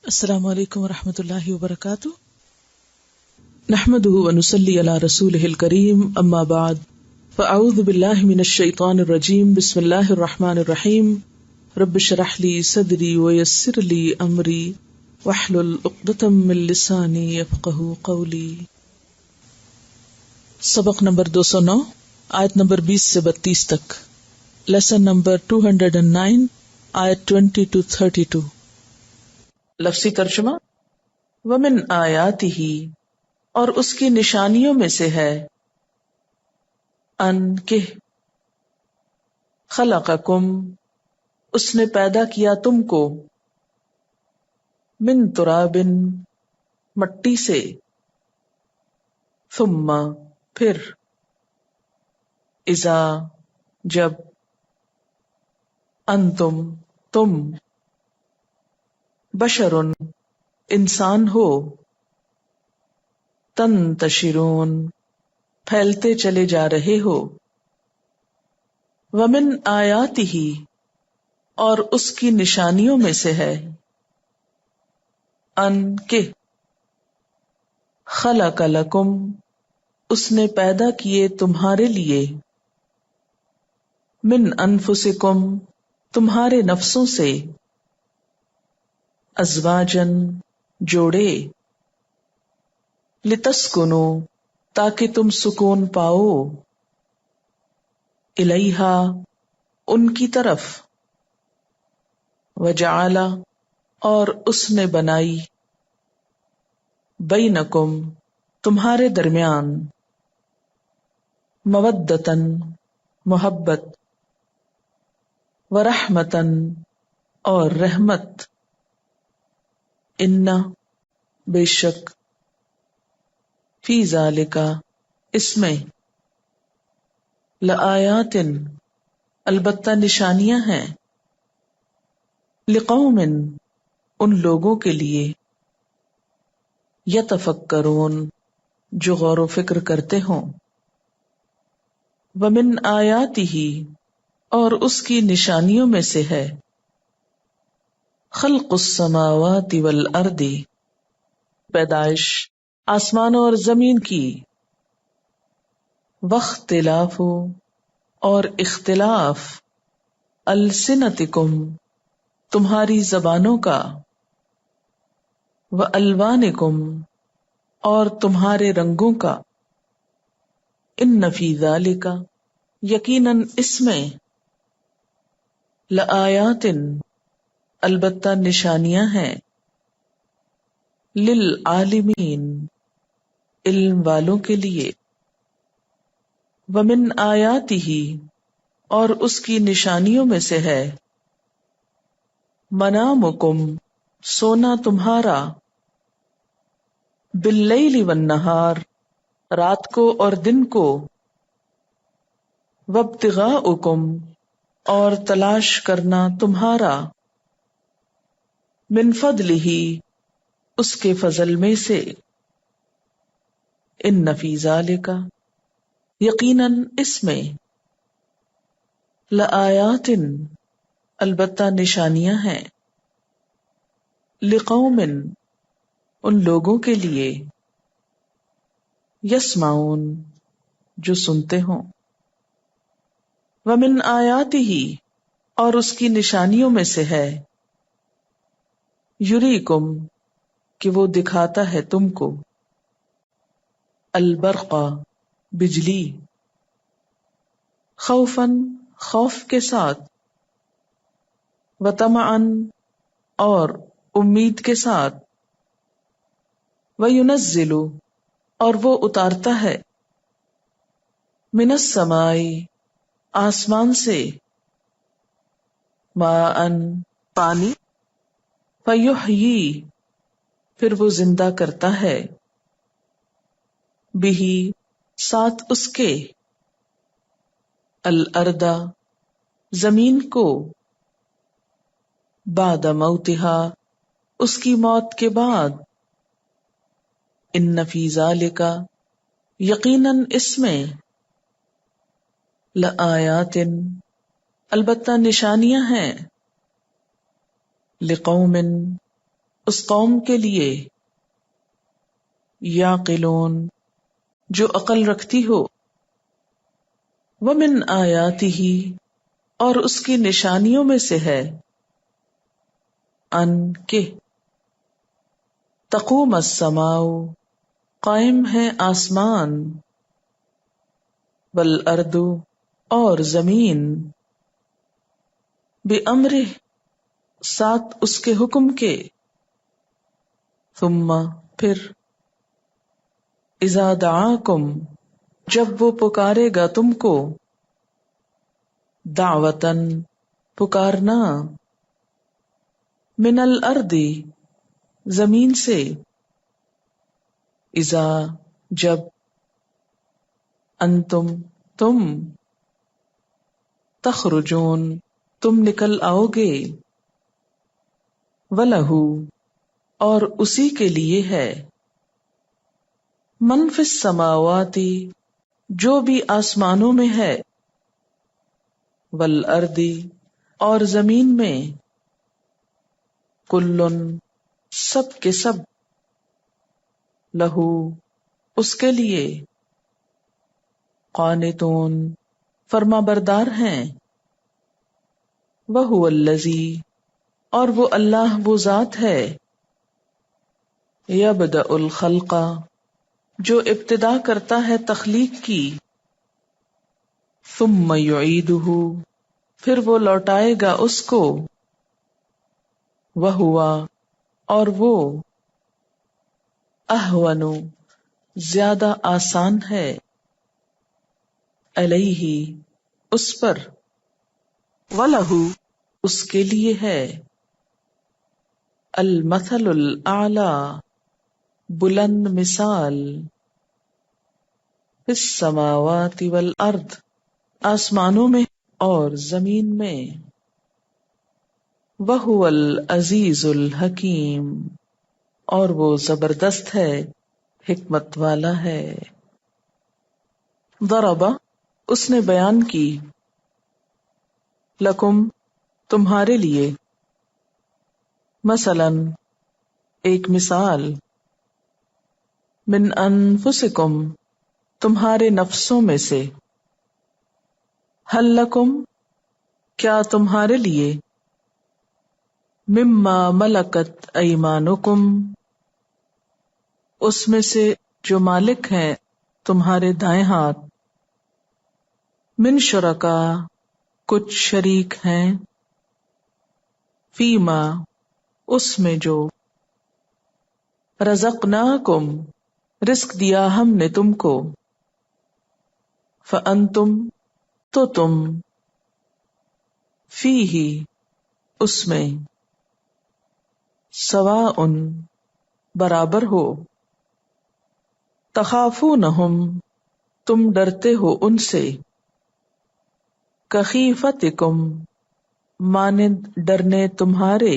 السلام علیکم ورحمۃ اللہ وبرکاتہ، نحمده ونصلی علی رسوله الکریم، اما بعد فاعوذ باللہ من الشیطان الرجیم، بسم اللہ الرحمن الرحیم، رب اشرح لی صدری ویسر لی امری واحلل عقدۃ من لسانی یفقهوا قولی۔ سبق نمبر 209، آیت نمبر 20 سے 32 تک، لیسن نمبر 209، آیت 20 to 32۔ لفظی ترجمہ: ومن آیاتہ، اور اس کی نشانیوں میں سے ہے، ان کہ خلقکم، اس نے پیدا کیا تم کو، من تراب، مٹی سے، ثم، پھر، اذا، جب، انتم، تم، بشر، انسان ہو، تنتشرون، پھیلتے چلے جا رہے ہو، ومن آیاتہ، اور اس کی نشانیوں میں سے ہے، ان کہ خلق لکم، اس نے پیدا کیے تمہارے لیے، من انفسکم، تمہارے نفسوں سے، ازواجن، جوڑے، لتسکنو، تاکہ تم سکون پاؤ، الیہا، ان کی طرف، وجعل، اور اس نے بنائی، بینکم، تمہارے درمیان، مودتن، محبت، ورحمتن، اور رحمت، ان، بے شک، فی ذالک، اس میں، لآیات، البتہ نشانیاں ہیں، لقوم، ان لوگوں کے لیے، یتفکرون، جو غور و فکر کرتے ہوں، ومن آیاتہ، اور اس کی نشانیوں میں سے ہے، خلق السماوات والارض، پیدائش آسمانوں اور زمین کی، واختلاف، اور اختلاف، السنتکم، تمہاری زبانوں کا، والوانکم، اور تمہارے رنگوں کا، ان فی ذالک، یقیناً اس میں، لآیات، البتہ نشانیاں ہیں، للعالمین، علم والوں کے لیے، ومن آیاتہ، اور اس کی نشانیوں میں سے ہے، منامکم، سونا تمہارا، باللیل والنہار، رات کو اور دن کو، وابتغاؤکم، اور تلاش کرنا تمہارا، من فضلہ، اس کے فضل میں سے، ان فی ذالک، یقیناً اس میں، لآیات، البتہ نشانیاں ہیں، لقوم، ان لوگوں کے لیے، یسمعون، جو سنتے ہوں، ومن آیاتہ، اور اس کی نشانیوں میں سے ہے، یریکم، کہ وہ دکھاتا ہے تم کو، البرق، بجلی، خوفاً، خوف کے ساتھ، وطمعاً، اور امید کے ساتھ، وینزل، اور وہ اتارتا ہے، من السماء، آسمان سے، ماءً، پانی، فیحیی، پھر وہ زندہ کرتا ہے، بہ، ساتھ اس کے، الارض، زمین کو، بعد موتہا، اس کی موت کے بعد، ان فی ذالک، یقیناً اس میں، لآیات، البتہ نشانیاں ہیں، لقوم، اس قوم کے لیے یعقلون جو عقل رکھتی ہو، ومن آیاتہ اور اس کی نشانیوں میں سے ہے، ان کے تقوم السماء قائم ہے آسمان، والارض اور زمین، بامرہ ساتھ اس کے حکم کے، ثم پھر، اذا دعاکم جب وہ پکارے گا تم کو، دعوتن پکارنا، من الارض زمین سے، اذا جب، انتم تم، تخرجون تم نکل آؤ گے، وَلَهُ اور اسی کے لیے ہے، من فی السماوات جو بھی آسمانوں میں ہے، والارض اور زمین میں، کلن سب کے سب، لہو اس کے لیے، قانتون فرما بردار ہیں، وَهُوَ الَّذِي اور وہ اللہ وہ ذات ہے، یبدأ الخلق جو ابتدا کرتا ہے تخلیق کی، ثم یعیدہ پھر وہ لوٹائے گا اس کو، وہوا اور وہ، اہون زیادہ آسان ہے، علیہ اس پر، وَلَهُ اس کے لیے ہے، المثل الاعلی بلند مثال، فی السماوات والارض آسمانوں میں اور زمین میں، وَهُوَ العزیز الحکیم اور وہ زبردست ہے، حکمت والا ہے، ضرب اس نے بیان کی، لکم تمہارے لیے، مثلاً ایک مثال، من انفسکم تمہارے نفسوں میں سے، ہل لکم کیا تمہارے لیے، مما ملکت ایمانکم اس میں سے جو مالک ہیں تمہارے دائیں ہاتھ، من شرکا کچھ شریک ہیں، فیما اس میں جو، رزقناکم رزق دیا ہم نے تم کو، فانتم تو تم، فیہ اس میں، سواء برابر ہو، تخافونہم تم ڈرتے ہو ان سے، کخیفتکم مانند ڈرنے تمہارے،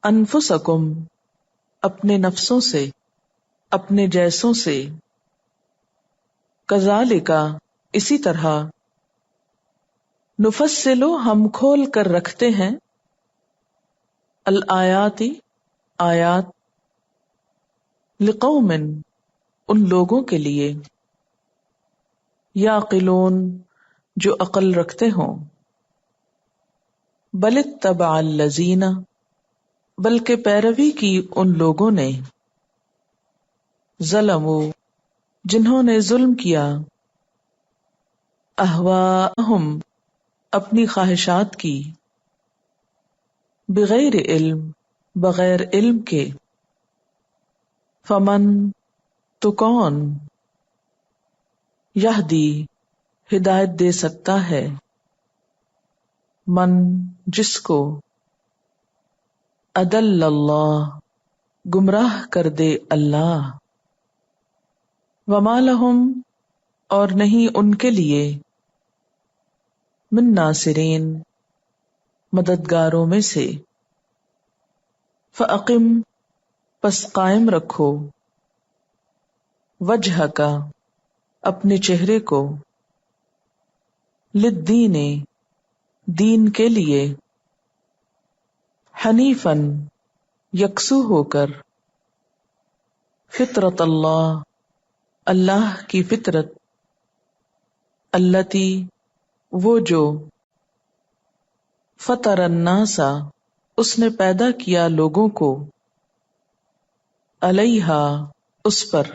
انفسکم اپنے نفسوں سے، اپنے جیسوں سے، کذالک اسی طرح، نفصل ہم کھول کر رکھتے ہیں، الآیات آیات، لقوم ان لوگوں کے لیے، یعقلون جو عقل رکھتے ہوں، بل اتبع الذین بلکہ پیروی کی ان لوگوں نے، ظلموا جنہوں نے ظلم کیا، اہواءہم اپنی خواہشات کی، بغیر علم بغیر علم کے، فمن تو کون، یہدی ہدایت دے سکتا ہے، من جس کو، اضل اللہ گمراہ کر دے اللہ، وما لہم اور نہیں ان کے لیے، من ناصرین مددگاروں میں سے، فاقم پس قائم رکھو، وجہ کا اپنے چہرے کو، للدین دین کے لیے، حنیفاً یکسو ہو کر، فطرت اللہ، اللہ کی فطرت، التی، وہ جو، فطر الناس، اس نے پیدا کیا لوگوں کو، علیہا، اس پر،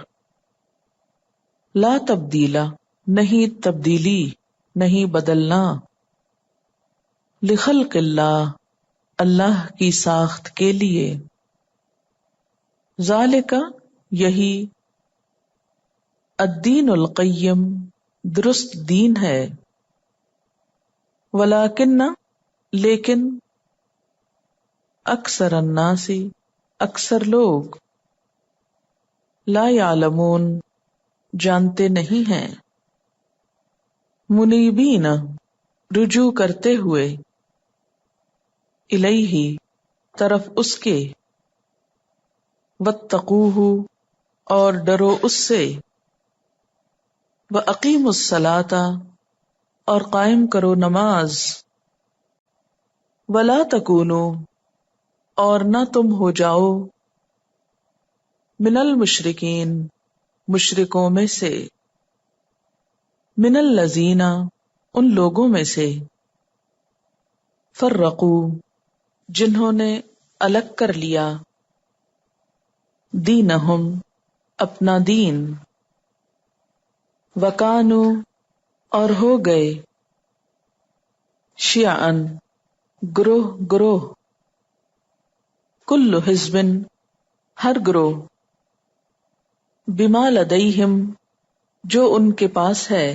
لا تبدیلا، نہیں تبدیلی، نہیں بدلنا، لخلق اللہ، اللہ کی ساخت کے لیے، ذالک، یہی، الدین القیم، درست دین ہے، ولیکن، لیکن، اکثر الناس، اکثر لوگ، لا یعلمون، جانتے نہیں ہیں، منیبین، رجوع کرتے ہوئے، الیہ، طرف اس کے، واتقوہ، اور ڈرو اس سے، واقیموا الصلاۃ، اور قائم کرو نماز، ولا تکونوا، اور نہ تم ہو جاؤ، من المشرکین، مشرکوں میں سے، من الذین، ان لوگوں میں سے، فرقوا، جنہوں نے الگ کر لیا، دینہم، اپنا دین، وکانوا، اور ہو گئے، شیعاً، گروہ گروہ، کل حزب، ہر گروہ، بما لدیہم، جو ان کے پاس ہے،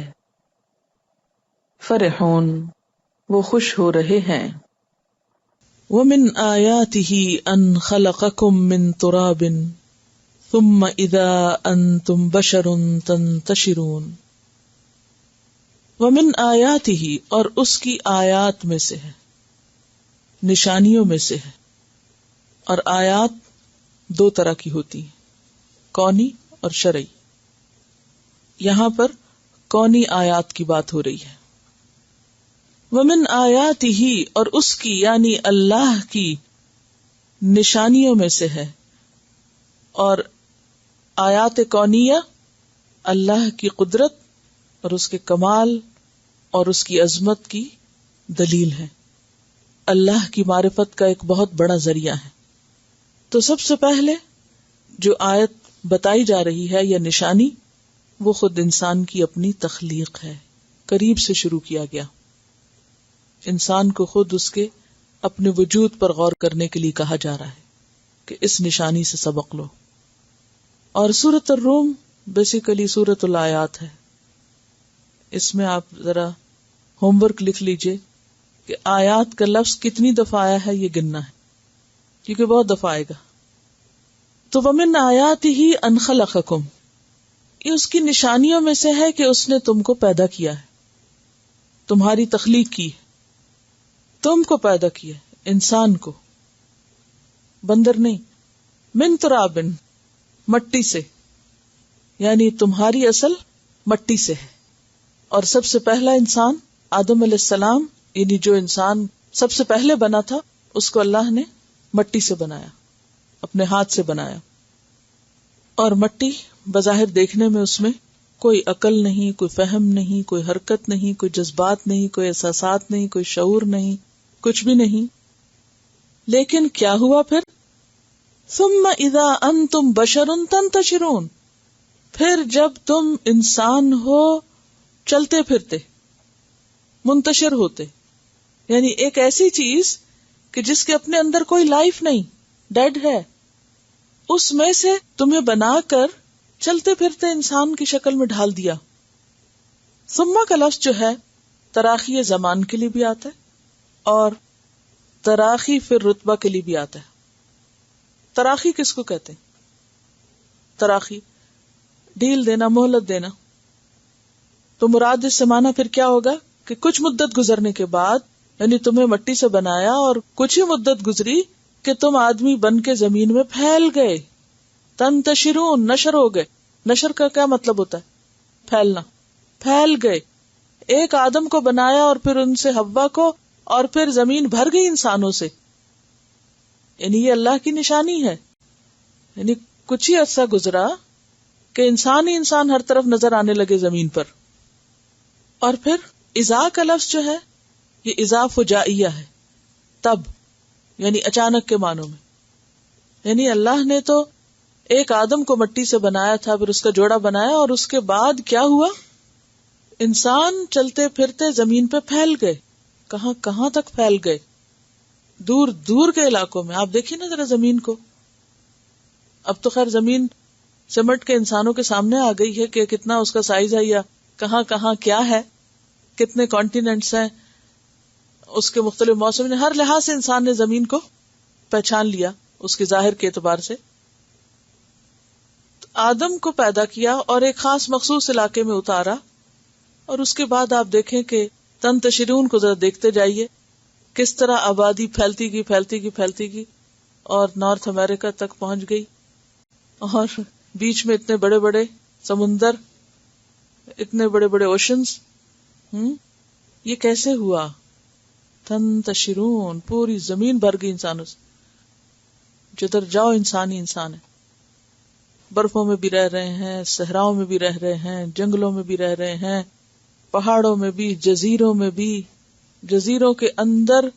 فرحون، وہ خوش ہو رہے ہیں، ومن آیاتہ ان خلقکم من تراب ثم اذا انتم بشر تنتشرون، ومن آیاتہ، اور اس کی آیات میں سے ہے، نشانیوں میں سے ہے، اور آیات دو طرح کی ہوتی ہیں، کونی اور شرعی، یہاں پر کونی آیات کی بات ہو رہی ہے، ومن آیاتہ، اور اس کی یعنی اللہ کی نشانیوں میں سے ہے، اور آیات کونیہ اللہ کی قدرت اور اس کے کمال اور اس کی عظمت کی دلیل ہے، اللہ کی معرفت کا ایک بہت بڑا ذریعہ ہے۔ تو سب سے پہلے جو آیت بتائی جا رہی ہے یا نشانی، وہ خود انسان کی اپنی تخلیق ہے، قریب سے شروع کیا گیا، انسان کو خود اس کے اپنے وجود پر غور کرنے کے لیے کہا جا رہا ہے کہ اس نشانی سے سبق لو۔ اور سورۃ الروم بیسیکلی سورۃ الآیات ہے، اس میں آپ ذرا ہوم ورک لکھ لیجئے کہ آیات کا لفظ کتنی دفعہ آیا ہے یہ گننا ہے، کیونکہ بہت دفعہ آئے گا۔ تو ومن آیاتہ ان خلقکم، یہ اس کی نشانیوں میں سے ہے کہ اس نے تم کو پیدا کیا ہے، تمہاری تخلیق کی، تم کو پیدا کیا، انسان کو، بندر نہیں، من ترابن، مٹی سے، یعنی تمہاری اصل مٹی سے ہے، اور سب سے پہلا انسان آدم علیہ السلام، یعنی جو انسان سب سے پہلے بنا تھا، اس کو اللہ نے مٹی سے بنایا، اپنے ہاتھ سے بنایا، اور مٹی بظاہر دیکھنے میں اس میں کوئی عقل نہیں، کوئی فہم نہیں، کوئی حرکت نہیں، کوئی جذبات نہیں، کوئی احساسات نہیں، کوئی شعور نہیں، کچھ بھی نہیں، لیکن کیا ہوا پھر؟ ثم اذا انتم بشر تنتشرون، پھر جب تم انسان ہو چلتے پھرتے، منتشر ہوتے، یعنی ایک ایسی چیز کہ جس کے اپنے اندر کوئی لائف نہیں، ڈیڈ ہے، اس میں سے تمہیں بنا کر چلتے پھرتے انسان کی شکل میں ڈھال دیا۔ ثم کا لفظ جو ہے تراخی زمان کے لیے بھی آتا ہے اور تراخی فی الرتبہ کے لیے بھی آتا ہے۔ تراخی کس کو کہتے ہیں؟ تراخی ڈھیل دینا، مہلت دینا، تو مراد اس سے معنی پھر کیا ہوگا کہ کچھ مدت گزرنے کے بعد، یعنی تمہیں مٹی سے بنایا اور کچھ ہی مدت گزری کہ تم آدمی بن کے زمین میں پھیل گئے، تنتشرون، نشر ہو گئے۔ نشر کا کیا مطلب ہوتا ہے؟ پھیلنا، پھیل گئے۔ ایک آدم کو بنایا اور پھر ان سے حوا کو، اور پھر زمین بھر گئی انسانوں سے، یعنی یہ اللہ کی نشانی ہے. یعنی کچھ ہی عرصہ گزرا کہ انسان ہی انسان ہر طرف نظر آنے لگے زمین پر. اور پھر اذا کا لفظ جو ہے یہ اذا فجائیہ ہے، تب یعنی اچانک کے معنوں میں. یعنی اللہ نے تو ایک آدم کو مٹی سے بنایا تھا، پھر اس کا جوڑا بنایا، اور اس کے بعد کیا ہوا؟ انسان چلتے پھرتے زمین پہ پھیل گئے. کہاں کہاں تک پھیل گئے، دور دور کے علاقوں میں. آپ دیکھیے نا ذرا زمین کو. اب تو خیر زمین سمٹ کے انسانوں کے سامنے آ گئی ہے کہ کتنا اس کا سائز ہے، یا کہاں کہاں کیا ہے، کتنے کانٹیننٹس ہیں، اس کے مختلف موسم نے، ہر لحاظ سے انسان نے زمین کو پہچان لیا اس کے ظاہر کے اعتبار سے. تو آدم کو پیدا کیا اور ایک خاص مخصوص علاقے میں اتارا، اور اس کے بعد آپ دیکھیں کہ تنتشرون کو ذرا دیکھتے جائیے کس طرح آبادی پھیلتی گئی پھیلتی گئی پھیلتی گئی اور نارتھ امریکہ تک پہنچ گئی، اور بیچ میں اتنے بڑے بڑے سمندر، اتنے بڑے بڑے اوشنز. یہ کیسے ہوا؟ تنتشرون، پوری زمین بھر گئی انسانوں سے. جدھر جاؤ انسان ہی انسان ہے. برفوں میں بھی رہ رہے ہیں، صحراؤں میں بھی رہ رہے ہیں، جنگلوں میں بھی رہ رہے ہیں، پہاڑوں میں بھی، جزیروں میں بھی، جزیروں کے اندر،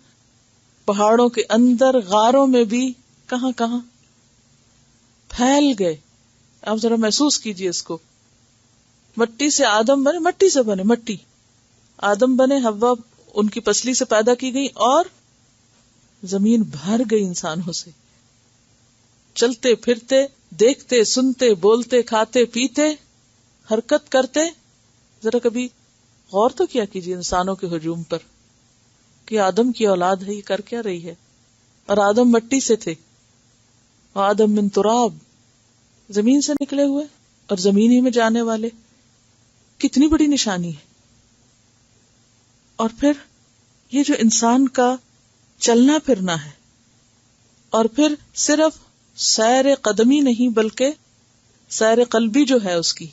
پہاڑوں کے اندر، غاروں میں بھی، کہاں کہاں پھیل گئے. آپ ذرا محسوس کیجئے اس کو. مٹی سے آدم بنے، مٹی سے بنے، مٹی آدم بنے، حوا ان کی پسلی سے پیدا کی گئی، اور زمین بھر گئی انسانوں سے. چلتے پھرتے، دیکھتے سنتے، بولتے کھاتے پیتے، حرکت کرتے. ذرا کبھی غور تو کیا کیجیے انسانوں کے ہجوم پر کہ آدم کی اولاد ہے، یہ کر کیا رہی ہے. اور آدم مٹی سے تھے، آدم من تراب، زمین سے نکلے ہوئے اور زمین ہی میں جانے والے. کتنی بڑی نشانی ہے. اور پھر یہ جو انسان کا چلنا پھرنا ہے، اور پھر صرف سیر قدمی نہیں بلکہ سیر قلبی جو ہے اس کی،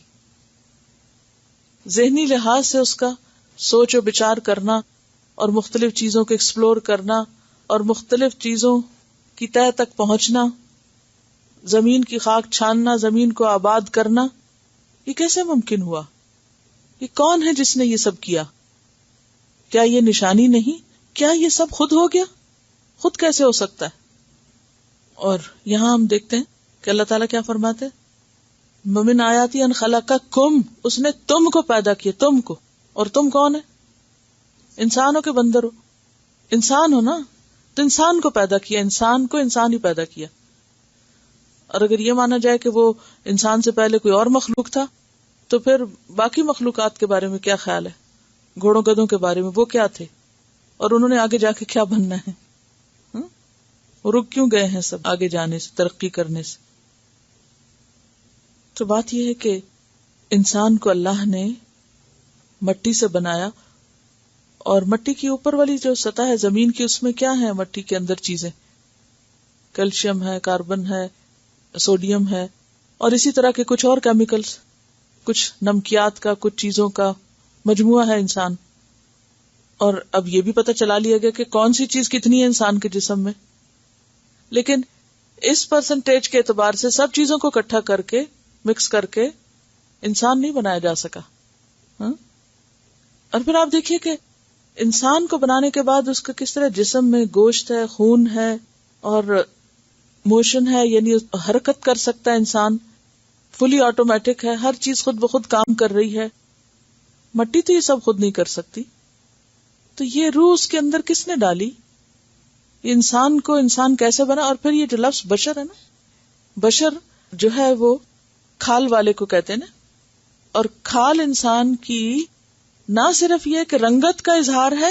ذہنی لحاظ سے اس کا سوچ و بچار کرنا اور مختلف چیزوں کو ایکسپلور کرنا اور مختلف چیزوں کی تہہ تک پہنچنا، زمین کی خاک چھاننا، زمین کو آباد کرنا، یہ کیسے ممکن ہوا؟ یہ کون ہے جس نے یہ سب کیا؟ کیا یہ نشانی نہیں؟ کیا یہ سب خود ہو گیا؟ خود کیسے ہو سکتا ہے؟ اور یہاں ہم دیکھتے ہیں کہ اللہ تعالیٰ کیا فرماتے ہیں؟ وَمِنْ آیَاتِهِ أَنْ خَلَقَكُمْ، اس نے تم کو پیدا کیا، تم کو. اور تم کون ہے؟ انسانوں کے بندر ہو، انسان ہو نا، تو انسان کو پیدا کیا، انسان کو انسان ہی پیدا کیا. اور اگر یہ مانا جائے کہ وہ انسان سے پہلے کوئی اور مخلوق تھا، تو پھر باقی مخلوقات کے بارے میں کیا خیال ہے؟ گھوڑوں گدھوں کے بارے میں وہ کیا تھے، اور انہوں نے آگے جا کے کیا بننا ہے؟ وہ رک کیوں گئے ہیں سب آگے جانے سے، ترقی کرنے سے؟ تو بات یہ ہے کہ انسان کو اللہ نے مٹی سے بنایا، اور مٹی کی اوپر والی جو سطح ہے زمین کی، اس میں کیا ہے؟ مٹی کے اندر چیزیں، کیلشیم ہے، کاربن ہے، سوڈیم ہے، اور اسی طرح کے کچھ اور کیمیکلز، کچھ نمکیات کا، کچھ چیزوں کا مجموعہ ہے انسان. اور اب یہ بھی پتہ چلا لیا گیا کہ کون سی چیز کتنی ہے انسان کے جسم میں. لیکن اس پرسنٹیج کے اعتبار سے سب چیزوں کو اکٹھا کر کے، مکس کر کے انسان نہیں بنایا جا سکا. اور پھر آپ دیکھیے کہ انسان کو بنانے کے بعد اس کا کس طرح جسم میں گوشت ہے، خون ہے، اور موشن ہے، یعنی حرکت کر سکتا ہے انسان، فلی آٹومیٹک ہے، ہر چیز خود بخود کام کر رہی ہے. مٹی تو یہ سب خود نہیں کر سکتی. تو یہ روح اس کے اندر کس نے ڈالی؟ انسان کو انسان کیسے بنا؟ اور پھر یہ جو لفظ بشر ہے نا، بشر جو ہے وہ کھال والے کو کہتے ہیں نا. اور کھال انسان کی نہ صرف یہ کہ رنگت کا اظہار ہے،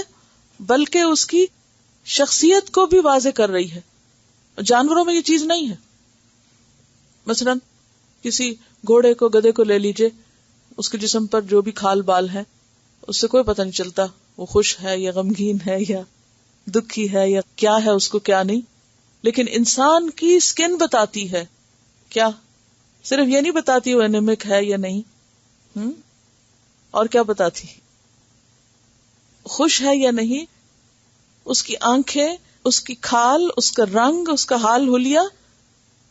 بلکہ اس کی شخصیت کو بھی واضح کر رہی ہے. جانوروں میں یہ چیز نہیں ہے. مثلا کسی گھوڑے کو، گدھے کو لے لیجئے، اس کے جسم پر جو بھی کھال بال ہے، اس سے کوئی پتہ نہیں چلتا وہ خوش ہے یا غمگین ہے یا دکھی ہے یا کیا ہے، اس کو کیا نہیں. لیکن انسان کی سکن بتاتی ہے. کیا؟ صرف یہ نہیں بتاتی وہ انیمک ہے یا نہیں، اور کیا بتاتی؟ خوش ہے یا نہیں. اس کی آنکھیں اس کی کھال، اس کا رنگ، اس کا حال حلیہ،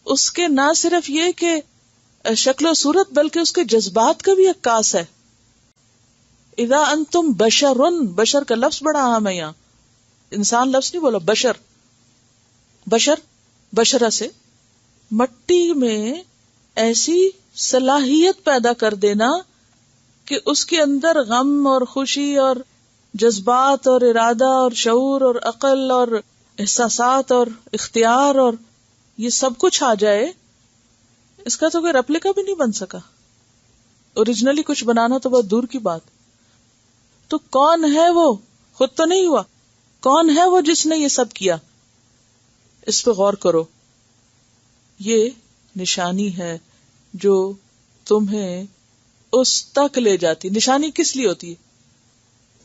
اس کے نہ صرف یہ کہ شکل و صورت بلکہ اس کے جذبات کا بھی عکاس ہے. اذا انتم بشرن، بشر کا لفظ بڑا اہم ہے یہاں، انسان لفظ نہیں بولا، بشر. بشر بشرہ سے مٹی میں ایسی صلاحیت پیدا کر دینا کہ اس کے اندر غم اور خوشی اور جذبات اور ارادہ اور شعور اور عقل اور احساسات اور اختیار اور یہ سب کچھ آ جائے، اس کا تو کوئی ریپلیکا بھی نہیں بن سکا. اوریجنلی کچھ بنانا تو بہت دور کی بات. تو کون ہے وہ؟ خود تو نہیں ہوا. کون ہے وہ جس نے یہ سب کیا؟ اس پہ غور کرو. یہ نشانی ہے جو تمہیں اس تک لے جاتی. نشانی کس لیے ہوتی ہے؟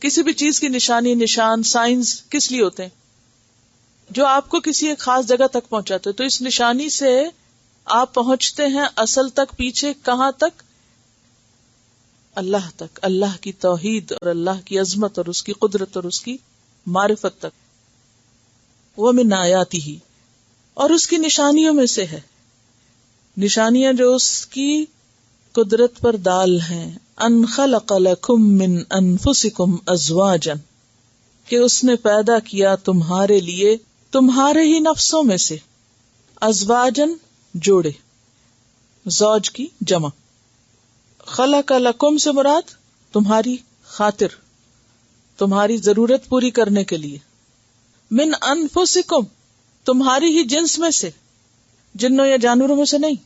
کسی بھی چیز کی نشانی، نشان، سائنز کس لیے ہوتے ہیں؟ جو آپ کو کسی ایک خاص جگہ تک پہنچاتے. تو اس نشانی سے آپ پہنچتے ہیں اصل تک، پیچھے کہاں تک؟ اللہ تک، اللہ کی توحید اور اللہ کی عظمت اور اس کی قدرت اور اس کی معرفت تک. وَمِنْ آیاتِهِ، اور اس کی نشانیوں میں سے ہے، نشانیاں جو اس کی قدرت پر دال ہیں. ان خلق لکم من انفسکم ازواجا، کہ اس نے پیدا کیا تمہارے لیے تمہارے ہی نفسوں میں سے ازواجن، جوڑے، زوج کی جمع. خلق لکم سے مراد تمہاری خاطر، تمہاری ضرورت پوری کرنے کے لیے. من انفسکم، تمہاری ہی جنس میں سے، جنوں یا جانوروں میں سے نہیں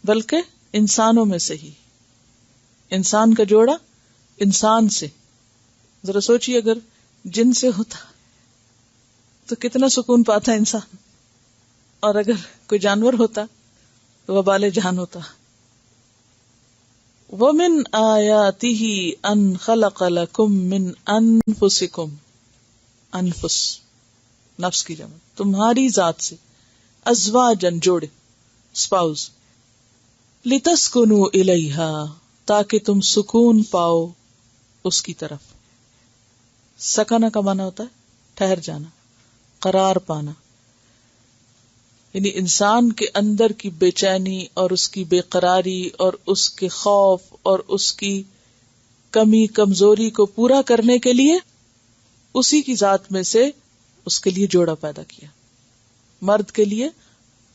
بلکہ انسانوں میں سے ہی. انسان کا جوڑا انسان سے. ذرا سوچیے اگر جن سے ہوتا تو کتنا سکون پاتا انسان، اور اگر کوئی جانور ہوتا تو وبال جان ہوتا. وَمِنْ آيَاتِهِ أَنْ خَلَقَ لَكُم مِّنْ أَنفُسِكُمْ، انفس نفس کی جمع، تمہاری ذات سے، ازواجن جوڑے، اسپاؤز، لِتَسْكُنُوا إِلَيْهَا، تاکہ تم سکون پاؤ اس کی طرف. سکنا کا معنی ہوتا ہے ٹھہر جانا، قرار پانا. یعنی انسان کے اندر کی بے چینی اور اس کی بے قراری اور اس کے خوف اور اس کی کمی کمزوری کو پورا کرنے کے لیے اسی کی ذات میں سے اس کے لیے جوڑا پیدا کیا. مرد کے لیے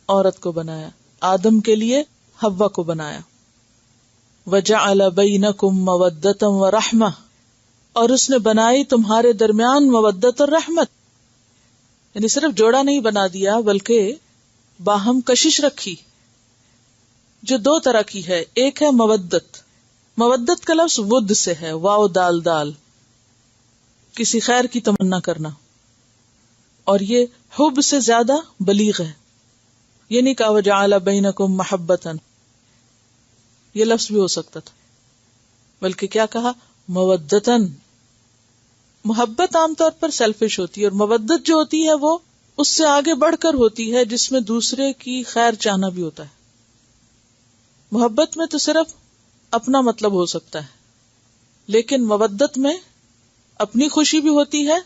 عورت کو بنایا، آدم کے لیے حوا کو بنایا. وَجَعَلَ بَيْنَكُمْ مَوَدَّةً وَرَحْمَةً، اور اس نے بنائی تمہارے درمیان مودت اور رحمت. یعنی صرف جوڑا نہیں بنا دیا بلکہ باہم کشش رکھی، جو دو طرح کی ہے. ایک ہے مودت. مودت کا لفظ ود سے ہے، واو دال دال، کسی خیر کی تمنا کرنا. اور یہ حب سے زیادہ بلیغ ہے. یہ نہیں کہا وجعل بینکم محبتاً، یہ لفظ بھی ہو سکتا تھا، بلکہ کیا کہا؟ مودتاً. محبت عام طور پر سیلفش ہوتی ہے، اور مودت جو ہوتی ہے وہ اس سے آگے بڑھ کر ہوتی ہے، جس میں دوسرے کی خیر چاہنا بھی ہوتا ہے. محبت میں تو صرف اپنا مطلب ہو سکتا ہے، لیکن مودت میں اپنی خوشی بھی ہوتی ہے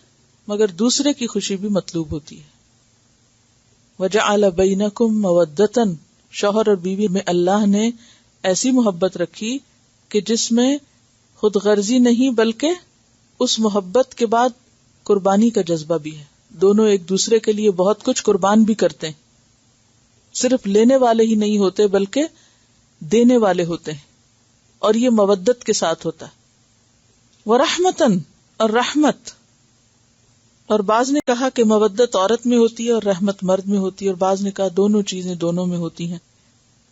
مگر دوسرے کی خوشی بھی مطلوب ہوتی ہے. وَجَعَلَ بَيْنَكُمْ مَوَدَّةً، شوہر اور بیوی میں اللہ نے ایسی محبت رکھی کہ جس میں خود غرضی نہیں بلکہ اس محبت کے بعد قربانی کا جذبہ بھی ہے. دونوں ایک دوسرے کے لیے بہت کچھ قربان بھی کرتے ہیں. صرف لینے والے ہی نہیں ہوتے بلکہ دینے والے ہوتے ہیں، اور یہ مودت کے ساتھ ہوتا ہے. وَرَحْمَةً، اور رحمت. اور بعض نے کہا کہ مودت عورت میں ہوتی ہے اور رحمت مرد میں ہوتی ہے، اور بعض نے کہا دونوں چیزیں دونوں میں ہوتی ہیں.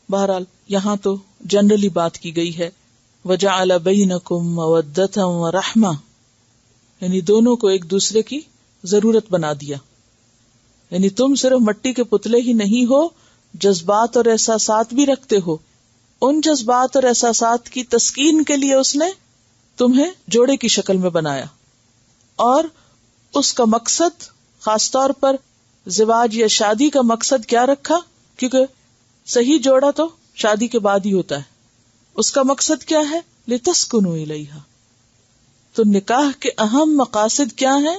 بہرحال یہاں تو جنرلی بات کی گئی ہے. وَجَعَلَ بَيْنَكُمْ مَوَدَّةً وَرَحْمَةً، یعنی دونوں کو ایک دوسرے کی ضرورت بنا دیا. یعنی تم صرف مٹی کے پتلے ہی نہیں ہو، جذبات اور احساسات بھی رکھتے ہو. ان جذبات اور احساسات کی تسکین کے لیے اس نے تمہیں جوڑے کی شکل میں بنایا، اور اس کا مقصد خاص طور پر زواج یا شادی کا مقصد کیا رکھا؟ کیونکہ صحیح جوڑا تو شادی کے بعد ہی ہوتا ہے. اس کا مقصد کیا ہے؟ لِتَسْكُنُوا إِلَيْهَا. تو نکاح کے اہم مقاصد کیا ہیں؟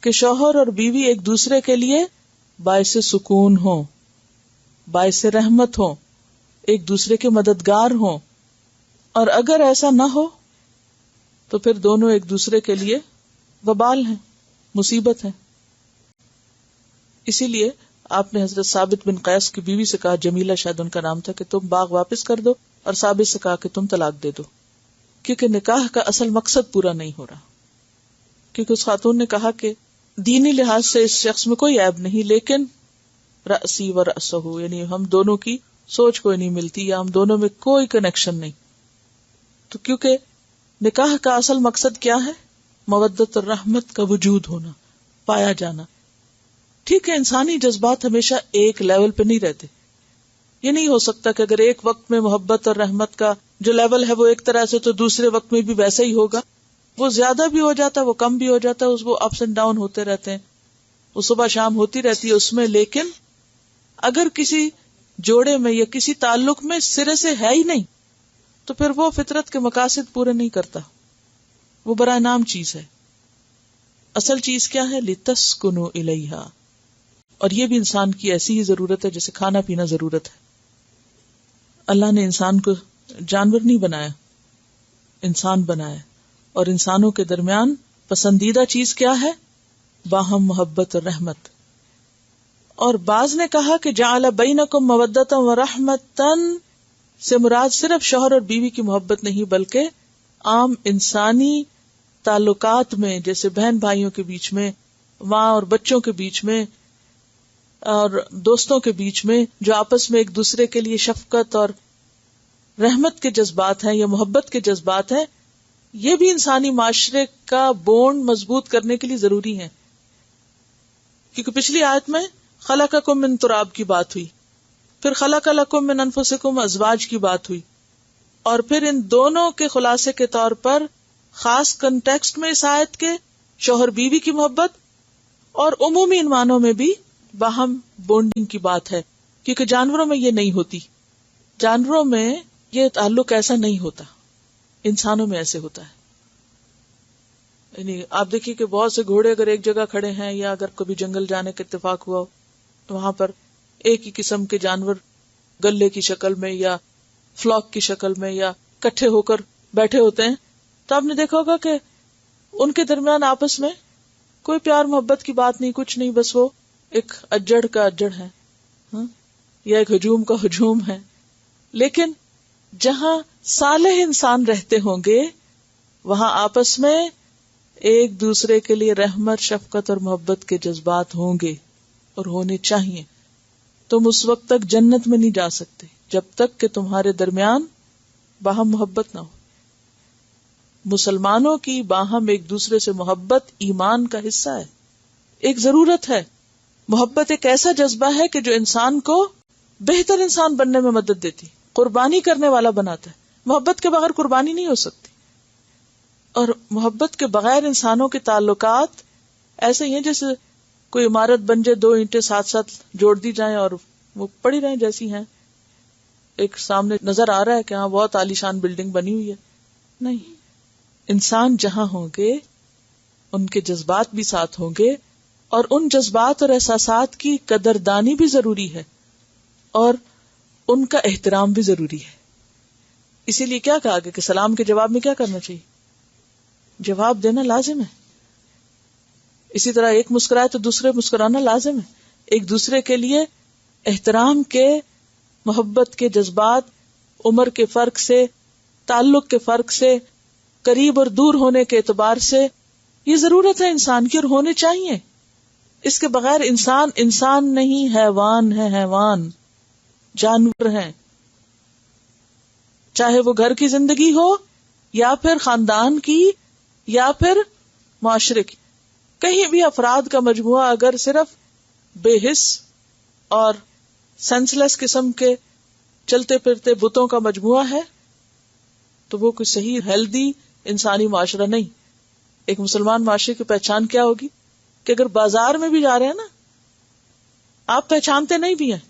کہ شوہر اور بیوی ایک دوسرے کے لیے باعث سکون ہوں، باعث رحمت ہوں، ایک دوسرے کے مددگار ہوں، اور اگر ایسا نہ ہو تو پھر دونوں ایک دوسرے کے لیے وبال ہیں، مصیبت ہے۔ اسی لیے آپ نے حضرت ثابت بن قیس کی بیوی سے کہا، جمیلہ شاید ان کا نام تھا، کہ تم باغ واپس کر دو، اور ثابت سے کہا کہ تم طلاق دے دو، کیونکہ نکاح کا اصل مقصد پورا نہیں ہو رہا۔ کیونکہ اس خاتون نے کہا کہ دینی لحاظ سے اس شخص میں کوئی عیب نہیں، لیکن رأسی و رأسہ، یعنی ہم دونوں کی سوچ کوئی نہیں ملتی، یا ہم دونوں میں کوئی کنیکشن نہیں۔ تو کیونکہ نکاح کا اصل مقصد کیا ہے؟ مودت اور رحمت کا وجود ہونا، پایا جانا۔ ٹھیک ہے، انسانی جذبات ہمیشہ ایک لیول پہ نہیں رہتے۔ یہ نہیں ہو سکتا کہ اگر ایک وقت میں محبت اور رحمت کا جو لیول ہے وہ ایک طرح سے، تو دوسرے وقت میں بھی ویسا ہی ہوگا۔ وہ زیادہ بھی ہو جاتا ہے، وہ کم بھی ہو جاتا ہے، وہ اپس اینڈ ڈاؤن ہوتے رہتے ہیں، وہ صبح شام ہوتی رہتی ہے اس میں۔ لیکن اگر کسی جوڑے میں یا کسی تعلق میں سرے سے ہے ہی نہیں، تو پھر وہ فطرت کے مقاصد پورے نہیں کرتا، وہ برائے نام چیز ہے۔ اصل چیز کیا ہے؟ لِتَسْكُنُوا إِلَيْهَا، اور یہ بھی انسان کی ایسی ہی ضرورت ہے جیسے کھانا پینا ضرورت ہے۔ اللہ نے انسان کو جانور نہیں بنایا، انسان بنایا، اور انسانوں کے درمیان پسندیدہ چیز کیا ہے؟ باہم محبت اور رحمت۔ اور بعض نے کہا کہ جعل بینکم مودۃ ورحمۃ سے مراد صرف شوہر اور بیوی کی محبت نہیں، بلکہ عام انسانی تعلقات میں، جیسے بہن بھائیوں کے بیچ میں، ماں اور بچوں کے بیچ میں، اور دوستوں کے بیچ میں، جو آپس میں ایک دوسرے کے لیے شفقت اور رحمت کے جذبات ہیں یا محبت کے جذبات ہیں، یہ بھی انسانی معاشرے کا بونڈ مضبوط کرنے کے لیے ضروری ہیں۔ کیونکہ پچھلی آیت میں خلقکم من تراب کی بات ہوئی، پھر خلق لکم من انفسکم ازواج کی بات ہوئی، اور پھر ان دونوں کے خلاصے کے طور پر خاص کنٹیکسٹ میں اس آیت کے شوہر بیوی کی محبت، اور عمومی ان معنوں میں بھی باہم بونڈنگ کی بات ہے، کیونکہ جانوروں میں یہ نہیں ہوتی، جانوروں میں یہ تعلق ایسا نہیں ہوتا، انسانوں میں ایسے ہوتا ہے۔ یعنی آپ دیکھیے کہ بہت سے گھوڑے اگر ایک جگہ کھڑے ہیں، یا اگر کبھی جنگل جانے کا اتفاق ہوا تو وہاں پر ایک ہی قسم کے جانور گلے کی شکل میں یا فلاک کی شکل میں یا کٹھے ہو کر بیٹھے ہوتے ہیں، تو آپ نے دیکھا ہوگا کہ ان کے درمیان آپس میں کوئی پیار محبت کی بات نہیں، کچھ نہیں، بس وہ ایک اجڑ کا اجڑ ہے، یا ایک ہجوم کا ہجوم ہے۔ لیکن جہاں صالح انسان رہتے ہوں گے وہاں آپس میں ایک دوسرے کے لیے رحمت، شفقت اور محبت کے جذبات ہوں گے اور ہونے چاہیے۔ تم اس وقت تک جنت میں نہیں جا سکتے جب تک کہ تمہارے درمیان باہم محبت نہ ہو۔ مسلمانوں کی باہم ایک دوسرے سے محبت ایمان کا حصہ ہے، ایک ضرورت ہے۔ محبت ایک ایسا جذبہ ہے کہ جو انسان کو بہتر انسان بننے میں مدد دیتی، قربانی کرنے والا بناتا ہے۔ محبت کے بغیر قربانی نہیں ہو سکتی، اور محبت کے بغیر انسانوں کے تعلقات ایسے ہی ہیں جیسے کوئی عمارت بن جائے، دو اینٹیں ساتھ ساتھ جوڑ دی جائیں اور وہ پڑی رہیں جیسی ہیں، ایک سامنے نظر آ رہا ہے کہ ہاں بہت عالیشان بلڈنگ بنی ہوئی ہے، نہیں۔ انسان جہاں ہوں گے ان کے جذبات بھی ساتھ ہوں گے، اور ان جذبات اور احساسات کی قدردانی بھی ضروری ہے اور ان کا احترام بھی ضروری ہے۔ اسی لیے کیا کہا گیا کہ سلام کے جواب میں کیا کرنا چاہیے؟ جواب دینا لازم ہے۔ اسی طرح ایک مسکرائے تو دوسرے مسکرانا لازم ہے۔ ایک دوسرے کے لیے احترام کے، محبت کے جذبات، عمر کے فرق سے، تعلق کے فرق سے، قریب اور دور ہونے کے اعتبار سے یہ ضرورت ہے انسان کی، اور ہونے چاہیے۔ اس کے بغیر انسان نہیں، حیوان ہے، حیوان، جانور ہیں۔ چاہے وہ گھر کی زندگی ہو یا پھر خاندان کی یا پھر معاشرے کی، کہیں بھی افراد کا مجموعہ اگر صرف بے حس اور سینس لیس قسم کے چلتے پھرتے بتوں کا مجموعہ ہے تو وہ کوئی صحیح ہیلدی انسانی معاشرہ نہیں۔ ایک مسلمان معاشرے کی پہچان کیا ہوگی کہ اگر بازار میں بھی جا رہے ہیں نا، آپ پہچانتے نہیں بھی ہیں،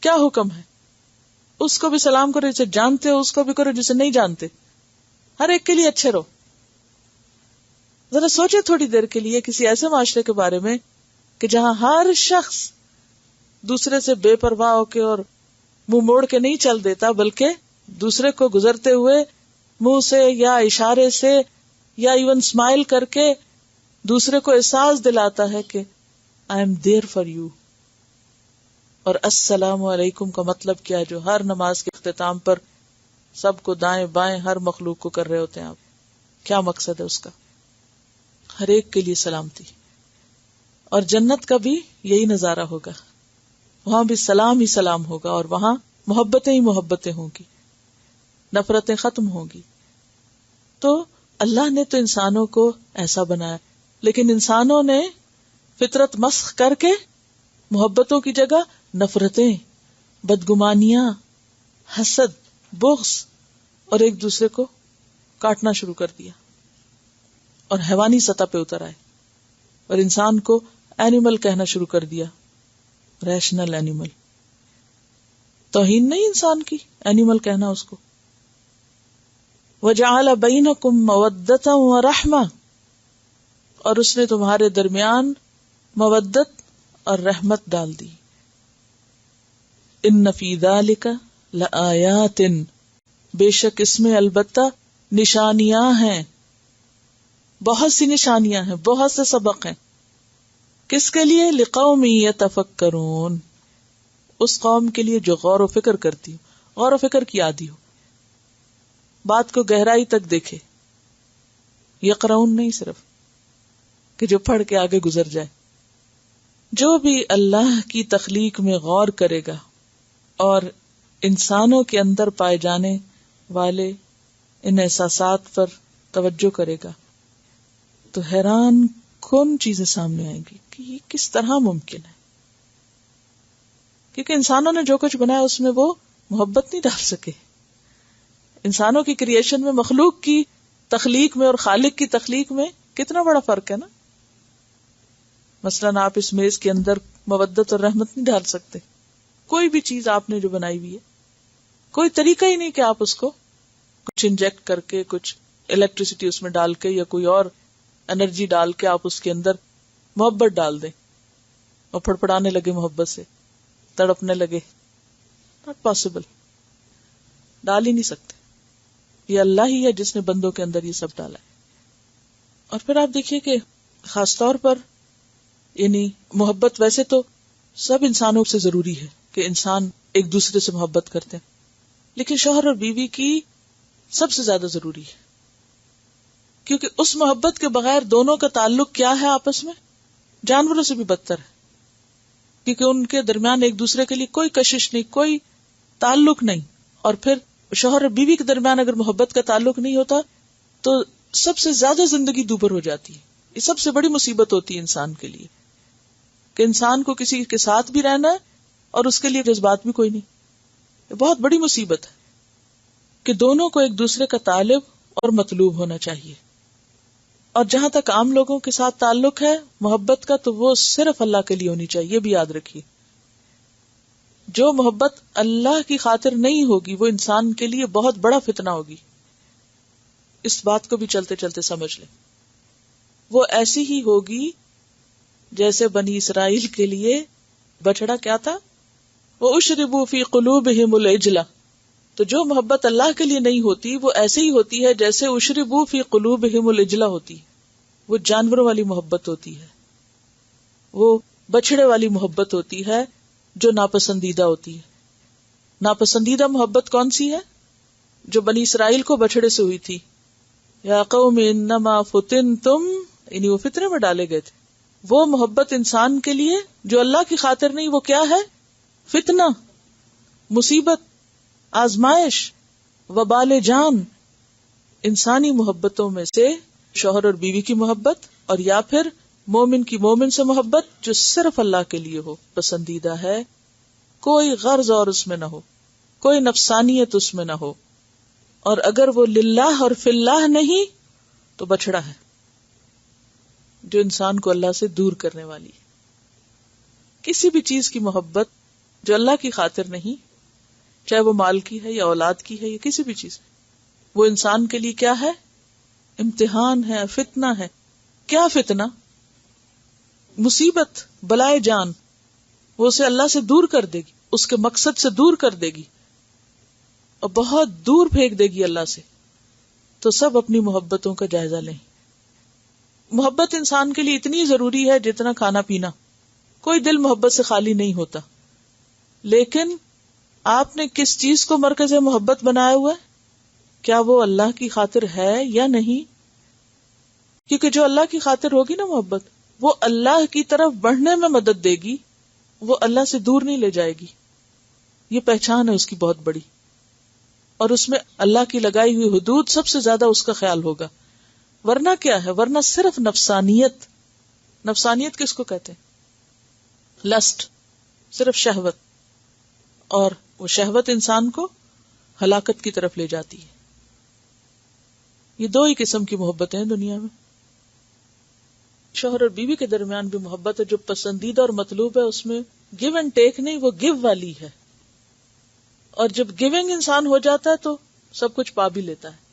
کیا حکم ہے؟ اس کو بھی سلام کرو جسے جانتے ہو، اس کو بھی کرو جسے نہیں جانتے، ہر ایک کے لیے اچھے رہو۔ ذرا سوچے تھوڑی دیر کے لیے کسی ایسے معاشرے کے بارے میں کہ جہاں ہر شخص دوسرے سے بے پرواہ ہو کے اور منہ موڑ کے نہیں چل دیتا، بلکہ دوسرے کو گزرتے ہوئے منہ سے یا اشارے سے یا ایون اسمائل کر کے دوسرے کو احساس دلاتا ہے کہ I am there for you. اور السلام علیکم کا مطلب کیا ہے جو ہر نماز کے اختتام پر سب کو دائیں بائیں ہر مخلوق کو کر رہے ہوتے ہیں آپ. کیا مقصد ہے اس کا؟ ہر ایک کے لیے سلامتی. اور جنت کا بھی یہی نظارہ ہوگا، وہاں بھی سلام ہی سلام ہوگا، اور وہاں محبتیں ہی محبتیں ہوں گی، نفرتیں ختم ہوں گی. تو اللہ نے تو انسانوں کو ایسا بنایا، لیکن انسانوں نے فطرت مسخ کر کے محبتوں کی جگہ نفرتیں، بدگمانیاں، حسد، بغض اور ایک دوسرے کو کاٹنا شروع کر دیا، اور حیوانی سطح پہ اتر آئے، اور انسان کو اینیمل کہنا شروع کر دیا، ریشنل اینیمل. توہین نہیں انسان کی اینیمل کہنا اس کو. وَجَعَلَ بَيْنَكُمْ مَوَدَّةً وَرَحْمَةً، اور اس نے تمہارے درمیان مودت اور رحمت ڈال دی. ان فی ذلک لآیات، بے شک اس میں البتہ نشانیاں ہیں، بہت سی نشانیاں ہیں، بہت سے سبق ہیں. کس کے لیے؟ لقوم یتفکرون، اس قوم کے لیے جو غور و فکر کرتی ہو، غور و فکر کی عادی ہو، بات کو گہرائی تک دیکھے. یقرؤون نہیں صرف کہ جو پڑھ کے آگے گزر جائے. جو بھی اللہ کی تخلیق میں غور کرے گا اور انسانوں کے اندر پائے جانے والے ان احساسات پر توجہ کرے گا تو حیران کن چیزیں سامنے آئیں گی کہ یہ کس طرح ممکن ہے. کیونکہ انسانوں نے جو کچھ بنایا اس میں وہ محبت نہیں ڈال سکے. انسانوں کی کریشن میں، مخلوق کی تخلیق میں اور خالق کی تخلیق میں کتنا بڑا فرق ہے نا. مثلاً آپ اس میز کے اندر مودت اور رحمت نہیں ڈال سکتے. کوئی بھی چیز آپ نے جو بنائی ہوئی ہے، کوئی طریقہ ہی نہیں کہ آپ اس کو کچھ انجیکٹ کر کے، کچھ الیکٹریسٹی اس میں ڈال کے یا کوئی اور انرجی ڈال کے آپ اس کے اندر محبت ڈال دیں اور پھڑپڑانے لگے محبت سے، تڑپنے لگے. ناٹ پاسبل، ڈال ہی نہیں سکتے. یہ اللہ ہی ہے جس نے بندوں کے اندر یہ سب ڈالا ہے. اور پھر آپ دیکھیے کہ خاص طور پر یعنی محبت ویسے تو سب انسانوں سے ضروری ہے کہ انسان ایک دوسرے سے محبت کرتے ہیں، لیکن شوہر اور بیوی کی سب سے زیادہ ضروری ہے، کیونکہ اس محبت کے بغیر دونوں کا تعلق کیا ہے آپس میں؟ جانوروں سے بھی بدتر ہے. کیونکہ ان کے درمیان ایک دوسرے کے لیے کوئی کشش نہیں، کوئی تعلق نہیں. اور پھر شوہر اور بیوی کے درمیان اگر محبت کا تعلق نہیں ہوتا تو سب سے زیادہ زندگی دوبر ہو جاتی ہے. یہ سب سے بڑی مصیبت ہوتی ہے انسان کے لیے کہ انسان کو کسی کے ساتھ بھی رہنا ہے اور اس کے لیے جذبات بھی کوئی نہیں. یہ بہت بڑی مصیبت ہے کہ دونوں کو ایک دوسرے کا طالب اور مطلوب ہونا چاہیے. اور جہاں تک عام لوگوں کے ساتھ تعلق ہے محبت کا تو وہ صرف اللہ کے لیے ہونی چاہیے. یہ بھی یاد رکھیے، جو محبت اللہ کی خاطر نہیں ہوگی وہ انسان کے لیے بہت بڑا فتنہ ہوگی. اس بات کو بھی چلتے چلتے سمجھ لیں. وہ ایسی ہی ہوگی جیسے بنی اسرائیل کے لیے بچڑا کیا تھا، وہ اشربوا فی قلوبہم العجلہ. تو جو محبت اللہ کے لیے نہیں ہوتی وہ ایسے ہی ہوتی ہے جیسے اشربوا فی قلوبہم العجلہ ہوتی ہے. وہ جانوروں والی محبت ہوتی ہے، وہ بچڑے والی محبت ہوتی ہے جو ناپسندیدہ ہوتی ہے. ناپسندیدہ محبت کون سی ہے؟ جو بنی اسرائیل کو بچڑے سے ہوئی تھی. یا قوم انما فتنتم، یعنی وہ فتنے میں ڈالے گئے تھے. وہ محبت انسان کے لیے جو اللہ کی خاطر نہیں، وہ کیا ہے؟ فتنہ، مصیبت، آزمائش، وبال جان. انسانی محبتوں میں سے شوہر اور بیوی کی محبت، اور یا پھر مومن کی مومن سے محبت جو صرف اللہ کے لیے ہو، پسندیدہ ہے، کوئی غرض اور اس میں نہ ہو، کوئی نفسانیت اس میں نہ ہو. اور اگر وہ للہ اور فی اللہ نہیں تو بچڑا ہے جو انسان کو اللہ سے دور کرنے والی ہے. کسی بھی چیز کی محبت جو اللہ کی خاطر نہیں، چاہے وہ مال کی ہے یا اولاد کی ہے یا کسی بھی چیز، وہ انسان کے لیے کیا ہے؟ امتحان ہے، فتنہ ہے. کیا فتنہ، مصیبت، بلائے جان، وہ اسے اللہ سے دور کر دے گی، اس کے مقصد سے دور کر دے گی اور بہت دور پھینک دے گی اللہ سے. تو سب اپنی محبتوں کا جائزہ لیں. محبت انسان کے لیے اتنی ضروری ہے جتنا کھانا پینا. کوئی دل محبت سے خالی نہیں ہوتا، لیکن آپ نے کس چیز کو مرکز محبت بنایا ہوا ہے؟ کیا وہ اللہ کی خاطر ہے یا نہیں؟ کیونکہ جو اللہ کی خاطر ہوگی نا محبت، وہ اللہ کی طرف بڑھنے میں مدد دے گی، وہ اللہ سے دور نہیں لے جائے گی. یہ پہچان ہے اس کی بہت بڑی، اور اس میں اللہ کی لگائی ہوئی حدود سب سے زیادہ اس کا خیال ہوگا. ورنہ کیا ہے؟ ورنہ صرف نفسانیت. نفسانیت کس کو کہتے ہیں؟ لسٹ، صرف شہوت، اور وہ شہوت انسان کو ہلاکت کی طرف لے جاتی ہے. یہ دو ہی قسم کی محبتیں ہیں دنیا میں. شوہر اور بیوی کے درمیان بھی محبت ہے جو پسندیدہ اور مطلوب ہے، اس میں گیو اینڈ ٹیک نہیں، وہ گیو والی ہے. اور جب گیونگ انسان ہو جاتا ہے تو سب کچھ پا بھی لیتا ہے.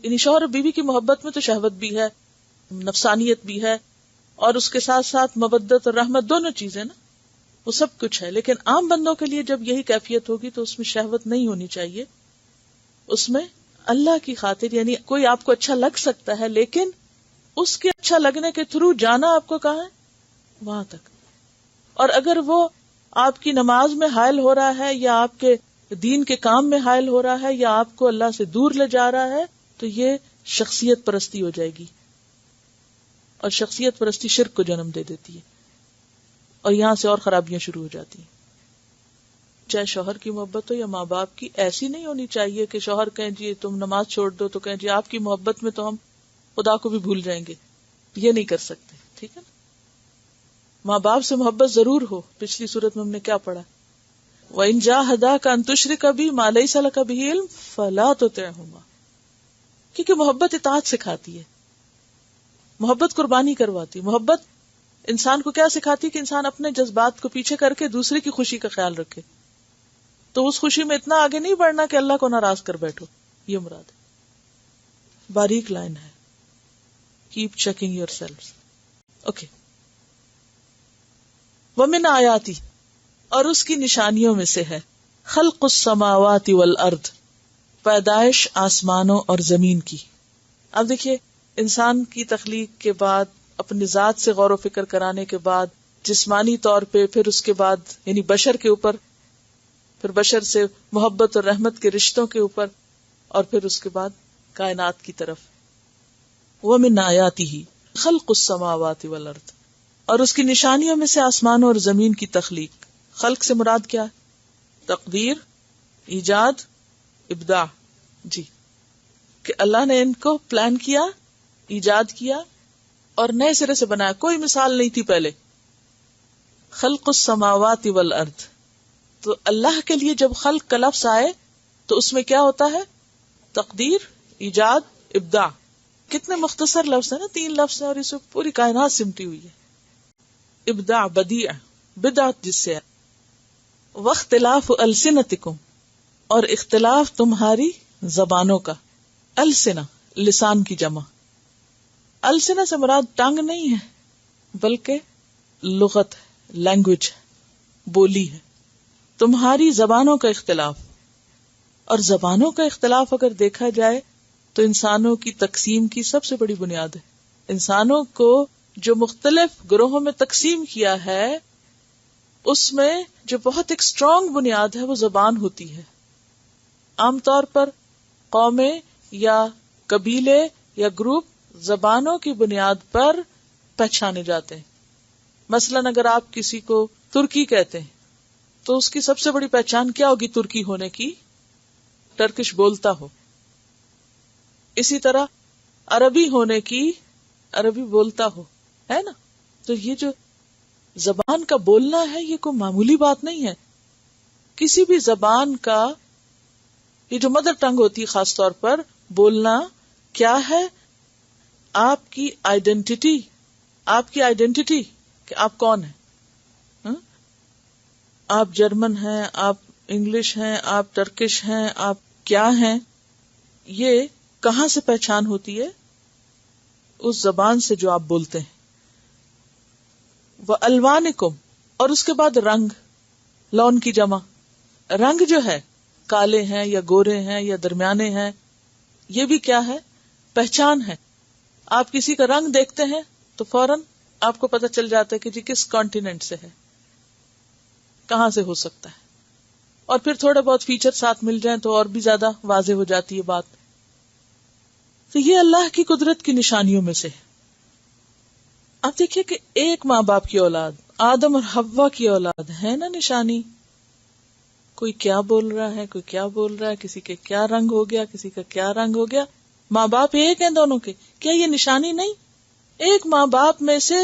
یعنی شوہر اور بیوی کی محبت میں تو شہوت بھی ہے، نفسانیت بھی ہے، اور اس کے ساتھ ساتھ مودت اور رحمت، دونوں چیزیں نا، وہ سب کچھ ہے. لیکن عام بندوں کے لیے جب یہی کیفیت ہوگی تو اس میں شہوت نہیں ہونی چاہیے. اس میں اللہ کی خاطر، یعنی کوئی آپ کو اچھا لگ سکتا ہے لیکن اس کے اچھا لگنے کے تھرو جانا آپ کو کہاں ہے؟ وہاں تک. اور اگر وہ آپ کی نماز میں حائل ہو رہا ہے یا آپ کے دین کے کام میں حائل ہو رہا ہے یا آپ کو اللہ سے دور لے جا رہا ہے تو یہ شخصیت پرستی ہو جائے گی، اور شخصیت پرستی شرک کو جنم دے دیتی ہے، اور یہاں سے اور خرابیاں شروع ہو جاتی ہیں. چاہے شوہر کی محبت ہو یا ماں باپ کی، ایسی نہیں ہونی چاہیے کہ شوہر کہیں جی تم نماز چھوڑ دو تو کہیں جی آپ کی محبت میں تو ہم خدا کو بھی بھول جائیں گے. یہ نہیں کر سکتے، ٹھیک ہے نا. ماں باپ سے محبت ضرور ہو. پچھلی صورت میں ہم نے کیا پڑھا؟ وَإِن جَاهَدَاكَ أَن تُشْرِكَ بِي مَا لَيْسَ لَكَ بِهِ عِلْمٌ فَلَا تُطِعْهُمَا. کیونکہ محبت اطاعت سکھاتی ہے، محبت قربانی کرواتی. محبت انسان کو کیا سکھاتی کہ انسان اپنے جذبات کو پیچھے کر کے دوسرے کی خوشی کا خیال رکھے. تو اس خوشی میں اتنا آگے نہیں بڑھنا کہ اللہ کو ناراض کر بیٹھو. یہ مراد ہے. باریک لائن ہے. Keep checking yourself. Okay. وَمِنْ آیاتی، اور اس کی نشانیوں میں سے ہے، خلق السماوات والارض، پیدائش آسمانوں اور زمین کی. اب دیکھیے، انسان کی تخلیق کے بعد، اپنی ذات سے غور و فکر کرانے کے بعد، جسمانی طور پہ، پھر اس کے بعد یعنی بشر کے اوپر، پھر بشر سے محبت اور رحمت کے رشتوں کے اوپر، اور پھر اس کے بعد کائنات کی طرف. وَمِنْ آیَاتِهِ خَلْقُ السَّمَاوَاتِ وَالْأَرْضِ، اور اس کی نشانیوں میں سے آسمانوں اور زمین کی تخلیق. خلق سے مراد کیا ہے؟ تقدیر، ایجاد، ابداع. جی، کہ اللہ نے ان کو پلان کیا، ایجاد کیا اور نئے سرے سے بنایا. کوئی مثال نہیں تھی پہلے. خلق السماوات والارض. تو اللہ کے لیے جب خلق کا لفظ آئے تو اس میں کیا ہوتا ہے؟ تقدیر، ایجاد، ابداع. کتنے مختصر لفظ ہیں نا، 3 لفظ ہیں اور اس میں پوری کائنات سمٹی ہوئی ہے. ابداع، بدیع، بدعت جس سے. واختلاف السنتکم، اور اختلاف تمہاری زبانوں کا. السنہ لسان کی جمع. السنہ سے مراد ٹنگ نہیں ہے بلکہ لغت، لینگویج، بولی ہے. تمہاری زبانوں کا اختلاف. اور زبانوں کا اختلاف اگر دیکھا جائے تو انسانوں کی تقسیم کی سب سے بڑی بنیاد ہے. انسانوں کو جو مختلف گروہوں میں تقسیم کیا ہے اس میں جو بہت ایک اسٹرانگ بنیاد ہے وہ زبان ہوتی ہے. عام طور پر قومیں یا قبیلے یا گروپ زبانوں کی بنیاد پر پہچانے جاتے ہیں. مثلاً اگر آپ کسی کو ترکی کہتے ہیں تو اس کی سب سے بڑی پہچان کیا ہوگی ترکی ہونے کی؟ ٹرکش بولتا ہو. اسی طرح عربی ہونے کی، عربی بولتا ہو، ہے نا. تو یہ جو زبان کا بولنا ہے یہ کوئی معمولی بات نہیں ہے. کسی بھی زبان کا یہ جو مدر ٹنگ ہوتی ہے خاص طور پر بولنا کیا ہے؟ آپ کی آئیڈینٹی، آپ کی آئیڈینٹی کہ آپ کون ہیں. آپ جرمن ہیں، آپ انگلش ہیں، آپ ٹرکش ہیں، آپ کیا ہیں. یہ کہاں سے پہچان ہوتی ہے؟ اس زبان سے جو آپ بولتے ہیں. وَأَلْوَانِكُمْ، اور اس کے بعد رنگ، لون کی جمع. رنگ جو ہے کالے ہیں یا گورے ہیں یا درمیانے ہیں، یہ بھی کیا ہے؟ پہچان ہے. آپ کسی کا رنگ دیکھتے ہیں تو فوراً آپ کو پتہ چل جاتا ہے کہ جی کس کانٹیننٹ سے ہے، کہاں سے ہو سکتا ہے. اور پھر تھوڑے بہت فیچر ساتھ مل جائیں تو اور بھی زیادہ واضح ہو جاتی ہے بات. تو یہ اللہ کی قدرت کی نشانیوں میں سے ہے. اب دیکھیے کہ ایک ماں باپ کی اولاد، آدم اور حوا کی اولاد ہے نا نشانی. کوئی کیا بول رہا ہے، کوئی کیا بول رہا ہے، کسی کے کیا رنگ ہو گیا، کسی کا کیا رنگ ہو گیا. ماں باپ ایک ہیں دونوں کے، کیا یہ نشانی نہیں؟ ایک ماں باپ میں سے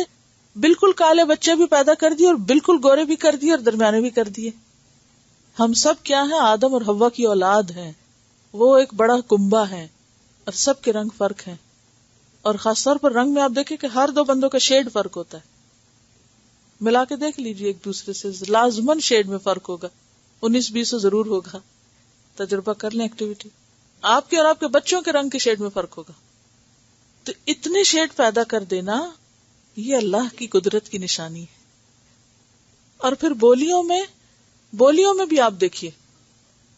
بالکل کالے بچے بھی پیدا کر دیے اور بالکل گورے بھی کر دیے اور درمیانے بھی کر دیے. ہم سب کیا ہیں؟ آدم اور حوا کی اولاد ہیں. وہ ایک بڑا کنبہ ہے اور سب کے رنگ فرق ہیں. اور خاص طور پر رنگ میں آپ دیکھیں کہ ہر دو بندوں کا شیڈ فرق ہوتا ہے. ملا کے دیکھ لیجیے ایک دوسرے سے، لازماً شیڈ میں فرق ہوگا، 19-20 ضرور ہوگا. تجربہ کر لیں ایکٹیویٹی. آپ کے اور آپ کے بچوں کے رنگ کے شیڈ میں فرق ہوگا. تو اتنے شیڈ پیدا کر دینا یہ اللہ کی قدرت کی نشانی ہے. اور پھر بولیوں میں بھی آپ دیکھیے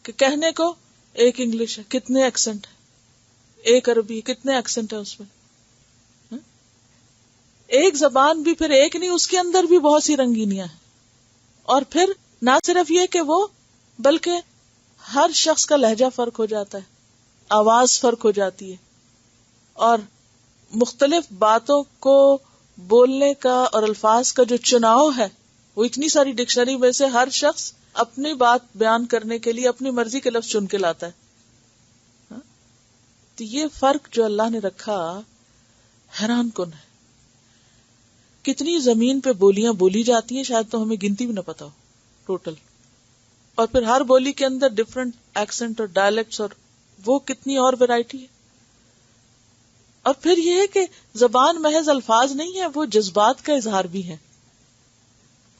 کہ کہنے کو ایک انگلش ہے، کتنے ایکسنٹ ہے، ایک عربی کتنے ایکسنٹ ہے اس میں. ایک زبان بھی پھر ایک نہیں، اس کے اندر بھی بہت سی رنگینیاں ہیں. اور پھر نہ صرف یہ کہ وہ، بلکہ ہر شخص کا لہجہ فرق ہو جاتا ہے، آواز فرق ہو جاتی ہے، اور مختلف باتوں کو بولنے کا اور الفاظ کا جو چناؤ ہے وہ اتنی ساری ڈکشنری میں سے ہر شخص اپنی بات بیان کرنے کے لیے اپنی مرضی کے لفظ چن کے لاتا ہے. تو یہ فرق جو اللہ نے رکھا حیران کن ہے. کتنی زمین پہ بولیاں بولی جاتی ہیں شاید تو ہمیں گنتی بھی نہ پتا ہو ٹوٹل. اور پھر ہر بولی کے اندر ڈفرنٹ ایکسنٹ اور ڈائلیکٹس، اور وہ کتنی اور ویرائٹی ہے. اور پھر یہ ہے کہ زبان محض الفاظ نہیں ہے، وہ جذبات کا اظہار بھی ہے.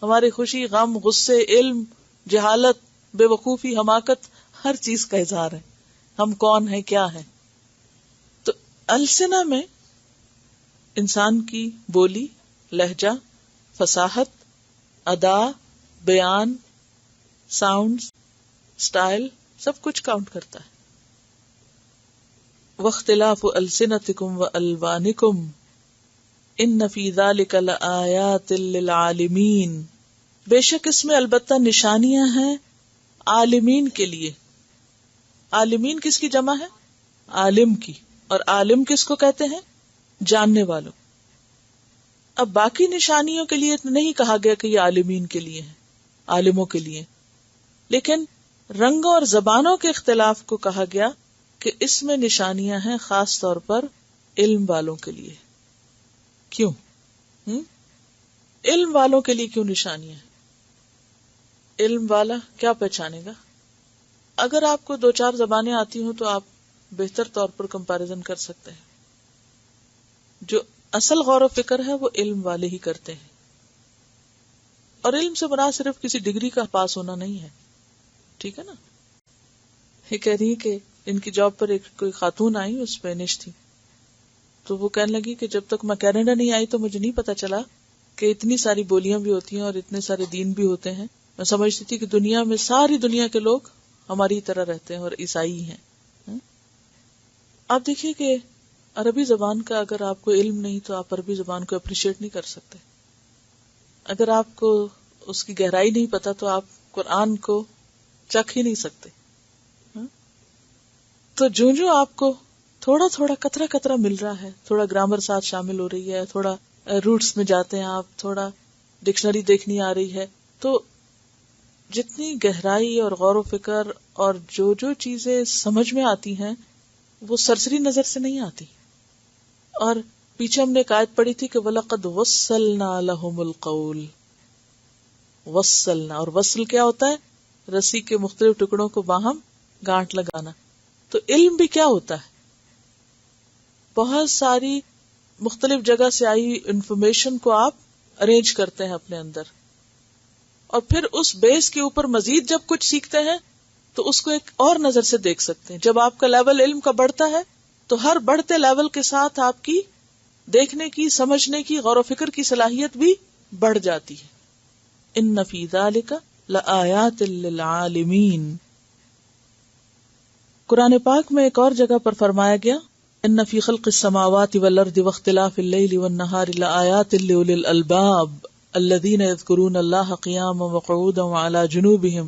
ہماری خوشی، غم، غصے، علم، جہالت، بے وقوفی، حماقت، ہر چیز کا اظہار ہے. ہم کون ہیں، کیا ہیں. تو السنہ میں انسان کی بولی، لہجہ، فصاحت، ادا، بیان، ساؤنڈ، سٹائل، سب کچھ کاؤنٹ کرتا ہے. واختلاف السنتکم والوانکم ان فی ذلک لآیات للعالمین، بے شک اس میں البتہ نشانیاں ہیں عالمین کے لیے. عالمین کس کی جمع ہے؟ عالم کی. اور عالم کس کو کہتے ہیں؟ جاننے والوں. اب باقی نشانیوں کے لیے نہیں کہا گیا کہ یہ عالمین کے لیے ہیں، عالموں کے لیے، لیکن رنگوں اور زبانوں کے اختلاف کو کہا گیا کہ اس میں نشانیاں ہیں خاص طور پر علم والوں کے لیے. کیوں؟ علم والوں کے لیے کیوں نشانیاں ہیں؟ علم والا کیا پہچانے گا؟ اگر آپ کو 2-4 زبانیں آتی ہوں تو آپ بہتر طور پر کمپیریزن کر سکتے ہیں. جو اصل غور و فکر ہے وہ علم والے ہی کرتے ہیں. اور علم سے مراد صرف کسی ڈگری کا پاس ہونا نہیں ہے، ٹھیک ہے نا. یہ کہہ رہی کہ ان کی جاب پر کوئی خاتون آئی، وہ اسپینش تھی، تو وہ کہنے لگی کہ جب تک میں کینیڈا نہیں آئی تو مجھے نہیں پتا چلا کہ اتنی ساری بولیاں بھی ہوتی ہیں اور اتنے سارے دین بھی ہوتے ہیں. میں سمجھتی تھی کہ دنیا میں ساری دنیا کے لوگ ہماری طرح رہتے ہیں اور عیسائی ہیں. آپ دیکھیے کہ عربی زبان کا اگر آپ کو علم نہیں تو آپ عربی زبان کو اپریشیٹ نہیں کر سکتے. اگر آپ کو اس کی گہرائی نہیں پتا تو آپ قرآن کو چکھ ہی نہیں سکتے. تو جو آپ کو تھوڑا تھوڑا قطرہ قطرہ مل رہا ہے، تھوڑا گرامر ساتھ شامل ہو رہی ہے، تھوڑا روٹس میں جاتے ہیں آپ، تھوڑا ڈکشنری دیکھنی آ رہی ہے، تو جتنی گہرائی اور غور و فکر اور جو چیزیں سمجھ میں آتی ہیں وہ سرسری نظر سے نہیں آتی. اور پیچھے ہم نے ایک آیت پڑھی تھی کہ وَلَقَدْ وَصَّلْنَا لَهُمُ الْقَوْلِ. وصلنا، اور وصل کیا ہوتا ہے؟ رسی کے مختلف ٹکڑوں کو باہم گانٹھ لگانا. تو علم بھی کیا ہوتا ہے؟ بہت ساری مختلف جگہ سے آئی انفارمیشن کو آپ ارینج کرتے ہیں اپنے اندر، اور پھر اس بیس کے اوپر مزید جب کچھ سیکھتے ہیں تو اس کو ایک اور نظر سے دیکھ سکتے ہیں. جب آپ کا لیول علم کا بڑھتا ہے تو ہر بڑھتے لیول کے ساتھ آپ کی دیکھنے کی، سمجھنے کی، غور و فکر کی صلاحیت بھی بڑھ جاتی ہے. ان فی ذلک لآیات للعالمین. قرآن پاک میں ایک اور جگہ پر فرمایا گیا ان فی خلق السماوات والارض واختلاف اللیل والنہار لآیات لأولی الالباب الذین یذکرون اللہ قیاما وقعودا وعلی جنوبہم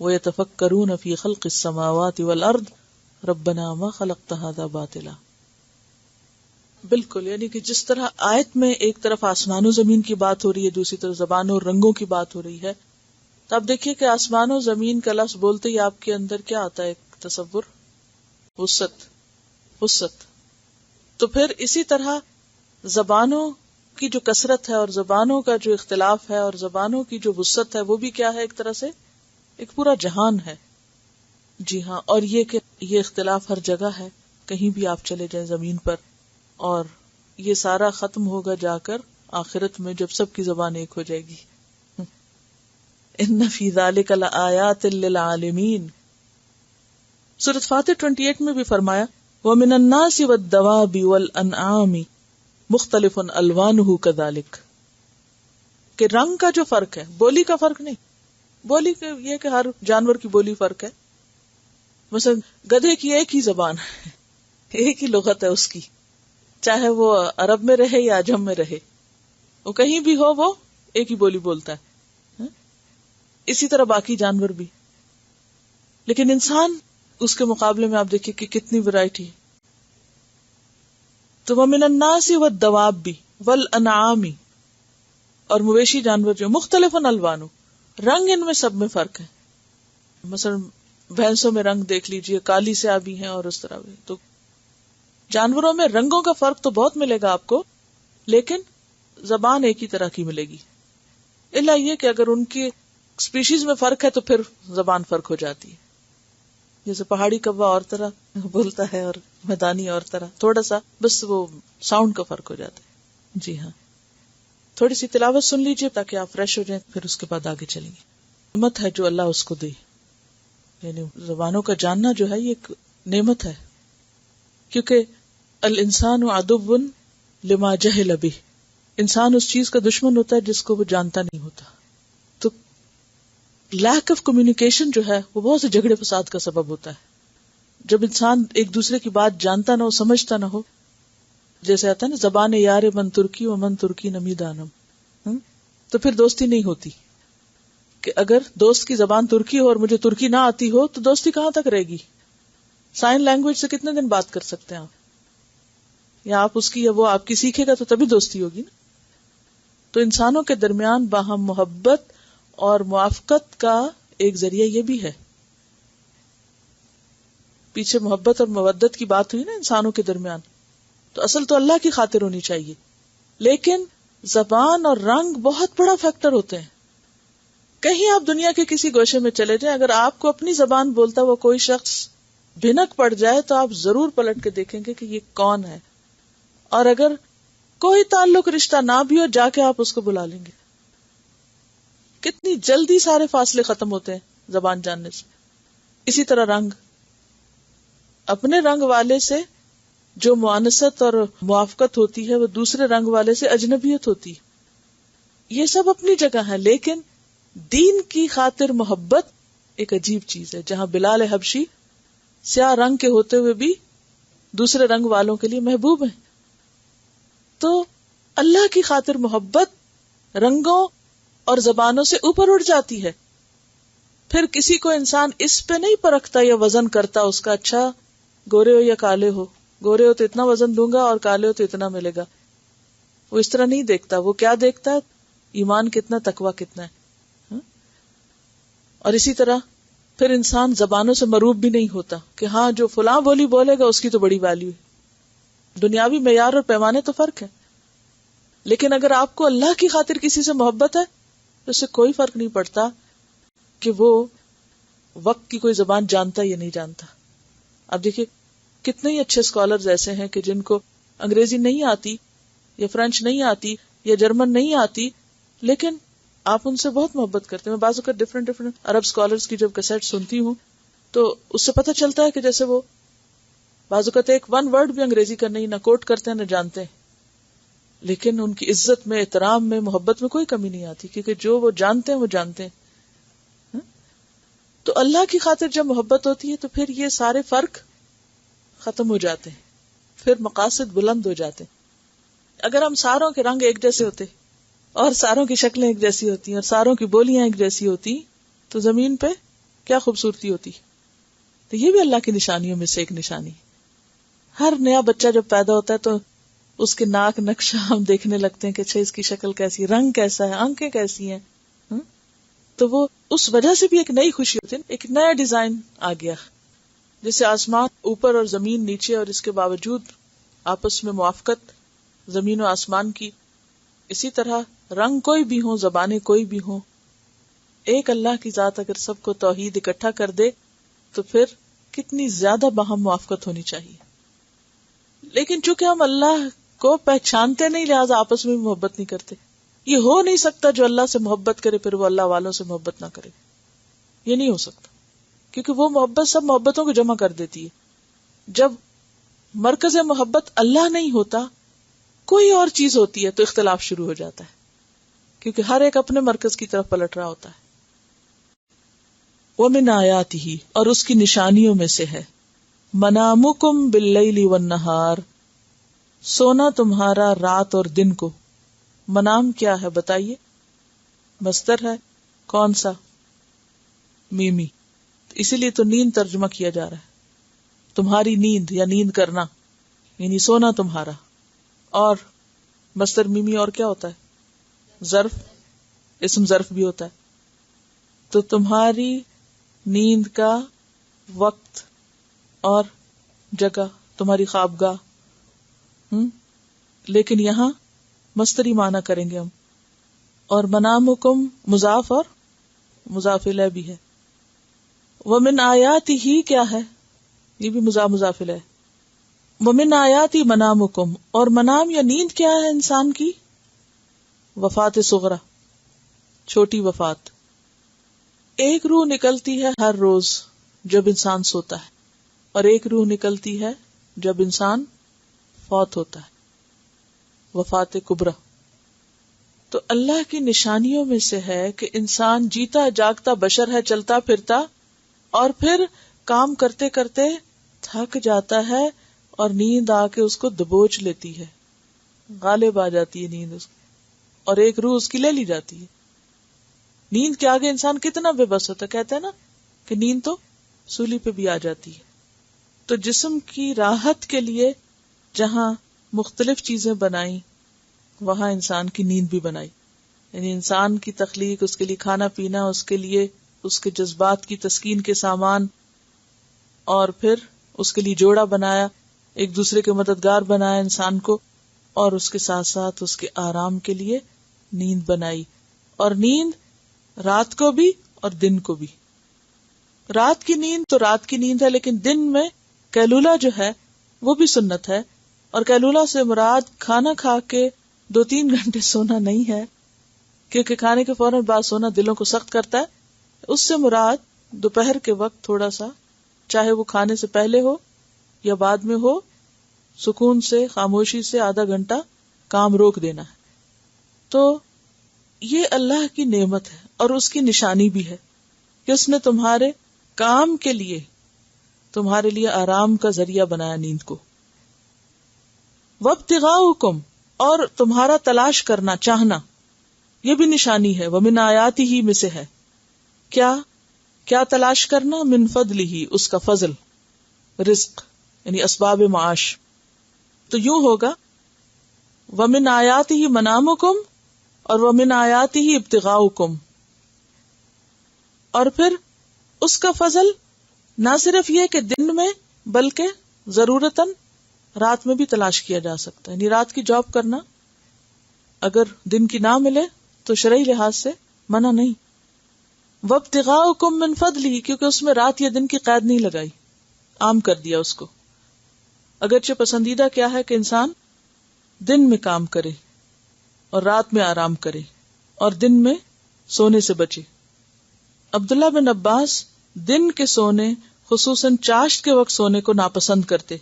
ویتفکرون فی خلق السماوات والارض ربنا ما خلقت ھذا باطلا. بالکل، یعنی کہ جس طرح آیت میں ایک طرف آسمان و زمین کی بات ہو رہی ہے، دوسری طرف زبانوں اور رنگوں کی بات ہو رہی ہے، تو اب دیکھیے کہ آسمان و زمین کا لفظ بولتے ہی آپ کے اندر کیا آتا ہے؟ ایک تصور، وسعت. تو پھر اسی طرح زبانوں کی جو کثرت ہے اور زبانوں کا جو اختلاف ہے اور زبانوں کی جو وسعت ہے وہ بھی کیا ہے؟ ایک طرح سے ایک پورا جہان ہے. جی ہاں، اور یہ کہ یہ اختلاف ہر جگہ ہے، کہیں بھی آپ چلے جائیں زمین پر، اور یہ سارا ختم ہوگا جا کر آخرت میں جب سب کی زبان ایک ہو جائے گی. ان فی ذلک لآیات للعالمین. سورۃ فاتر 28 میں بھی فرمایا وَمِنَ النَّاسِ وَالدَّوَابِ وَالْأَنْعَامِ مُخْتَلِفٌ أَلْوَانُهُ كَذَلِكَ. کہ رنگ کا جو فرق ہے، بولی کا فرق نہیں. بولی کا یہ کہ ہر جانور کی بولی فرق ہے. مثلا گدھے کی ایک ہی زبان ہے، ایک ہی لغت ہے اس کی، چاہے وہ عرب میں رہے یا عجم میں رہے، وہ کہیں بھی ہو وہ ایک ہی بولی بولتا ہے. اسی طرح باقی جانور بھی. لیکن انسان اس کے مقابلے میں آپ دیکھیں کہ کتنی ورائٹی ہے. تو وَمِنَ النَّاسِ وَالدَّوَابِ وَالْأَنْعَامِ، اور مویشی جانور جو مختلف الوانو، رنگ ان میں سب میں فرق ہے. مثلا بھینسوں میں رنگ دیکھ لیجئے، کالی سیابی ہیں اور اس طرح بھی. تو جانوروں میں رنگوں کا فرق تو بہت ملے گا آپ کو، لیکن زبان ایک ہی طرح کی ملے گی. الا یہ کہ اگر ان کی اسپیشیز میں فرق ہے تو پھر زبان فرق ہو جاتی ہے. جیسے پہاڑی کوا اور طرح بولتا ہے اور میدانی اور طرح، تھوڑا سا بس وہ ساؤنڈ کا فرق ہو جاتا ہے. جی ہاں، تھوڑی سی تلاوت سن لیجئے تاکہ آپ فریش ہو جائیں، پھر اس کے بعد آگے چلیں گے. نعمت ہے جو اللہ اس کو دے، یعنی زبانوں کا جاننا جو ہے یہ ایک نعمت ہے، کیونکہ الانسان عدو لما جہل بہ. انسان اس چیز کا دشمن ہوتا ہے جس کو وہ جانتا نہیں ہوتا. تو لیک آف کمیونیکیشن جو ہے وہ بہت سے جھگڑے فساد کا سبب ہوتا ہے. جب انسان ایک دوسرے کی بات جانتا نہ ہو، سمجھتا نہ ہو، جیسے آتا ہے نا زبان یار من ترکی و من ترکی نمی دانم، تو پھر دوستی نہیں ہوتی. کہ اگر دوست کی زبان ترکی ہو اور مجھے ترکی نہ آتی ہو تو دوستی کہاں تک رہے گی؟ سائن لینگویج سے کتنے دن بات کر سکتے ہیں آپ، یا آپ اس کی یا وہ آپ کی سیکھے گا تو تبھی دوستی ہوگی نا. تو انسانوں کے درمیان باہم محبت اور موافقت کا ایک ذریعہ یہ بھی ہے. پیچھے محبت اور مودت کی بات ہوئی نا انسانوں کے درمیان، تو اصل تو اللہ کی خاطر ہونی چاہیے، لیکن زبان اور رنگ بہت بڑا فیکٹر ہوتے ہیں. کہیں آپ دنیا کے کسی گوشے میں چلے جائیں، اگر آپ کو اپنی زبان بولتا ہوا کوئی شخص بھنک پڑ جائے تو آپ ضرور پلٹ کے دیکھیں گے کہ یہ کون ہے، اور اگر کوئی تعلق رشتہ نہ بھی ہو جا کے آپ اس کو بلا لیں گے. کتنی جلدی سارے فاصلے ختم ہوتے ہیں زبان جاننے سے. اسی طرح رنگ، اپنے رنگ والے سے جو موانست اور موافقت ہوتی ہے وہ دوسرے رنگ والے سے اجنبیت ہوتی ہے. یہ سب اپنی جگہ ہے، لیکن دین کی خاطر محبت ایک عجیب چیز ہے. جہاں بلال حبشی سیاہ رنگ کے ہوتے ہوئے بھی دوسرے رنگ والوں کے لیے محبوب ہیں. تو اللہ کی خاطر محبت رنگوں اور زبانوں سے اوپر اٹھ جاتی ہے. پھر کسی کو انسان اس پہ نہیں پرکھتا یا وزن کرتا اس کا، اچھا گورے ہو یا کالے ہو، گورے ہو تو اتنا وزن دوں گا اور کالے ہو تو اتنا ملے گا. وہ اس طرح نہیں دیکھتا. وہ کیا دیکھتا ہے؟ ایمان کتنا، تقویٰ کتنا ہے. اور اسی طرح پھر انسان زبانوں سے مروب بھی نہیں ہوتا کہ ہاں جو فلاں بولی بولے گا اس کی تو بڑی ویلیو ہے. دنیاوی معیار اور پیمانے تو فرق ہے، لیکن اگر آپ کو اللہ کی خاطر کسی سے محبت ہے تو اس سے کوئی فرق نہیں پڑتا کہ وہ وقت کی کوئی زبان جانتا یا نہیں جانتا. اب دیکھیے کتنے ہی اچھے اسکالرز ایسے ہیں کہ جن کو انگریزی نہیں آتی یا فرینچ نہیں آتی یا جرمن نہیں آتی، لیکن آپ ان سے بہت محبت کرتے ہیں. میں بعض اوقات ڈفرینٹ عرب اسکالرز کی جب کیسٹ سنتی ہوں تو اس سے پتہ چلتا ہے کہ جیسے وہ بعض اوقات ایک ون ورڈ بھی انگریزی کا نہیں، نہ کوٹ کرتے ہیں نہ جانتے ہیں، لیکن ان کی عزت میں، احترام میں، محبت میں کوئی کمی نہیں آتی، کیونکہ جو وہ جانتے ہیں وہ جانتے ہیں. تو اللہ کی خاطر جب محبت ہوتی ہے تو پھر یہ سارے فرق ختم ہو جاتے ہیں، پھر مقاصد بلند ہو جاتے ہیں. اگر ہم ساروں کے رنگ ایک جیسے ہوتے اور ساروں کی شکلیں ایک جیسی ہوتی اور ساروں کی بولیاں ایک جیسی ہوتی تو زمین پہ کیا خوبصورتی ہوتی. تو یہ بھی اللہ کی نشانیوں میں سے ایک نشانی. ہر نیا بچہ جب پیدا ہوتا ہے تو اس کے ناک نقشہ ہم دیکھنے لگتے ہیں کہ اچھا اس کی شکل کیسی، رنگ کیسا ہے، آنکھیں کیسی ہیں. تو وہ اس وجہ سے بھی ایک نئی خوشی ہوتی ہے، ایک نیا ڈیزائن آ گیا. جیسے آسمان اوپر اور زمین نیچے، اور اس کے باوجود آپس میں موافقت زمین و آسمان کی. اسی طرح رنگ کوئی بھی ہو، زبانیں کوئی بھی ہوں، ایک اللہ کی ذات اگر سب کو توحید اکٹھا کر دے تو پھر کتنی زیادہ باہم موافقت ہونی چاہیے. لیکن چونکہ ہم اللہ کو پہچانتے نہیں، لہٰذا آپس میں بھی محبت نہیں کرتے. یہ ہو نہیں سکتا جو اللہ سے محبت کرے پھر وہ اللہ والوں سے محبت نہ کرے. یہ نہیں ہو سکتا، کیونکہ وہ محبت سب محبتوں کو جمع کر دیتی ہے. جب مرکز محبت اللہ نہیں ہوتا، کوئی اور چیز ہوتی ہے تو اختلاف شروع ہو جاتا ہے، کیونکہ ہر ایک اپنے مرکز کی طرف پلٹ رہا ہوتا ہے. وَمِنْ آیَاتِهِ، اور اس کی نشانیوں میں سے ہے، مَنَامُكُمْ بِاللَّيْلِ وَالنَّهَارِ، سونا تمہارا رات اور دن کو. منام کیا ہے بتائیے؟ مصدر ہے، کون سا؟ میمی. اسی لیے تو نیند ترجمہ کیا جا رہا ہے. تمہاری نیند یا نیند کرنا یعنی سونا تمہارا. اور مصدر میمی اور کیا ہوتا ہے؟ ظرف، اسم ظرف بھی ہوتا ہے. تو تمہاری نیند کا وقت اور جگہ، تمہاری خوابگاہ. لیکن یہاں مصدری معنی کریں گے ہم. اور منامکم مضاف اور مضاف الیہ بھی ہے. ومن آیاتہ کیا ہے؟ یہ بھی مضاف الیہ. ومن آیاتی منامکم، اور منام یا نیند کیا ہے انسان کی؟ وفات صغرا، چھوٹی وفات. ایک روح نکلتی ہے ہر روز جب انسان سوتا ہے، اور ایک روح نکلتی ہے جب انسان فوت ہوتا ہے، وفات کبریٰ. تو اللہ کی نشانیوں میں سے ہے کہ انسان جیتا جاگتا بشر ہے، چلتا پھرتا، اور پھر کام کرتے کرتے تھک جاتا ہے اور نیند آ کے اس کو دبوچ لیتی ہے، غالب آ جاتی ہے نیند اس کی، اور ایک روح اس کی لے لی جاتی ہے. نیند کے آگے انسان کتنا بے بس ہوتا ہے. کہتے ہیں نا کہ نیند تو سولی پہ بھی آ جاتی ہے. تو جسم کی راحت کے لیے جہاں مختلف چیزیں بنائی، وہاں انسان کی نیند بھی بنائی. یعنی انسان کی تخلیق، اس کے لیے کھانا پینا، اس کے لیے اس کے جذبات کی تسکین کے سامان، اور پھر اس کے لیے جوڑا بنایا، ایک دوسرے کے مددگار بنایا انسان کو، اور اس کے ساتھ ساتھ اس کے آرام کے لیے نیند بنائی. اور نیند رات کو بھی اور دن کو بھی. رات کی نیند تو رات کی نیند ہے، لیکن دن میں قیلولہ جو ہے وہ بھی سنت ہے. اور قیلولہ سے مراد کھانا کھا کے 2-3 گھنٹے سونا نہیں ہے، کیونکہ کھانے کے فوراً بعد سونا دلوں کو سخت کرتا ہے. اس سے مراد دوپہر کے وقت تھوڑا سا، چاہے وہ کھانے سے پہلے ہو یا بعد میں ہو، سکون سے خاموشی سے آدھا گھنٹہ کام روک دینا ہے. تو یہ اللہ کی نعمت ہے اور اس کی نشانی بھی ہے کہ اس نے تمہارے کام کے لیے تمہارے لیے آرام کا ذریعہ بنایا نیند کو. وابتغاؤکم، اور تمہارا تلاش کرنا، چاہنا، یہ بھی نشانی ہے. ومن آیاتہ ہی میں سے ہے. کیا تلاش کرنا؟ من فضلہ، اس کا فضل، رزق یعنی اسباب معاش. تو یوں ہوگا ومن آیاتہ منامکم اور ومن آیاتہ ابتغاؤکم. اور پھر اس کا فضل نہ صرف یہ کہ دن میں، بلکہ ضرورتاً رات میں بھی تلاش کیا جا سکتا ہے. یعنی رات کی جاب کرنا اگر دن کی نہ ملے تو شرعی لحاظ سے منع نہیں. وابتغاؤکم من فضلہ، کیونکہ اس میں رات یا دن کی قید نہیں لگائی، عام کر دیا اس کو. اگرچہ پسندیدہ کیا ہے کہ انسان دن میں کام کرے اور رات میں آرام کرے اور دن میں سونے سے بچے. عبداللہ بن عباس دن کے سونے، خصوصاً چاشت کے وقت سونے کو ناپسند کرتے،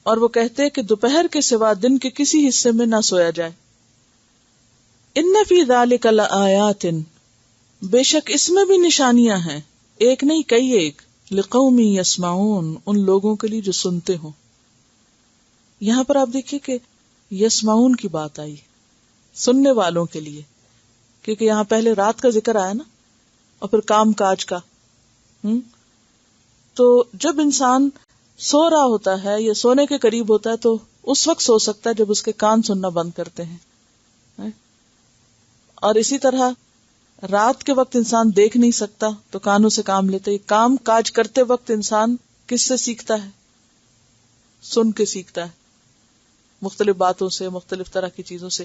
اور وہ کہتے کہ دوپہر کے سوا دن کے کسی حصے میں نہ سویا جائے. ان فی ذلک لآیات، بے شک اس میں بھی نشانیاں ہیں، ایک نہیں کئی ایک، لقوم یسمعون، ان لوگوں کے لیے جو سنتے ہوں. یہاں پر آپ دیکھیے کہ یسمعون کی بات آئی، سننے والوں کے لیے، کیونکہ یہاں پہلے رات کا ذکر آیا نا، اور پھر کام کاج کا. تو جب انسان سو رہا ہوتا ہے یا سونے کے قریب ہوتا ہے تو اس وقت سو سکتا ہے جب اس کے کان سننا بند کرتے ہیں. اور اسی طرح رات کے وقت انسان دیکھ نہیں سکتا تو کانوں سے کام لیتے. کام کاج کرتے وقت انسان کس سے سیکھتا ہے؟ سن کے سیکھتا ہے، مختلف باتوں سے، مختلف طرح کی چیزوں سے.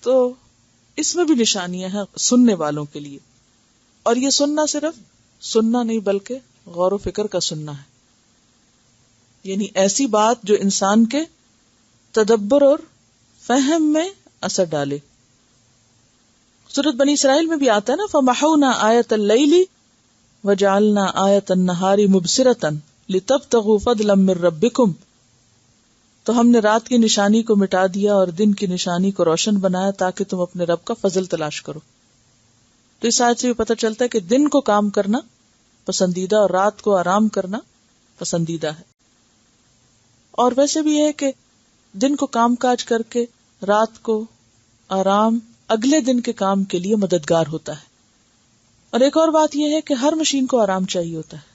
تو اس میں بھی نشانیاں ہیں سننے والوں کے لیے. اور یہ سننا صرف سننا نہیں بلکہ غور و فکر کا سننا ہے، یعنی ایسی بات جو انسان کے تدبر اور فہم میں اثر ڈالے. سورۃ بنی اسرائیل میں بھی آتا ہے نا، فَمَحَوْنَا آیَةَ اللَّيْلِ وَجَعَلْنَا آیَةَ النَّهَارِ مُبْصِرَةً لِتَبْتَغُوا فَضْلًا مِّن رَّبِّكُمْ. تو ہم نے رات کی نشانی کو مٹا دیا اور دن کی نشانی کو روشن بنایا تاکہ تم اپنے رب کا فضل تلاش کرو. تو اس آیت سے بھی پتہ چلتا ہے کہ دن کو کام کرنا پسندیدہ اور رات کو آرام کرنا پسندیدہ ہے. اور ویسے بھی یہ ہے کہ دن کو کام کاج کر کے رات کو آرام اگلے دن کے کام کے لیے مددگار ہوتا ہے. اور ایک اور بات یہ ہے کہ ہر مشین کو آرام چاہیے ہوتا ہے،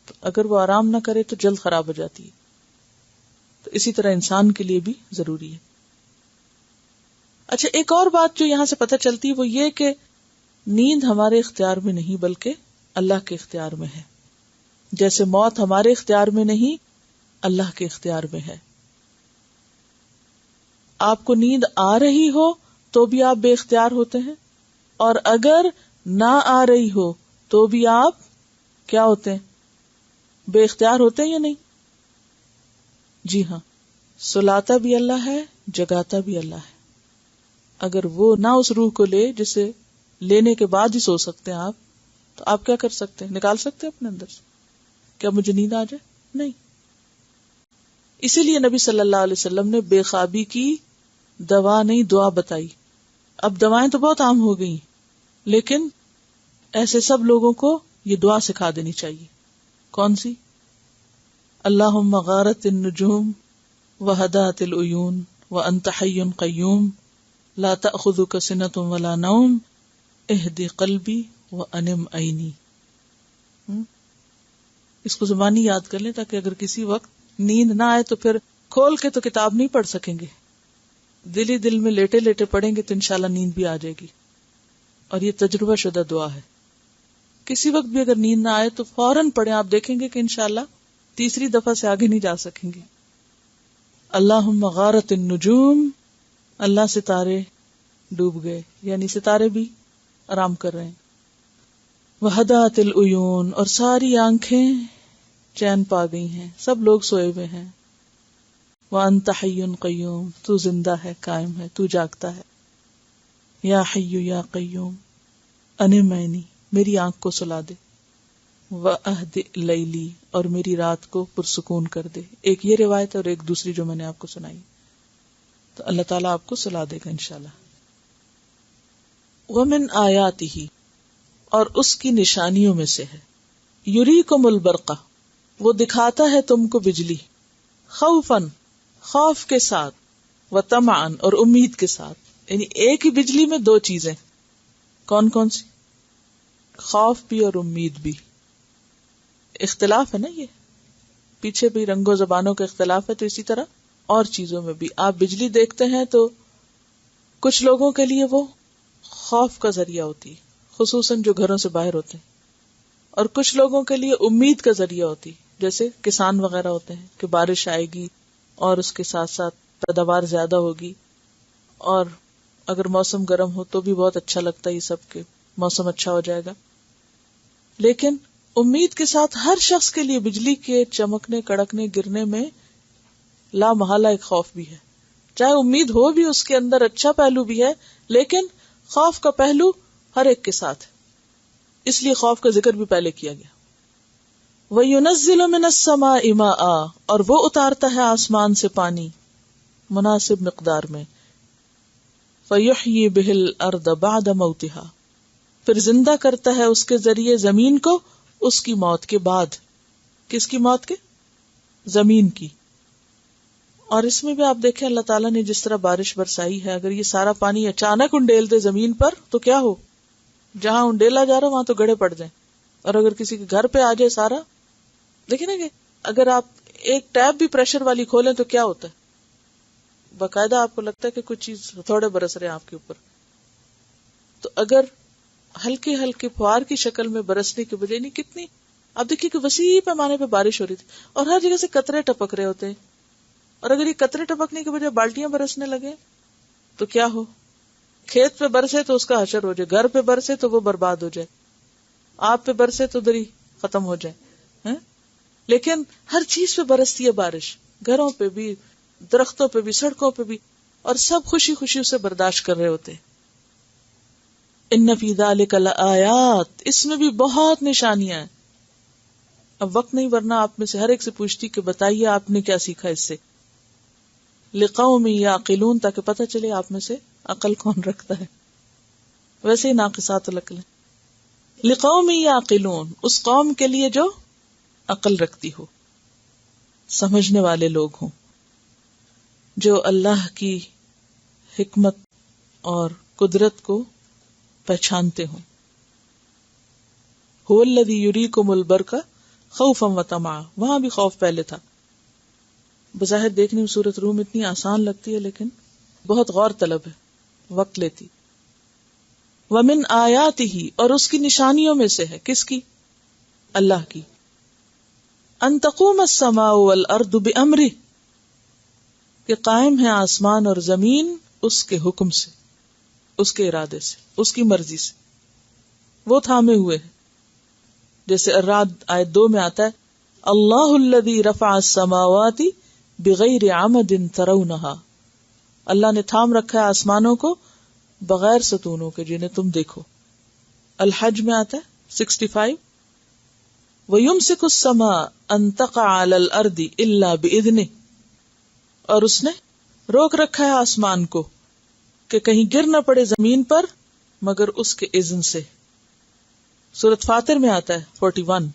تو اگر وہ آرام نہ کرے تو جلد خراب ہو جاتی ہے. تو اسی طرح انسان کے لیے بھی ضروری ہے. اچھا، ایک اور بات جو یہاں سے پتہ چلتی ہے وہ یہ کہ نیند ہمارے اختیار میں نہیں بلکہ اللہ کے اختیار میں ہے. جیسے موت ہمارے اختیار میں نہیں، اللہ کے اختیار میں ہے. آپ کو نیند آ رہی ہو تو بھی آپ بے اختیار ہوتے ہیں، اور اگر نہ آ رہی ہو تو بھی آپ کیا ہوتے ہیں؟ بے اختیار ہوتے ہیں یا نہیں؟ جی ہاں، سلاتا بھی اللہ ہے، جگاتا بھی اللہ ہے. اگر وہ نہ اس روح کو لے جسے لینے کے بعد ہی سو سکتے ہیں آپ، تو آپ کیا کر سکتے ہیں؟ نکال سکتے ہیں اپنے اندر سے؟ کیا مجھے نیند آ جائے؟ نہیں. اسی لیے نبی صلی اللہ علیہ وسلم نے بے خوابی کی دوا نہیں دعا بتائی. اب دوائیں تو بہت عام ہو گئی، لیکن ایسے سب لوگوں کو یہ دعا سکھا دینی چاہیے. کون سی؟ اللہم غارت النجوم وہدات العیون وانت حی قیوم لا تأخذک سنۃ ولا نوم اہدی قلبی وانم عینی. اس کو زبانی یاد کر لیں تاکہ اگر کسی وقت نیند نہ آئے تو پھر کھول کے تو کتاب نہیں پڑھ سکیں گے، دل ہی دل میں لیٹے لیٹے پڑھیں گے تو انشاءاللہ نیند بھی آ جائے گی. اور یہ تجربہ شدہ دعا ہے. کسی وقت بھی اگر نیند نہ آئے تو فوراً پڑھیں، آپ دیکھیں گے کہ انشاءاللہ تیسری دفعہ سے آگے نہیں جا سکیں گے. اللہم غارت النجوم، اللہ ستارے ڈوب گئے، یعنی ستارے بھی آرام کر رہے ہیں. وہدات العیون، اور ساری آنکھیں چین پا گئی ہیں، سب لوگ سوئے ہوئے ہیں. وانت حی قیوم، تو زندہ ہے، قائم ہے، تو جاگتا ہے. یا حی یا قیوم انم عینی، میری آنکھ کو سلا دے. وَأَهْدِ لیلی، اور میری رات کو پرسکون کر دے. ایک یہ روایت ہے اور ایک دوسری جو میں نے آپ کو سنائی. تو اللہ تعالیٰ آپ کو سلا دے گا انشاءاللہ. وَمِنْ آیَاتِهِ، اور اس کی نشانیوں میں سے ہے، یُریکُمُ الْبَرْقَ، وہ دکھاتا ہے تم کو بجلی، خوفاً، خوف کے ساتھ، وطمعاً، اور امید کے ساتھ. یعنی ایک ہی بجلی میں دو چیزیں. کون کون سی؟ خوف بھی اور امید بھی. اختلاف ہے نا، یہ پیچھے بھی رنگوں زبانوں کا اختلاف ہے، تو اسی طرح اور چیزوں میں بھی. آپ بجلی دیکھتے ہیں تو کچھ لوگوں کے لیے وہ خوف کا ذریعہ ہوتی ہے، خصوصاً جو گھروں سے باہر ہوتے ہیں، اور کچھ لوگوں کے لیے امید کا ذریعہ ہوتی، جیسے کسان وغیرہ ہوتے ہیں کہ بارش آئے گی اور اس کے ساتھ ساتھ پیداوار زیادہ ہوگی. اور اگر موسم گرم ہو تو بھی بہت اچھا لگتا ہے یہ سب کہ موسم اچھا ہو جائے گا. لیکن امید کے ساتھ ہر شخص کے لیے بجلی کے چمکنے، کڑکنے، گرنے میں لا محالہ ایک خوف بھی ہے. چاہے امید ہو بھی اس کے اندر اچھا پہلو بھی ہے، لیکن خوف کا پہلو ہر ایک کے ساتھ ہے. اس لیے خوف کا ذکر بھی پہلے کیا گیا. وَيُنَزِّلُ مِنَ السَّمَاءِ مَاءً، اور وہ اتارتا ہے آسمان سے پانی مناسب مقدار میں. فَيُحْيِي بِهِ الْأَرْضَ بَعْدَ مَوْتِهَا، پھر زندہ کرتا ہے اس کے ذریعے زمین کو اس کی موت کے بعد. کس کی موت کے؟ زمین کی. اور اس میں بھی آپ دیکھیں اللہ تعالیٰ نے جس طرح بارش برسائی ہے، اگر یہ سارا پانی اچانک انڈیل دے زمین پر تو کیا ہو؟ جہاں انڈیلا جا رہا وہاں تو گڑھے پڑ جائیں. اور اگر کسی کے گھر پہ آ جائے سارا، دیکھیں نا کہ اگر آپ ایک ٹیپ بھی پریشر والی کھولیں تو کیا ہوتا ہے؟ باقاعدہ آپ کو لگتا ہے کہ کچھ چیز تھوڑے برس رہے ہیں آپ کے اوپر. تو اگر ہلکے ہلکے فوار کی شکل میں برسنے کے بجائے نہیں، کتنی آپ دیکھیے کہ وسیع پیمانے پہ بارش ہو رہی تھی اور ہر جگہ سے قطرے ٹپک رہے ہوتے ہیں. اور اگر یہ قطرے ٹپکنے کے بجائے بالٹیاں برسنے لگے تو کیا ہو؟ کھیت پہ برسے تو اس کا حشر ہو جائے، گھر پہ برسے تو وہ برباد ہو جائے، آپ پہ برسے تو دری ختم ہو جائے. لیکن ہر چیز پہ برستی ہے بارش، گھروں پہ بھی، درختوں پہ بھی، سڑکوں پہ بھی، اور سب خوشی خوشی اسے برداشت کر رہے ہوتے. ان فی ذلک لآیات، اس میں بھی بہت نشانیاں ہیں. اب وقت نہیں، ورنہ آپ میں سے ہر ایک سے پوچھتی کہ بتائیے آپ نے کیا سیکھا اس سے. لقوم یعقلون، تاکہ پتہ چلے آپ میں سے عقل کون رکھتا ہے. ویسے ہی ناقصات العقل. لقوم یعقلون، اس قوم کے لیے جو عقل رکھتی ہو، سمجھنے والے لوگ ہوں، جو اللہ کی حکمت اور قدرت کو پہچانتے ہوں. هو الذی یریکم البرق خوفا وطمعا، وہاں بھی خوف پہلے تھا. بظاہر دیکھنے میں سورۃ روم اتنی آسان لگتی ہے لیکن بہت غور طلب ہے، وقت لیتی. ومن آیاتہ، اور اس کی نشانیوں میں سے ہے، کس کی؟ اللہ کی. ان تقوم السماء والارض بامرہ، کہ قائم ہے آسمان اور زمین اس کے حکم سے، اس کے ارادے سے، اس کی مرضی سے. وہ تھامے ہوئے ہیں. جیسے الرعد آیت 2 میں آتا ہے، اللہ الذی رفع السماوات بغیر عمد ترونہا، اللہ نے تھام رکھا ہے آسمانوں کو بغیر ستونوں کے جنہیں تم دیکھو. الحج میں آتا ہے 65، وَيُمْسِكُ السَّمَاءَ أَن تَقَعَ عَلَى الْأَرْضِ إِلَّا بِإِذْنِهِ، اور اس نے روک رکھا ہے آسمان کو کہ کہیں گر نہ پڑے زمین پر مگر اس کے اذن سے. سورۃ فاطر میں آتا ہے 41،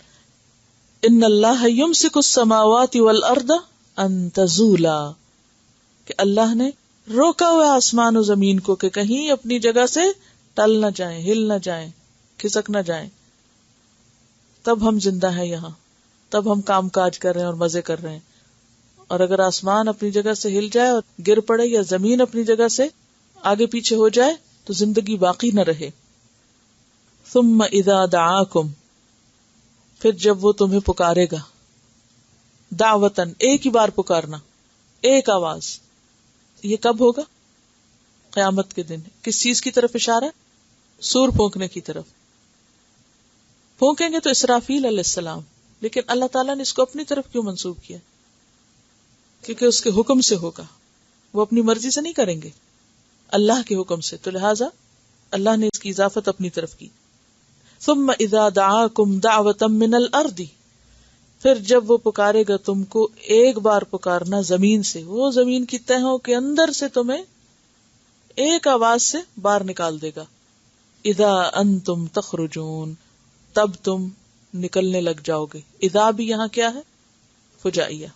ان اللہ یمسک السماوات والارض ان تزولا، کہ اللہ نے روکا ہوا آسمان و زمین کو کہ کہیں اپنی جگہ سے ٹل نہ جائیں، ہل نہ جائیں، کھسک نہ جائیں. تب ہم زندہ ہیں یہاں، تب ہم کام کاج کر رہے ہیں اور مزے کر رہے ہیں. اور اگر آسمان اپنی جگہ سے ہل جائے اور گر پڑے، یا زمین اپنی جگہ سے آگے پیچھے ہو جائے تو زندگی باقی نہ رہے. ثم اذا دعاکم، پھر جب وہ تمہیں پکارے گا، دعوتن، ایک ہی بار پکارنا، ایک آواز. یہ کب ہوگا؟ قیامت کے دن. کس چیز کی طرف اشارہ ہے؟ سور پھونکنے کی طرف. پھونکیں گے تو اسرافیل علیہ السلام، لیکن اللہ تعالیٰ نے اس کو اپنی طرف کیوں منسوب کیا؟ کیونکہ اس کے حکم سے ہوگا، وہ اپنی مرضی سے نہیں کریں گے، اللہ کے حکم سے. تو لہٰذا اللہ نے اس کی اضافت اپنی طرف کی. ثم اذا دعاکم دعوتا من الارض، پھر جب وہ پکارے گا تم کو ایک بار پکارنا زمین سے، وہ زمین کی تہوں کے اندر سے تمہیں ایک آواز سے باہر نکال دے گا. اذا انتم تخرجون، تب تم نکلنے لگ جاؤ گے. اذا بھی یہاں کیا ہے؟ فجائیہ.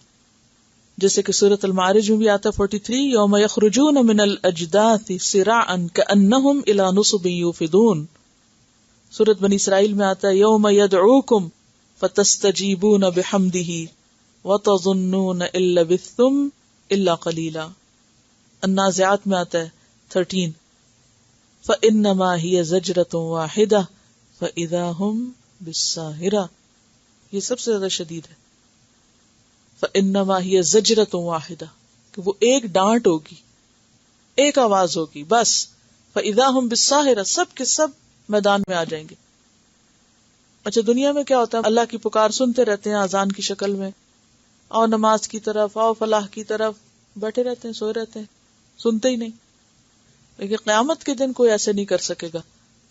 جیسے کہ سورۃ المعارج میں بھی آتا 43، یوم یخرجون من الاجداث سراعا کأنہم الی نصب یوفدون. سورۃ بنی اسرائیل میں آتا ہے، یوم یدعوکم فتستجیبون بحمدہ وتظنون ان لبثتم الا قلیلا. النازعات میں آتا ہے 13، فانما ہی زجرۃ واحدہ فاذا ہم بالساہرہ. یہ سب سے زیادہ شدید ہے. فانما ہی زجرۃ واحدہ، کہ وہ ایک ڈانٹ ہوگی، ایک آواز ہوگی بس. فاذا ہم بالساہرہ، سب کے سب میدان میں آ جائیں گے. اچھا دنیا میں کیا ہوتا ہے؟ اللہ کی پکار سنتے رہتے ہیں اذان کی شکل میں، آؤ نماز کی طرف، آؤ فلاح کی طرف، بیٹھے رہتے ہیں، سوئے رہتے ہیں، سنتے ہی نہیں. لیکن قیامت کے دن کوئی ایسے نہیں کر سکے گا.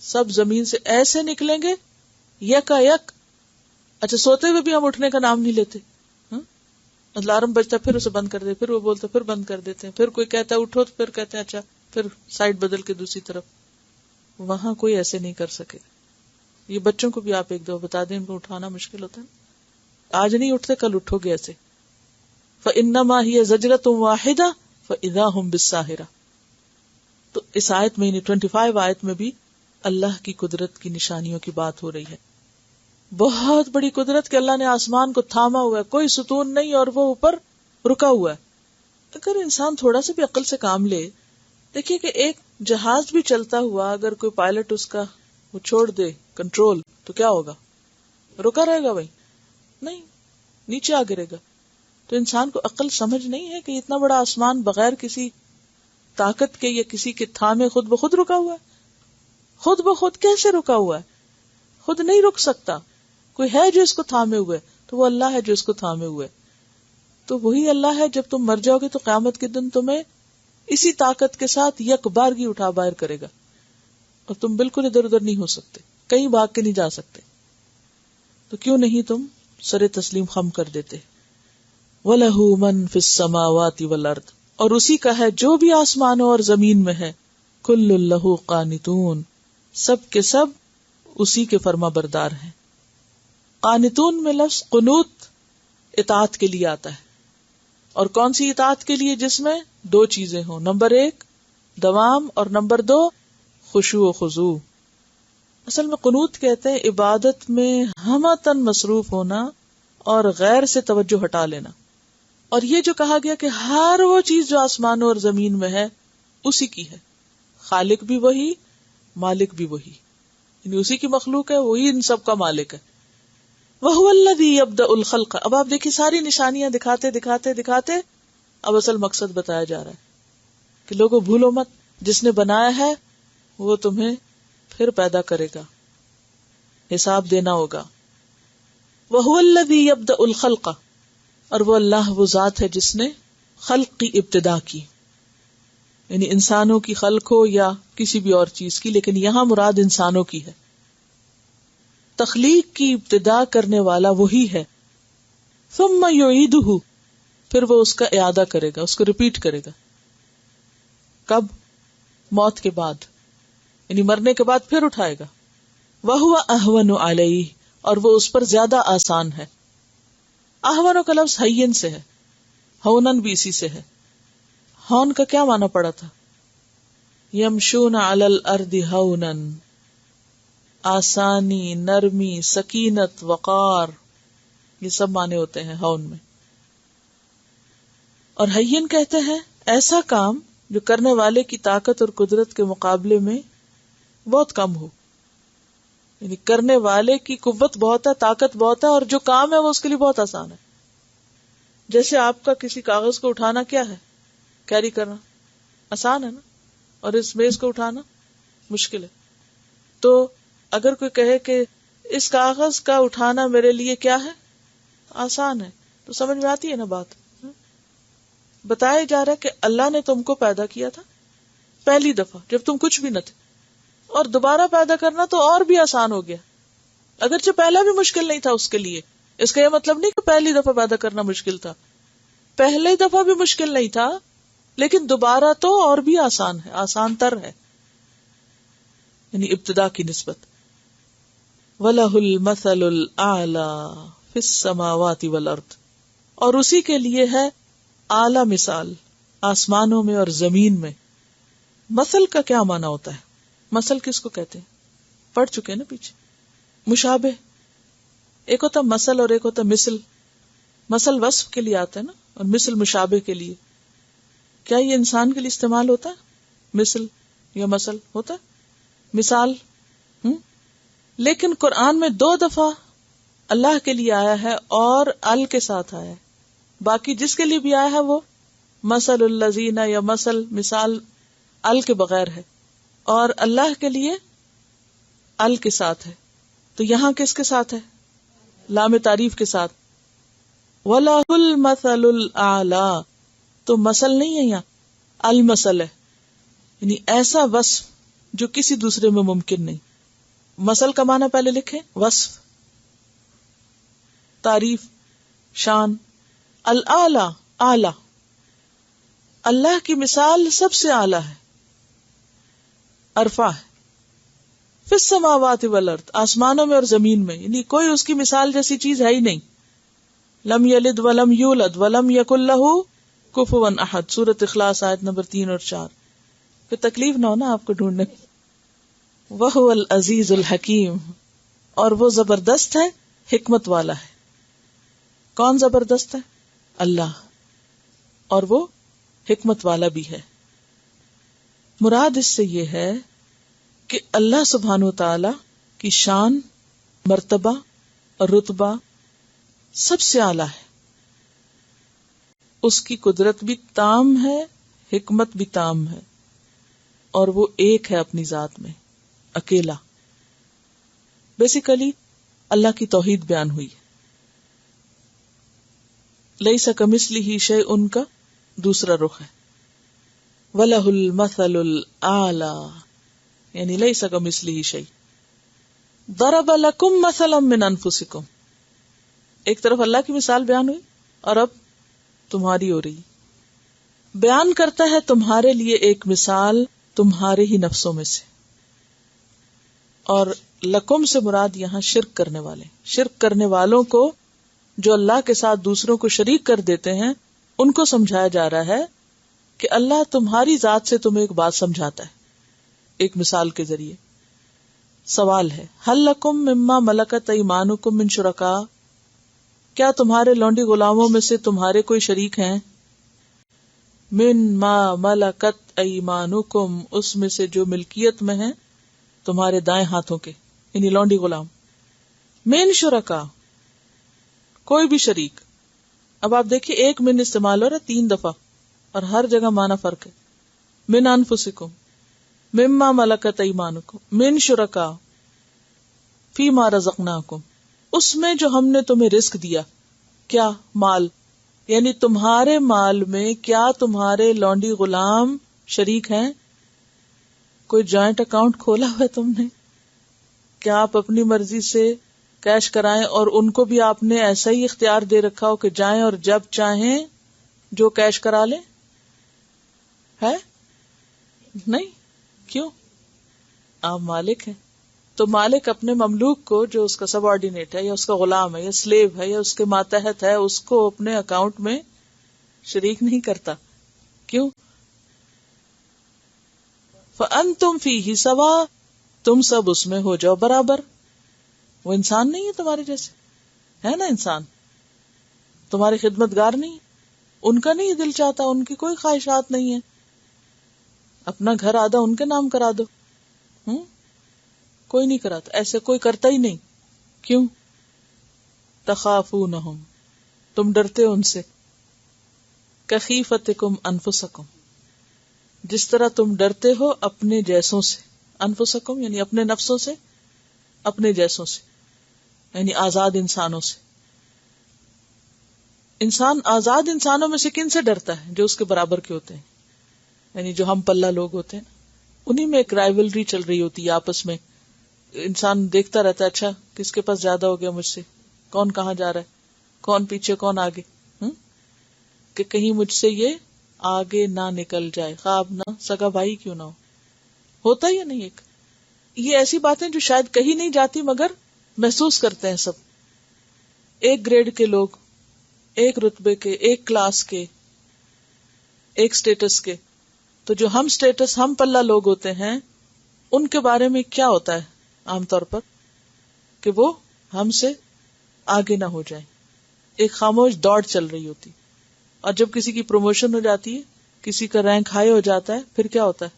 سب زمین سے ایسے نکلیں گے یکا یک، اچھا سوتے ہوئے بھی ہم اٹھنے کا نام نہیں لیتے، الارم بجتا پھر اسے بند کر دیتے، پھر وہ بولتا پھر بند کر دیتے ہیں، پھر کوئی کہتا ہے اٹھو تو پھر کہتے ہیں اچھا، پھر سائڈ بدل کے دوسری طرف. وہاں کوئی ایسے نہیں کر سکے. یہ بچوں کو بھی آپ ایک دو بتا دیں، ان کو اٹھانا مشکل ہوتا ہے نا، آج نہیں اٹھتے کل اٹھو گے ایسے. فَإِنَّمَا هِيَ زَجْرَةٌ وَاحِدَةٌ فَإِذَا هُمْ بِالسَّاهِرَةِ. تو اس آیت میں 25 آیت میں بھی اللہ کی قدرت کی نشانیوں کی بات ہو رہی ہے. بہت بڑی قدرت کہ اللہ نے آسمان کو تھاما ہوا ہے، کوئی ستون نہیں اور وہ اوپر رکا ہوا ہے. اگر انسان تھوڑا سا بھی عقل سے کام لے، دیکھیے کہ ایک جہاز بھی چلتا ہوا اگر کوئی پائلٹ اس کا وہ چھوڑ دے کنٹرول تو کیا ہوگا؟ رکا رہے گا بھائی؟ نہیں، نیچے آ گرے گا. تو انسان کو عقل سمجھ نہیں ہے کہ اتنا بڑا آسمان بغیر کسی طاقت کے یا کسی کے تھامے خود بخود رکا ہوا ہے. خود بخود کیسے رکا ہوا ہے؟ خود نہیں رک سکتا. کوئی ہے جو اس کو تھامے ہوئے، تو وہ اللہ ہے جو اس کو تھامے ہوئے. تو وہی اللہ ہے، جب تم مر جاؤ گے تو قیامت کے دن تمہیں اسی طاقت کے ساتھ یک بارگی اٹھا باہر کرے گا، اور تم بالکل ادھر ادھر نہیں ہو سکتے، کہیں بھاگ کے نہیں جا سکتے. تو کیوں نہیں تم سر تسلیم خم کر دیتے؟ وَلَهُ مَن فِي السَّمَاوَاتِ وَالْأَرْضِ، اور اسی کا ہے جو بھی آسمانوں اور زمین میں ہے. كُلٌّ لَهُ قَانِتُونَ، سب کے سب اسی کے فرما بردار ہیں. قانتون میں لفظ قنوت اطاعت کے لیے آتا ہے، اور کون سی اطاعت کے لیے؟ جس میں دو چیزیں ہوں، نمبر 1 دوام، اور نمبر 2 خشوع و خضوع. اصل میں قنوت کہتے ہیں عبادت میں ہمتاً مصروف ہونا اور غیر سے توجہ ہٹا لینا. اور یہ جو کہا گیا کہ ہر وہ چیز جو آسمانوں اور زمین میں ہے اسی کی ہے، خالق بھی وہی، مالک بھی وہی، یعنی اسی کی مخلوق ہے، وہی ان سب کا مالک ہے. وَهُوَ الَّذِي يَبْدَأُ الْخَلْقَ. اب آپ دیکھیں ساری نشانیاں دکھاتے دکھاتے دکھاتے اب اصل مقصد بتایا جا رہا ہے کہ لوگوں بھولو مت، جس نے بنایا ہے وہ تمہیں پھر پیدا کرے گا، حساب دینا ہوگا. وَهُوَ الَّذِي يَبْدَأُ الْخَلْقَ، اور وہ اللہ وہ ذات ہے جس نے خلق کی ابتدا کی، یعنی انسانوں کی خلق ہو یا کسی بھی اور چیز کی، لیکن یہاں مراد انسانوں کی ہے. تخلیق کی ابتدا کرنے والا وہی ہے. ثم یعیدہ، پھر وہ اس کا اعادہ کرے گا، اس کو ریپیٹ کرے گا. کب؟ موت کے بعد، یعنی مرنے کے بعد پھر اٹھائے گا. وہو اہون علیہ، اور وہ اس پر زیادہ آسان ہے. اہون کا لفظ ہین سے ہے، ہونن بھی اسی سے ہے. ہون کا کیا معنی پڑا تھا؟ یمشون علی الارض ہونن، آسانی، نرمی، سکینت، وقار، یہ سب معنی ہوتے ہیں ہون میں. اور ہین کہتے ہیں ایسا کام جو کرنے والے کی طاقت اور قدرت کے مقابلے میں بہت کم ہو، یعنی کرنے والے کی قوت بہت ہے، طاقت بہت ہے، اور جو کام ہے وہ اس کے لیے بہت آسان ہے. جیسے آپ کا کسی کاغذ کو اٹھانا کیا ہے؟ کیری کرنا آسان ہے نا، اور اس میز کو اٹھانا مشکل ہے. تو اگر کوئی کہے کہ اس کاغذ کا اٹھانا میرے لیے کیا ہے؟ آسان ہے، تو سمجھ میں آتی ہے نا بات. بتایا جا رہا ہے کہ اللہ نے تم کو پیدا کیا تھا پہلی دفعہ جب تم کچھ بھی نہ تھے، اور دوبارہ پیدا کرنا تو اور بھی آسان ہو گیا، اگرچہ پہلا بھی مشکل نہیں تھا اس کے لیے. اس کا یہ مطلب نہیں کہ پہلی دفعہ پیدا کرنا مشکل تھا، پہلی دفعہ بھی مشکل نہیں تھا، لیکن دوبارہ تو اور بھی آسان ہے، آسان تر ہے، یعنی ابتدا کی نسبت. وَلَهُ الْمَثَلُ الْأَعْلَى فِي السَّمَاوَاتِ وَالْأَرْضِ، اور اسی کے لیے ہے اعلی مثال آسمانوں میں اور زمین میں. مثل کا کیا معنی ہوتا ہے؟ مثل کس کو کہتے ہیں؟ پڑھ چکے ہیں نا پیچھے. مشابہ، ایک ہوتا مثل اور ایک ہوتا مثل. مثل وصف کے لیے آتا ہے نا، اور مثل مشابہ کے لیے. کیا یہ انسان کے لیے استعمال ہوتا ہے مثل یا مثل؟ ہوتا ہے مثال. لیکن قرآن میں 2 دفعہ اللہ کے لیے آیا ہے اور ال کے ساتھ آیا ہے. باقی جس کے لیے بھی آیا ہے وہ مثل الذین یا مثال ال کے بغیر ہے، اور اللہ کے لیے ال کے ساتھ ہے. تو یہاں کس کے ساتھ ہے؟ لام تعریف کے ساتھ. وَلَهُ الْمَثَلُ الْأَعْلَى، تو مثل نہیں ہے، یہاں المثل ہے، یعنی ایسا وصف جو کسی دوسرے میں ممکن نہیں. مثل کا معنی پہلے لکھیں وصف، تعریف، شان. الاعلی، اعلی. اللہ کی مثال سب سے اعلی ہے، ارفع ہے. فی السماوات والارض، آسمانوں میں اور زمین میں، یعنی کوئی اس کی مثال جیسی چیز ہے ہی نہیں. لم یلد ولم یولد ولم یکن لہ کفوا احد، سورۃ اخلاص آیت نمبر 3 اور 4. پھر تکلیف نہ ہونا آپ کو ڈھونڈنے. وہو العزیز الحکیم، اور وہ زبردست ہے، حکمت والا ہے. کون زبردست ہے؟ اللہ، اور وہ حکمت والا بھی ہے. مراد اس سے یہ ہے کہ اللہ سبحانہ وتعالی کی شان، مرتبہ اور رتبہ سب سے اعلیٰ ہے. اس کی قدرت بھی تام ہے، حکمت بھی تام ہے، اور وہ ایک ہے اپنی ذات میں، اکیلا. بیسیکلی اللہ کی توحید بیان ہوئی. لیس کمثلہ شیء کا دوسرا رخ ہے. وَلَهُ الْمَثَلُ الْأَعْلَى، یعنی لیس کمثلہ شیء. ضَرَبَ لَكُم مَثَلًا مِّنْ أَنفُسِكُم، ایک طرف اللہ کی مثال بیان ہوئی اور اب تمہاری ہو رہی. بیان کرتا ہے تمہارے لیے ایک مثال تمہارے ہی نفسوں میں سے. اور لکم سے مراد یہاں شرک کرنے والے، شرک کرنے والوں کو جو اللہ کے ساتھ دوسروں کو شریک کر دیتے ہیں، ان کو سمجھایا جا رہا ہے کہ اللہ تمہاری ذات سے تمہیں ایک بات سمجھاتا ہے ایک مثال کے ذریعے. سوال ہے، ہل لکم مما ملکت ایمانکم من شرکاء، کیا تمہارے لونڈی غلاموں میں سے تمہارے کوئی شریک ہیں؟ من ما ملکت ایمانکم، اس میں سے جو ملکیت میں ہیں تمہارے دائیں ہاتھوں کے، یعنی لونڈی غلام. من شرکاء، کوئی بھی شریک. اب آپ دیکھیے ایک من استعمال ہو رہا ہے 3 دفعہ اور ہر جگہ معنی فرق ہے. من انفسکم، مما ملکت ایمانکم، من شرکاء فیما رزقناکم، اس میں جو ہم نے تمہیں رزق دیا. کیا؟ مال. یعنی تمہارے مال میں کیا تمہارے لونڈی غلام شریک ہیں؟ کوئی جوائنٹ اکاؤنٹ کھولا ہوا ہے تم نے؟ کیا آپ اپنی مرضی سے کیش کرائیں اور ان کو بھی آپ نے ایسا ہی اختیار دے رکھا ہو کہ جائیں اور جب چاہیں جو کیش کرا لیں؟ ہے نہیں. کیوں؟ آپ مالک ہیں تو مالک اپنے مملوک کو، جو اس کا سب آرڈینیٹ ہے یا اس کا غلام ہے یا سلیو ہے یا اس کے ماتحت ہے، اس کو اپنے اکاؤنٹ میں شریک نہیں کرتا. کیوں؟ فَأَنْتُمْ فِيهِ سَوَاءٌ، تم سب اس میں ہو جاؤ برابر. وہ انسان نہیں ہے تمہارے جیسے، ہے نا؟ انسان تمہارے خدمتگار نہیں، ان کا نہیں دل چاہتا، ان کی کوئی خواہشات نہیں ہے. اپنا گھر آدھا ان کے نام کرا دو. کوئی نہیں کراتا، ایسے کوئی کرتا ہی نہیں. کیوں؟ تخافونہم، تم ڈرتے ہو ان سے. کخیفتکم انفسکم، جس طرح تم ڈرتے ہو اپنے جیسوں سے. انفسکم یعنی اپنے نفسوں سے، اپنے جیسوں سے یعنی آزاد انسانوں سے. انسان آزاد انسانوں میں سے کن سے ڈرتا ہے؟ جو اس کے برابر کے ہوتے ہیں، یعنی جو ہم پلہ لوگ ہوتے ہیں. انہی میں ایک رائیولری چل رہی ہوتی ہے آپس میں. انسان دیکھتا رہتا ہے، اچھا کس کے پاس زیادہ ہو گیا مجھ سے، کون کہاں جا رہا ہے، کون پیچھے کون آگے، کہ کہیں مجھ سے یہ آگے نہ نکل جائے، خواب نہ سگا بھائی کیوں نہ ہو. ہوتا ہی نہیں. ایک یہ ایسی باتیں جو شاید کہی نہیں جاتی مگر محسوس کرتے ہیں سب. ایک گریڈ کے لوگ، ایک رتبے کے، ایک کلاس کے، ایک سٹیٹس کے. تو جو ہم سٹیٹس، ہم پلہ لوگ ہوتے ہیں، ان کے بارے میں کیا ہوتا ہے عام طور پر کہ وہ ہم سے آگے نہ ہو جائیں. ایک خاموش دوڑ چل رہی ہوتی. اور جب کسی کی پروموشن ہو جاتی ہے، کسی کا رینک ہائی ہو جاتا ہے، پھر کیا ہوتا ہے؟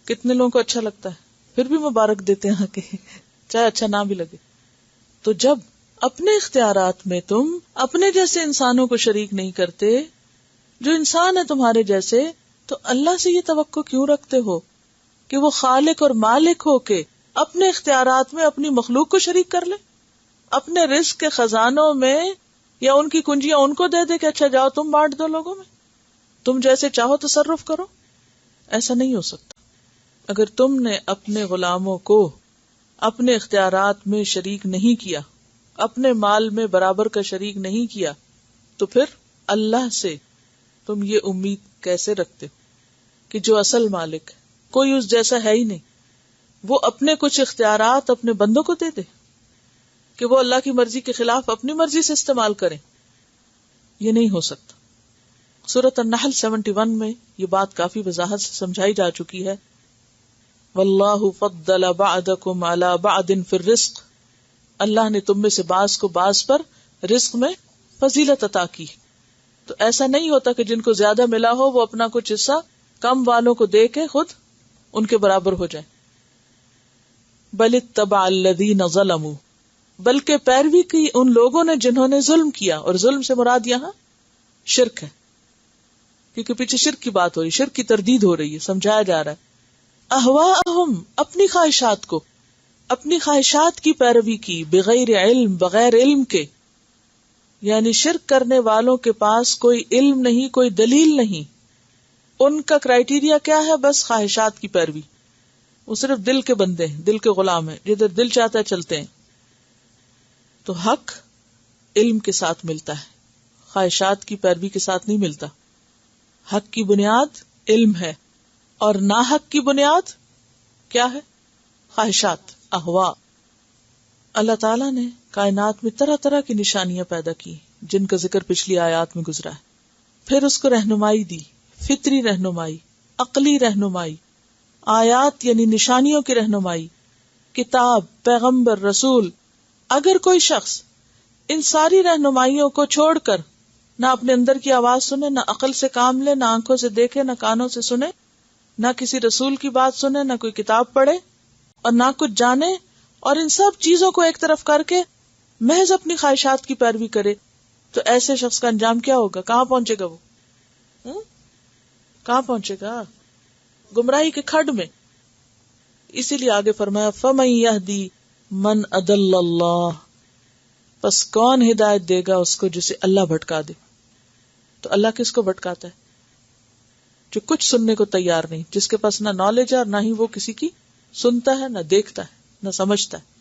کتنے لوگوں کو اچھا لگتا ہے، پھر بھی مبارک دیتے ہیں کہ چاہے اچھا نہ بھی لگے. تو جب اپنے اختیارات میں تم اپنے جیسے انسانوں کو شریک نہیں کرتے، جو انسان ہے تمہارے جیسے، تو اللہ سے یہ توقع کیوں رکھتے ہو کہ وہ خالق اور مالک ہو کے اپنے اختیارات میں اپنی مخلوق کو شریک کر لے؟ اپنے رزق کے خزانوں میں یا ان کی کنجیاں ان کو دے دے کہ اچھا جاؤ تم بانٹ دو لوگوں میں، تم جیسے چاہو تصرف کرو. ایسا نہیں ہو سکتا. اگر تم نے اپنے غلاموں کو اپنے اختیارات میں شریک نہیں کیا اپنے مال میں برابر کا شریک نہیں کیا، تو پھر اللہ سے تم یہ امید کیسے رکھتے ہو کہ جو اصل مالک ہے، کوئی اس جیسا ہے ہی نہیں، وہ اپنے کچھ اختیارات اپنے بندوں کو دے دے کہ وہ اللہ کی مرضی کے خلاف اپنی مرضی سے استعمال کریں؟ یہ نہیں ہو سکتا۔ سورۃ النحل 71 میں یہ بات کافی وضاحت سے سمجھائی جا چکی ہے۔ واللہ فضل بعضکم علی بعض فی الرزق، اللہ نے تم میں سے بعض کو بعض پر رزق میں فضیلت عطا کی۔ تو ایسا نہیں ہوتا کہ جن کو زیادہ ملا ہو وہ اپنا کچھ حصہ کم والوں کو دے کے خود ان کے برابر ہو جائے۔ بل اتبع الذین ظلموا، بلکہ پیروی کی ان لوگوں نے جنہوں نے ظلم کیا، اور ظلم سے مراد یہاں شرک ہے، کیونکہ پیچھے شرک کی بات ہو رہی، شرک کی تردید ہو رہی ہے، سمجھایا جا رہا ہے۔ اہواءہم، اپنی خواہشات کو، اپنی خواہشات کی پیروی کی، بغیر علم، بغیر علم کے، یعنی شرک کرنے والوں کے پاس کوئی علم نہیں، کوئی دلیل نہیں، ان کا کرائیٹیریا کیا ہے؟ بس خواہشات کی پیروی، وہ صرف دل کے بندے ہیں، دل کے غلام ہیں، جدھر دل چاہتا ہے چلتے ہیں۔ تو حق علم کے ساتھ ملتا ہے، خواہشات کی پیروی کے ساتھ نہیں ملتا۔ حق کی بنیاد علم ہے، اور ناحق کی بنیاد کیا ہے؟ خواہشات، اہوا۔ اللہ تعالیٰ نے کائنات میں طرح طرح کی نشانیاں پیدا کی جن کا ذکر پچھلی آیات میں گزرا ہے، پھر اس کو رہنمائی دی، فطری رہنمائی، عقلی رہنمائی، آیات یعنی نشانیوں کی رہنمائی، کتاب، پیغمبر، رسول۔ اگر کوئی شخص ان ساری رہنمائیوں کو چھوڑ کر نہ اپنے اندر کی آواز سنے، نہ عقل سے کام لے، نہ آنکھوں سے دیکھے، نہ کانوں سے سنے، نہ کسی رسول کی بات سنے، نہ کوئی کتاب پڑھے اور نہ کچھ جانے، اور ان سب چیزوں کو ایک طرف کر کے محض اپنی خواہشات کی پیروی کرے، تو ایسے شخص کا انجام کیا ہوگا؟ کہاں پہنچے گا وہ؟ کہاں پہنچے گا؟ گمراہی کے کھڈ میں۔ اسی لیے آگے فرمایا فَمَن يَهْدِي مَنْ أَضَلَّ اللَّهُ، پس کون ہدایت دے گا اس کو جسے اللہ بھٹکا دے؟ تو اللہ کس کو بھٹکاتا ہے؟ جو کچھ سننے کو تیار نہیں، جس کے پاس نہ نالج ہے اور نہ ہی وہ کسی کی سنتا ہے، نہ دیکھتا ہے، نہ سمجھتا ہے۔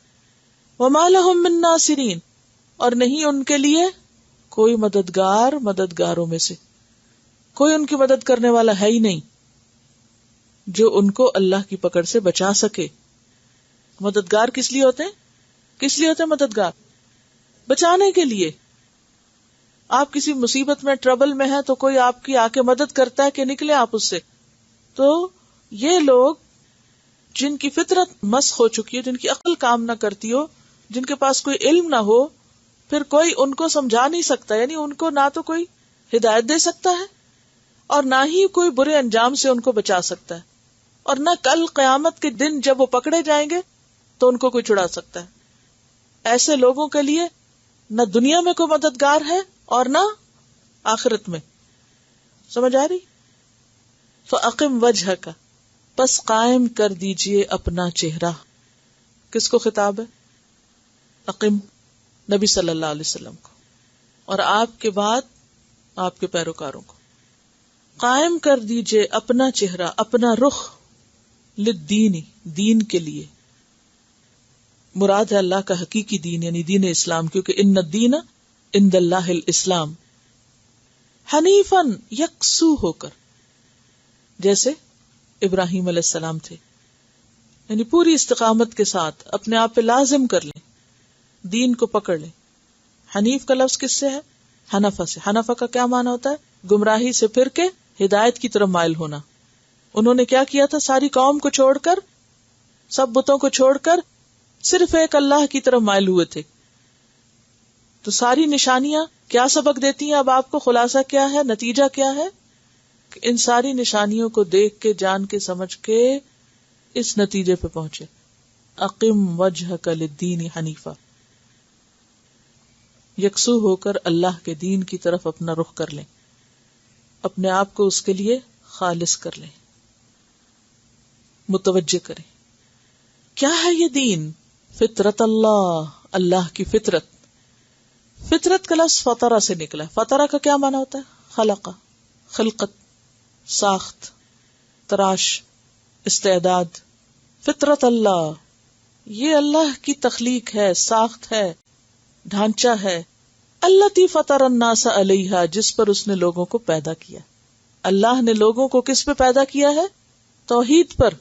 وَمَا لَهُم مِّن نَاصِرِينَ، اور نہیں ان کے لیے کوئی مددگار مددگاروں میں سے، کوئی ان کی مدد کرنے والا ہے ہی نہیں جو ان کو اللہ کی پکڑ سے بچا سکے۔ مددگار کس لیے ہوتے ہیں؟ کس لیے ہوتے ہیں مددگار؟ بچانے کے لیے۔ آپ کسی مصیبت میں، ٹربل میں ہیں تو کوئی آپ کی آ کے مدد کرتا ہے کہ نکلے آپ اس سے۔ تو یہ لوگ جن کی فطرت مسخ ہو چکی ہے، جن کی عقل کام نہ کرتی ہو، جن کے پاس کوئی علم نہ ہو، پھر کوئی ان کو سمجھا نہیں سکتا، یعنی ان کو نہ تو کوئی ہدایت دے سکتا ہے اور نہ ہی کوئی برے انجام سے ان کو بچا سکتا ہے، اور نہ کل قیامت کے دن جب وہ پکڑے جائیں گے تو ان کو کوئی چھڑا سکتا ہے۔ ایسے لوگوں کے لیے نہ دنیا میں کوئی مددگار ہے اور نہ آخرت میں۔ سمجھ آ رہی؟ فَأَقِمْ وَجْهَكَ، پس قائم کر دیجئے اپنا چہرہ۔ کس کو خطاب ہے؟ اقیم، نبی صلی اللہ علیہ وسلم کو، اور آپ کے بعد آپ کے پیروکاروں کو۔ قائم کر دیجئے اپنا چہرہ، اپنا رخ، للدین، دین کے لیے۔ مراد ہے اللہ کا حقیقی دین، یعنی دین اسلام، کیونکہ ان الدین عند اللہ الاسلام۔ حنیفاً، یکسو ہو کر، جیسے ابراہیم علیہ السلام تھے، یعنی پوری استقامت کے ساتھ اپنے آپ پہ لازم کر لیں، دین کو پکڑ لیں۔ حنیف کا لفظ کس سے ہے؟ حنفہ سے۔ حنفہ کا کیا معنی ہوتا ہے؟ گمراہی سے پھر کے ہدایت کی طرف مائل ہونا۔ انہوں نے کیا کیا تھا؟ ساری قوم کو چھوڑ کر، سب بتوں کو چھوڑ کر صرف ایک اللہ کی طرف مائل ہوئے تھے۔ تو ساری نشانیاں کیا سبق دیتی ہیں؟ اب آپ کو خلاصہ کیا ہے، نتیجہ کیا ہے؟ کہ ان ساری نشانیوں کو دیکھ کے، جان کے، سمجھ کے اس نتیجے پہ پہنچے، اقم وجہک للدین حنیفا، یکسو ہو کر اللہ کے دین کی طرف اپنا رخ کر لیں، اپنے آپ کو اس کے لیے خالص کر لیں، متوجہ کریں۔ کیا ہے یہ دین؟ فطرت اللہ، اللہ کی فطرت۔ فطرت کا لفظ فطرہ سے نکلا ہے۔ فطرہ کا کیا معنی ہوتا ہے؟ خلقہ، خلقت، ساخت، تراش، استعداد۔ فطرت اللہ، یہ اللہ کی تخلیق ہے، ساخت ہے، ڈھانچہ ہے، التی فطر الناس علیہا، جس پر اس نے لوگوں کو پیدا کیا. اللہ نے لوگوں کو کس پہ پیدا کیا ہے؟ توحید پر.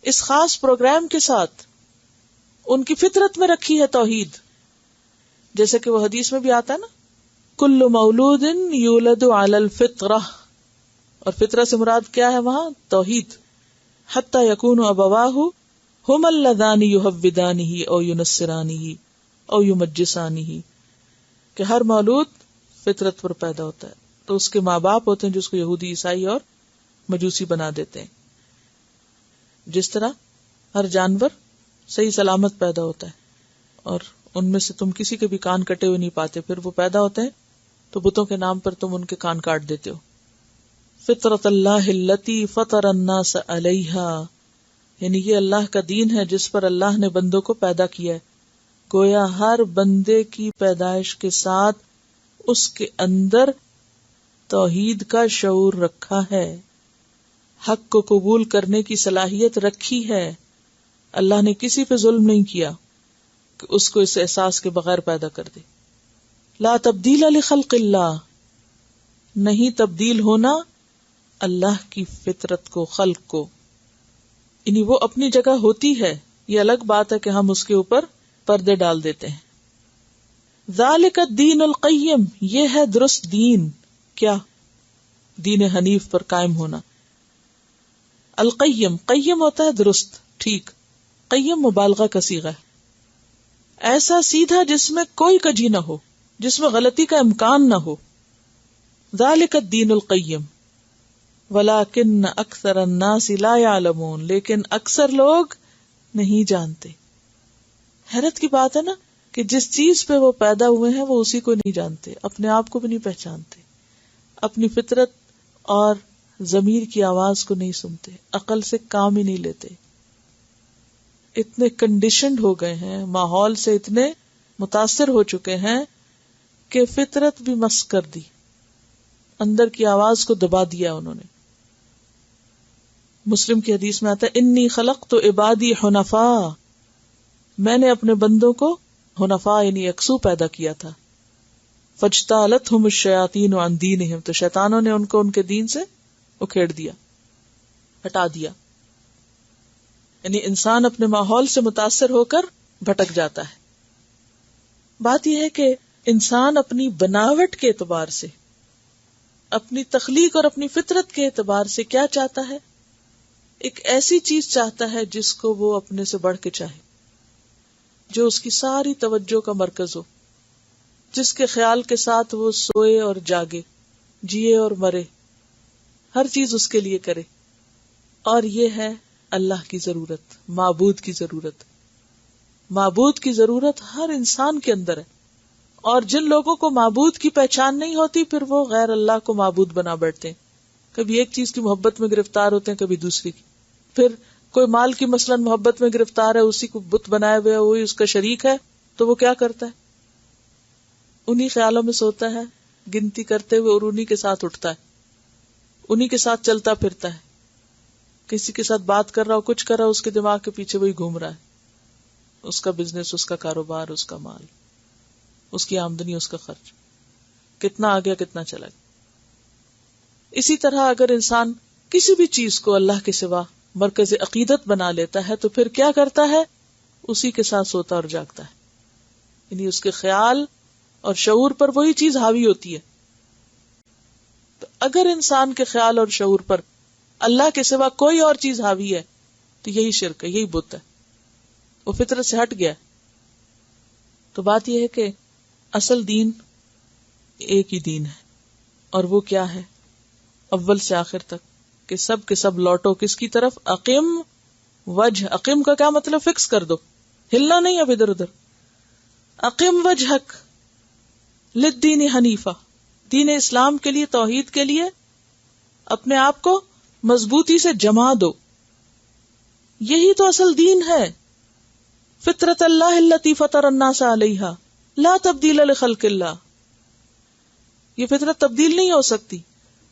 اس خاص پروگرام کے ساتھ ان کی فطرت میں رکھی ہے توحید. جیسے کہ وہ حدیث میں بھی آتا ہے نا، کل مولود یولد علی الفطرہ، اور فطرہ سے مراد کیا ہے وہاں؟ توحید. حتی یکون ابواہ ہم اللذان یحودانہ او ینصرانہ او یمجسانہ، کہ ہر مولود فطرت پر پیدا ہوتا ہے تو اس کے ماں باپ ہوتے ہیں جو اس کو یہودی، عیسائی اور مجوسی بنا دیتے ہیں. جس طرح ہر جانور صحیح سلامت پیدا ہوتا ہے اور ان میں سے تم کسی کے بھی کان کٹے ہوئے نہیں پاتے، پھر وہ پیدا ہوتے ہیں تو بتوں کے نام پر تم ان کے کان کاٹ دیتے ہو. فطرت اللہ التی فطر الناس علیہا، یعنی یہ اللہ کا دین ہے جس پر اللہ نے بندوں کو پیدا کیا ہے. گویا ہر بندے کی پیدائش کے ساتھ اس کے اندر توحید کا شعور رکھا ہے، حق کو قبول کرنے کی صلاحیت رکھی ہے. اللہ نے کسی پہ ظلم نہیں کیا کہ اس کو اس احساس کے بغیر پیدا کر دے. لا تبدیل لخلق اللہ، نہیں تبدیل ہونا اللہ کی فطرت کو، خلق کو. یعنی وہ اپنی جگہ ہوتی ہے، یہ الگ بات ہے کہ ہم اس کے اوپر پردے ڈال دیتے ہیں. ذالک الدین القیم، یہ ہے درست دین. کیا؟ دین حنیف پر قائم ہونا. القیم، قیم ہوتا ہے درست، ٹھیک. قیم مبالغہ کا صیغہ ہے، ایسا سیدھا جس میں کوئی کجی نہ ہو، جس میں غلطی کا امکان نہ ہو. ذالک الدین القیم ولکن اکثر الناس لا یعلمون، لیکن اکثر لوگ نہیں جانتے. حیرت کی بات ہے نا کہ جس چیز پہ وہ پیدا ہوئے ہیں وہ اسی کو نہیں جانتے، اپنے آپ کو بھی نہیں پہچانتے، اپنی فطرت اور ضمیر کی آواز کو نہیں سنتے، عقل سے کام ہی نہیں لیتے. اتنے کنڈیشنڈ ہو گئے ہیں، ماحول سے اتنے متاثر ہو چکے ہیں کہ فطرت بھی مسخ کر دی، اندر کی آواز کو دبا دیا انہوں نے. مسلم کی حدیث میں آتا ہے انی خلقت عبادی حنفاء، میں نے اپنے بندوں کو حنفاء یعنی یکسو پیدا کیا تھا. فاجتالتہم الشیاطین عن دینہم، تو شیطانوں نے ان کو ان کے دین سے اکھیڑ دیا، ہٹا دیا. یعنی انسان اپنے ماحول سے متاثر ہو کر بھٹک جاتا ہے. بات یہ ہے کہ انسان اپنی بناوٹ کے اعتبار سے، اپنی تخلیق اور اپنی فطرت کے اعتبار سے کیا چاہتا ہے؟ ایک ایسی چیز چاہتا ہے جس کو وہ اپنے سے بڑھ کے چاہے، جو اس کی ساری توجہ کا مرکز ہو، جس کے خیال کے ساتھ وہ سوئے اور جاگے، جیے اور مرے، ہر چیز اس کے لیے کرے. اور یہ ہے اللہ کی ضرورت، معبود کی ضرورت. معبود کی ضرورت ہر انسان کے اندر ہے. اور جن لوگوں کو معبود کی پہچان نہیں ہوتی پھر وہ غیر اللہ کو معبود بنا بیٹھتے ہیں. کبھی ایک چیز کی محبت میں گرفتار ہوتے ہیں، کبھی دوسری کی. پھر کوئی مال کی مثلاً محبت میں گرفتار ہے، اسی کو بت بنائے ہوئے، وہی اس کا شریک ہے، تو وہ کیا کرتا ہے؟ انہی خیالوں میں سوتا ہے، گنتی کرتے ہوئے، اور انہی کے ساتھ اٹھتا ہے، انہی کے ساتھ چلتا پھرتا ہے. کسی کے ساتھ بات کر رہا ہو، کچھ کر رہا ہو، اس کے دماغ کے پیچھے وہی گھوم رہا ہے، اس کا بزنس، اس کا کاروبار، اس کا مال، اس کی آمدنی، اس کا خرچ، کتنا آ گیا کتنا چلا گیا. اسی طرح اگر انسان کسی بھی چیز کو اللہ کے سوا مرکز عقیدت بنا لیتا ہے تو پھر کیا کرتا ہے؟ اسی کے ساتھ سوتا اور جاگتا ہے. یعنی اس کے خیال اور شعور پر وہی چیز حاوی ہوتی ہے. تو اگر انسان کے خیال اور شعور پر اللہ کے سوا کوئی اور چیز حاوی ہے تو یہی شرک ہے، یہی بت ہے، وہ فطرت سے ہٹ گیا. تو بات یہ ہے کہ اصل دین ایک ہی دین ہے، اور وہ کیا ہے؟ اول سے آخر تک کہ سب کے سب لوٹو کس کی طرف؟ اقیم وجہ. اقیم کا کیا مطلب؟ فکس کر دو، ہلنا نہیں اب ادھر ادھر. اقیم وجہک للدین حنیفہ، دین اسلام کے لیے، توحید کے لیے اپنے آپ کو مضبوطی سے جما دو. یہی تو اصل دین ہے. فطرت اللہ التی فطر الناس علیہا لا تبدیل لخلق اللہ. یہ فطرت تبدیل نہیں ہو سکتی.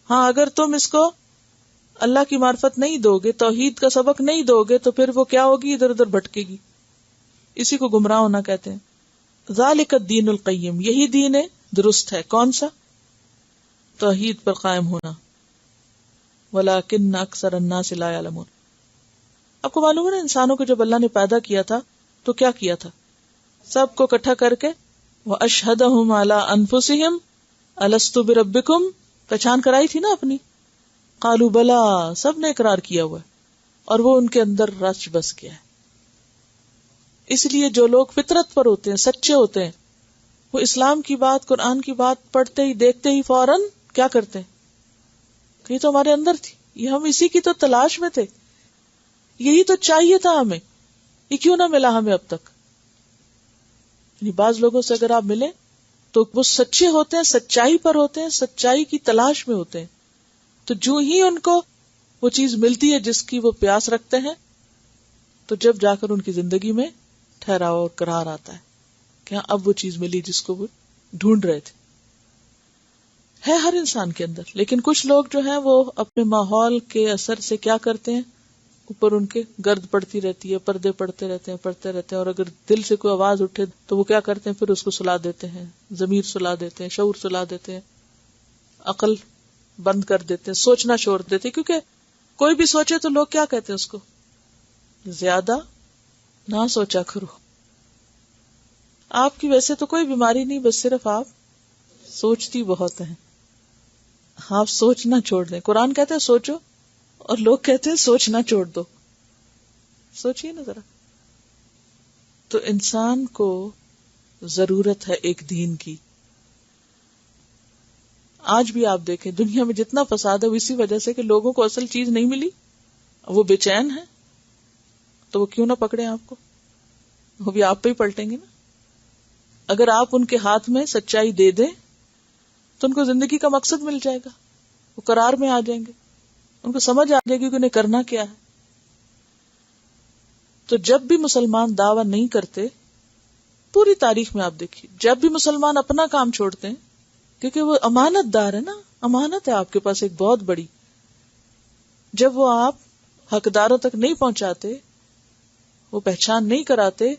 ہاں اگر تم اس کو اللہ کی معرفت نہیں دو گے، توحید کا سبق نہیں دو گے، تو پھر وہ کیا ہوگی؟ ادھر ادھر بھٹکے گی. اسی کو گمراہ ہونا کہتے ہیں. ذالک الدین القیم، یہی دین ہے درست ہے. کون سا؟ توحید پر قائم ہونا. ولکن اکثر الناس لا یعلمون. آپ کو معلوم ہے نا انسانوں کو جب اللہ نے پیدا کیا تھا تو کیا کیا تھا؟ سب کو اکٹھا کر کے واشہدہم علی انفسہم الست بربکم، پہچان کرائی تھی نا اپنی. قالوا بلا، سب نے اقرار کیا ہوا ہے اور وہ ان کے اندر رچ بس گیا ہے. اس لیے جو لوگ فطرت پر ہوتے ہیں، سچے ہوتے ہیں، وہ اسلام کی بات، قرآن کی بات پڑھتے ہی دیکھتے ہی فوراً کیا کرتے ہیں کہ یہ تو ہمارے اندر تھی، یہ ہم اسی کی تو تلاش میں تھے، یہی تو چاہیے تھا ہمیں، یہ کیوں نہ ملا ہمیں اب تک. یعنی بعض لوگوں سے اگر آپ ملیں تو وہ سچے ہوتے ہیں، سچائی پر ہوتے ہیں، سچائی کی تلاش میں ہوتے ہیں. تو جو ہی ان کو وہ چیز ملتی ہے جس کی وہ پیاس رکھتے ہیں، تو جب جا کر ان کی زندگی میں ٹھہراؤ اور قرار آتا ہے کہ ہاں اب وہ چیز ملی جس کو وہ ڈھونڈ رہے تھے. ہے ہر انسان کے اندر، لیکن کچھ لوگ جو ہیں وہ اپنے ماحول کے اثر سے کیا کرتے ہیں، اوپر ان کے گرد پڑتی رہتی ہے، پردے پڑتے رہتے ہیں، اور اگر دل سے کوئی آواز اٹھے تو وہ کیا کرتے ہیں، پھر اس کو سلا دیتے ہیں، ضمیر سلا دیتے ہیں، شعور سلا دیتے ہیں، عقل بند کر دیتے ہیں، سوچنا چھوڑ دیتے ہیں. کیونکہ کوئی بھی سوچے تو لوگ کیا کہتے ہیں اس کو، زیادہ نہ سوچا کرو. آپ کی ویسے تو کوئی بیماری نہیں، بس صرف آپ سوچتی بہت ہیں. آپ سوچنا چھوڑ دیں. قرآن کہتے ہیں سوچو، اور لوگ کہتے ہیں سوچنا چھوڑ دو. سوچیے نا ذرا. تو انسان کو ضرورت ہے ایک دین کی. آج بھی آپ دیکھیں دنیا میں جتنا فساد ہے وہ اسی وجہ سے کہ لوگوں کو اصل چیز نہیں ملی، وہ بے چین ہے. تو وہ کیوں نہ پکڑے آپ کو، وہ بھی آپ پہ ہی پلٹیں گے نا. اگر آپ ان کے ہاتھ میں سچائی دے دیں تو ان کو زندگی کا مقصد مل جائے گا، وہ قرار میں آ جائیں گے، ان کو سمجھ آ جائے گی کہ انہیں کرنا کیا ہے. تو جب بھی مسلمان دعویٰ نہیں کرتے، پوری تاریخ میں آپ دیکھیے، جب بھی مسلمان اپنا کام چھوڑتے ہیں، کیونکہ وہ امانت دار ہے نا، امانت ہے آپ کے پاس ایک بہت بڑی، جب وہ آپ حقداروں تک نہیں پہنچاتے، وہ پہچان نہیں کراتے،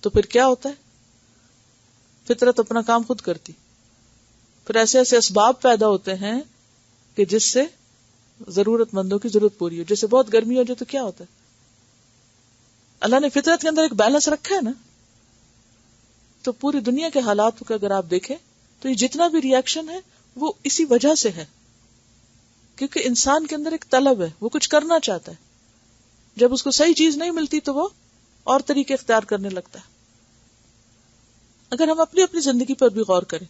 تو پھر کیا ہوتا ہے، فطرت اپنا کام خود کرتی. پھر ایسے ایسے اسباب پیدا ہوتے ہیں کہ جس سے ضرورت مندوں کی ضرورت پوری ہو. جیسے بہت گرمی ہو جائے تو کیا ہوتا ہے، اللہ نے فطرت کے اندر ایک بیلنس رکھا ہے نا. تو پوری دنیا کے حالات کو اگر آپ دیکھیں تو یہ جتنا بھی ری ایکشن ہے وہ اسی وجہ سے ہے، کیونکہ انسان کے اندر ایک طلب ہے، وہ کچھ کرنا چاہتا ہے. جب اس کو صحیح چیز نہیں ملتی تو وہ اور طریقے اختیار کرنے لگتا ہے. اگر ہم اپنی اپنی زندگی پر بھی غور کریں،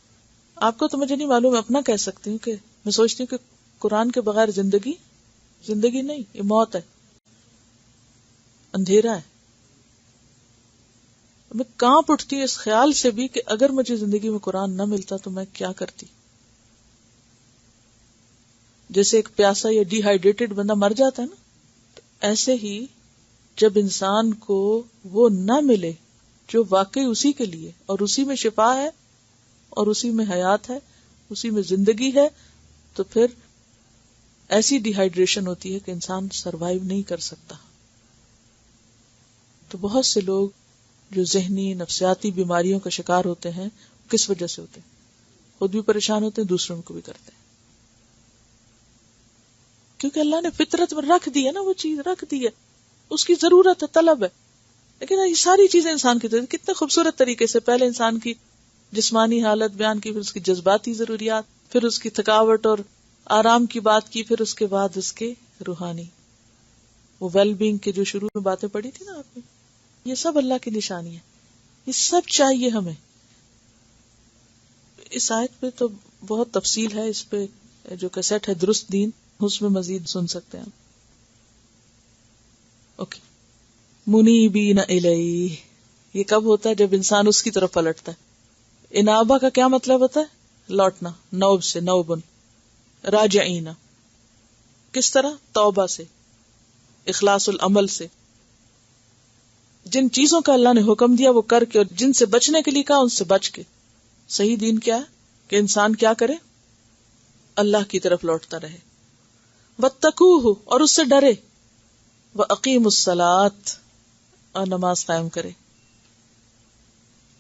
آپ کو تو مجھے نہیں معلوم، میں اپنا کہہ سکتی ہوں کہ میں سوچتی ہوں کہ قرآن کے بغیر زندگی نہیں، یہ موت ہے، اندھیرا ہے. میں کانپ اٹھتی ہوں اس خیال سے بھی کہ اگر مجھے زندگی میں قرآن نہ ملتا تو میں کیا کرتی. جیسے ایک پیاسا یا ڈی ہائیڈریٹڈ بندہ مر جاتا ہے نا، تو ایسے ہی جب انسان کو وہ نہ ملے جو واقعی اسی کے لیے، اور اسی میں شفا ہے، اور اسی میں حیات ہے، اسی میں زندگی ہے، تو پھر ایسی ڈی ہائیڈریشن ہوتی ہے کہ انسان سروائیو نہیں کر سکتا. تو بہت سے لوگ جو ذہنی نفسیاتی بیماریوں کا شکار ہوتے ہیں، کس وجہ سے ہوتے ہیں؟ خود بھی پریشان ہوتے ہیں، دوسروں کو بھی کرتے ہیں. کیونکہ اللہ نے فطرت میں رکھ دی ہے نا، وہ چیز رکھ دی ہے، اس کی ضرورت ہے، طلب ہے. لیکن یہ ساری چیزیں انسان کی ضرورت، کتنے خوبصورت طریقے سے پہلے انسان کی جسمانی حالت بیان کی، پھر اس کی جذباتی ضروریات، پھر اس کی تھکاوٹ اور آرام کی بات کی، پھر اس کے بعد اس کے روحانی، وہ ویل بینگ کے جو شروع میں باتیں پڑھی تھی نا آپ نے، یہ سب اللہ کی نشانی ہے. یہ سب چاہیے ہمیں. اس آیت پہ تو بہت تفصیل ہے، اس پہ جو کیسٹ ہے درست دین، اس میں مزید سن سکتے ہیں. اوکے. منیبین الیہ، یہ کب ہوتا ہے؟ جب انسان اس کی طرف پلٹتا ہے. انابہ کا کیا مطلب ہوتا ہے؟ لوٹنا، نوب سے، نوبن. راجعین کس طرح؟ توبہ سے، اخلاص العمل سے. جن چیزوں کا اللہ نے حکم دیا وہ کر کے، اور جن سے بچنے کے لیے کہا ان سے بچ کے. صحیح دین کیا ہے کہ انسان کیا کرے؟ اللہ کی طرف لوٹتا رہے. واتقوہ، اور اس سے ڈرے. واقیموا الصلاۃ، اور نماز قائم کرے.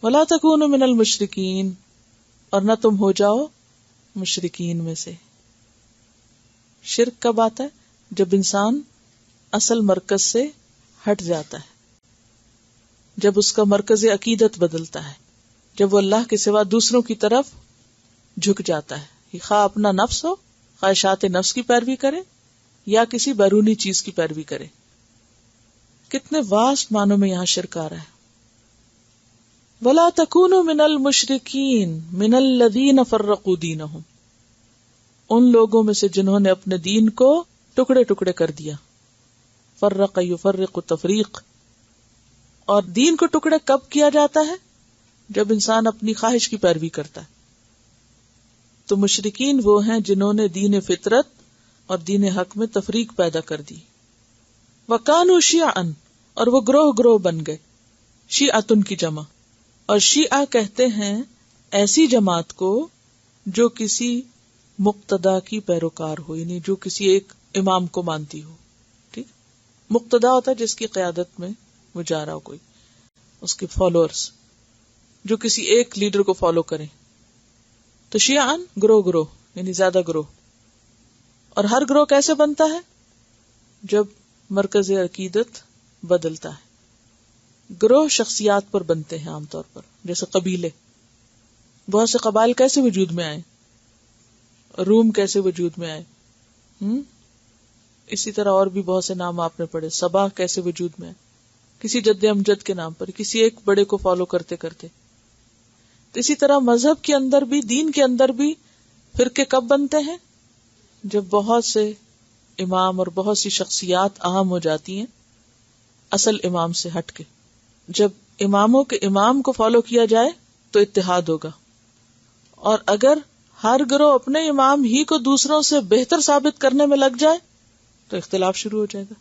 ولا تکونوا من المشرکین، اور نہ تم ہو جاؤ مشرکین میں سے۔ شرک کب آتا ہے؟ جب انسان اصل مرکز سے ہٹ جاتا ہے، جب اس کا مرکز عقیدت بدلتا ہے، جب وہ اللہ کے سوا دوسروں کی طرف جھک جاتا ہے، خواہ اپنا نفس ہو، خواہشات نفس کی پیروی کرے یا کسی بیرونی چیز کی پیروی کرے۔ کتنے واسٹ معنوں میں یہاں شرک آ رہا ہے۔ وَلَا تَكُونُوا مِنَ الْمُشْرِكِينَ مِنَ الَّذِينَ فَرَّقُوا دِينَهُمْ، ان لوگوں میں سے جنہوں نے اپنے دین کو ٹکڑے ٹکڑے کر دیا۔ فرق یفرق تفریق، اور دین کو ٹکڑے کب کیا جاتا ہے؟ جب انسان اپنی خواہش کی پیروی کرتا ہے۔ تو مشرکین وہ ہیں جنہوں نے دین فطرت اور دین حق میں تفریق پیدا کر دی۔ وَكَانُوا شِيَعًا، اور وہ گروہ گروہ بن گئے، شیعتن کی جمع، اور شیعہ کہتے ہیں ایسی جماعت کو جو کسی مقتدا کی پیروکار ہو، یعنی جو کسی ایک امام کو مانتی ہو۔ ٹھیک، مقتدا ہوتا ہے جس کی قیادت میں وہ جا رہا ہو، کوئی اس کے فالوورز جو کسی ایک لیڈر کو فالو کریں۔ تو شیعان گروہ گروہ، یعنی زیادہ گروہ۔ اور ہر گروہ کیسے بنتا ہے؟ جب مرکز عقیدت بدلتا ہے۔ گروہ شخصیات پر بنتے ہیں عام طور پر، جیسے قبیلے۔ بہت سے قبائل کیسے وجود میں آئے؟ روم کیسے وجود میں آئے؟ اسی طرح اور بھی بہت سے نام آپ نے پڑھے۔ سبا کیسے وجود میں آئے؟ کسی جد امجد کے نام پر، کسی ایک بڑے کو فالو کرتے کرتے۔ تو اسی طرح مذہب کے اندر بھی، دین کے اندر بھی فرقے کب بنتے ہیں؟ جب بہت سے امام اور بہت سی شخصیات اہم ہو جاتی ہیں اصل امام سے ہٹ کے۔ جب اماموں کے امام کو فالو کیا جائے تو اتحاد ہوگا، اور اگر ہر گروہ اپنے امام ہی کو دوسروں سے بہتر ثابت کرنے میں لگ جائے تو اختلاف شروع ہو جائے گا۔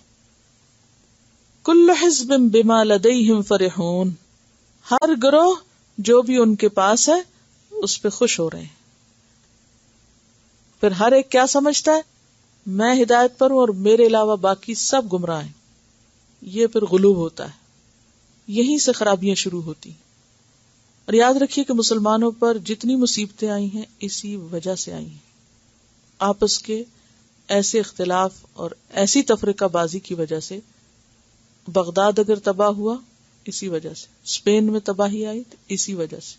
کل حزب بما لدیہم فرحون، ہر گروہ جو بھی ان کے پاس ہے اس پہ خوش ہو رہے ہیں۔ پھر ہر ایک کیا سمجھتا ہے؟ میں ہدایت پر ہوں اور میرے علاوہ باقی سب گمراہ ہیں۔ یہ پھر غلوب ہوتا ہے، یہیں سے خرابیاں شروع ہوتی ہیں۔ اور یاد رکھیے کہ مسلمانوں پر جتنی مصیبتیں آئی ہیں اسی وجہ سے آئی ہیں، آپس کے ایسے اختلاف اور ایسی تفرقہ بازی کی وجہ سے۔ بغداد اگر تباہ ہوا اسی وجہ سے، اسپین میں تباہی آئی تو اسی وجہ سے،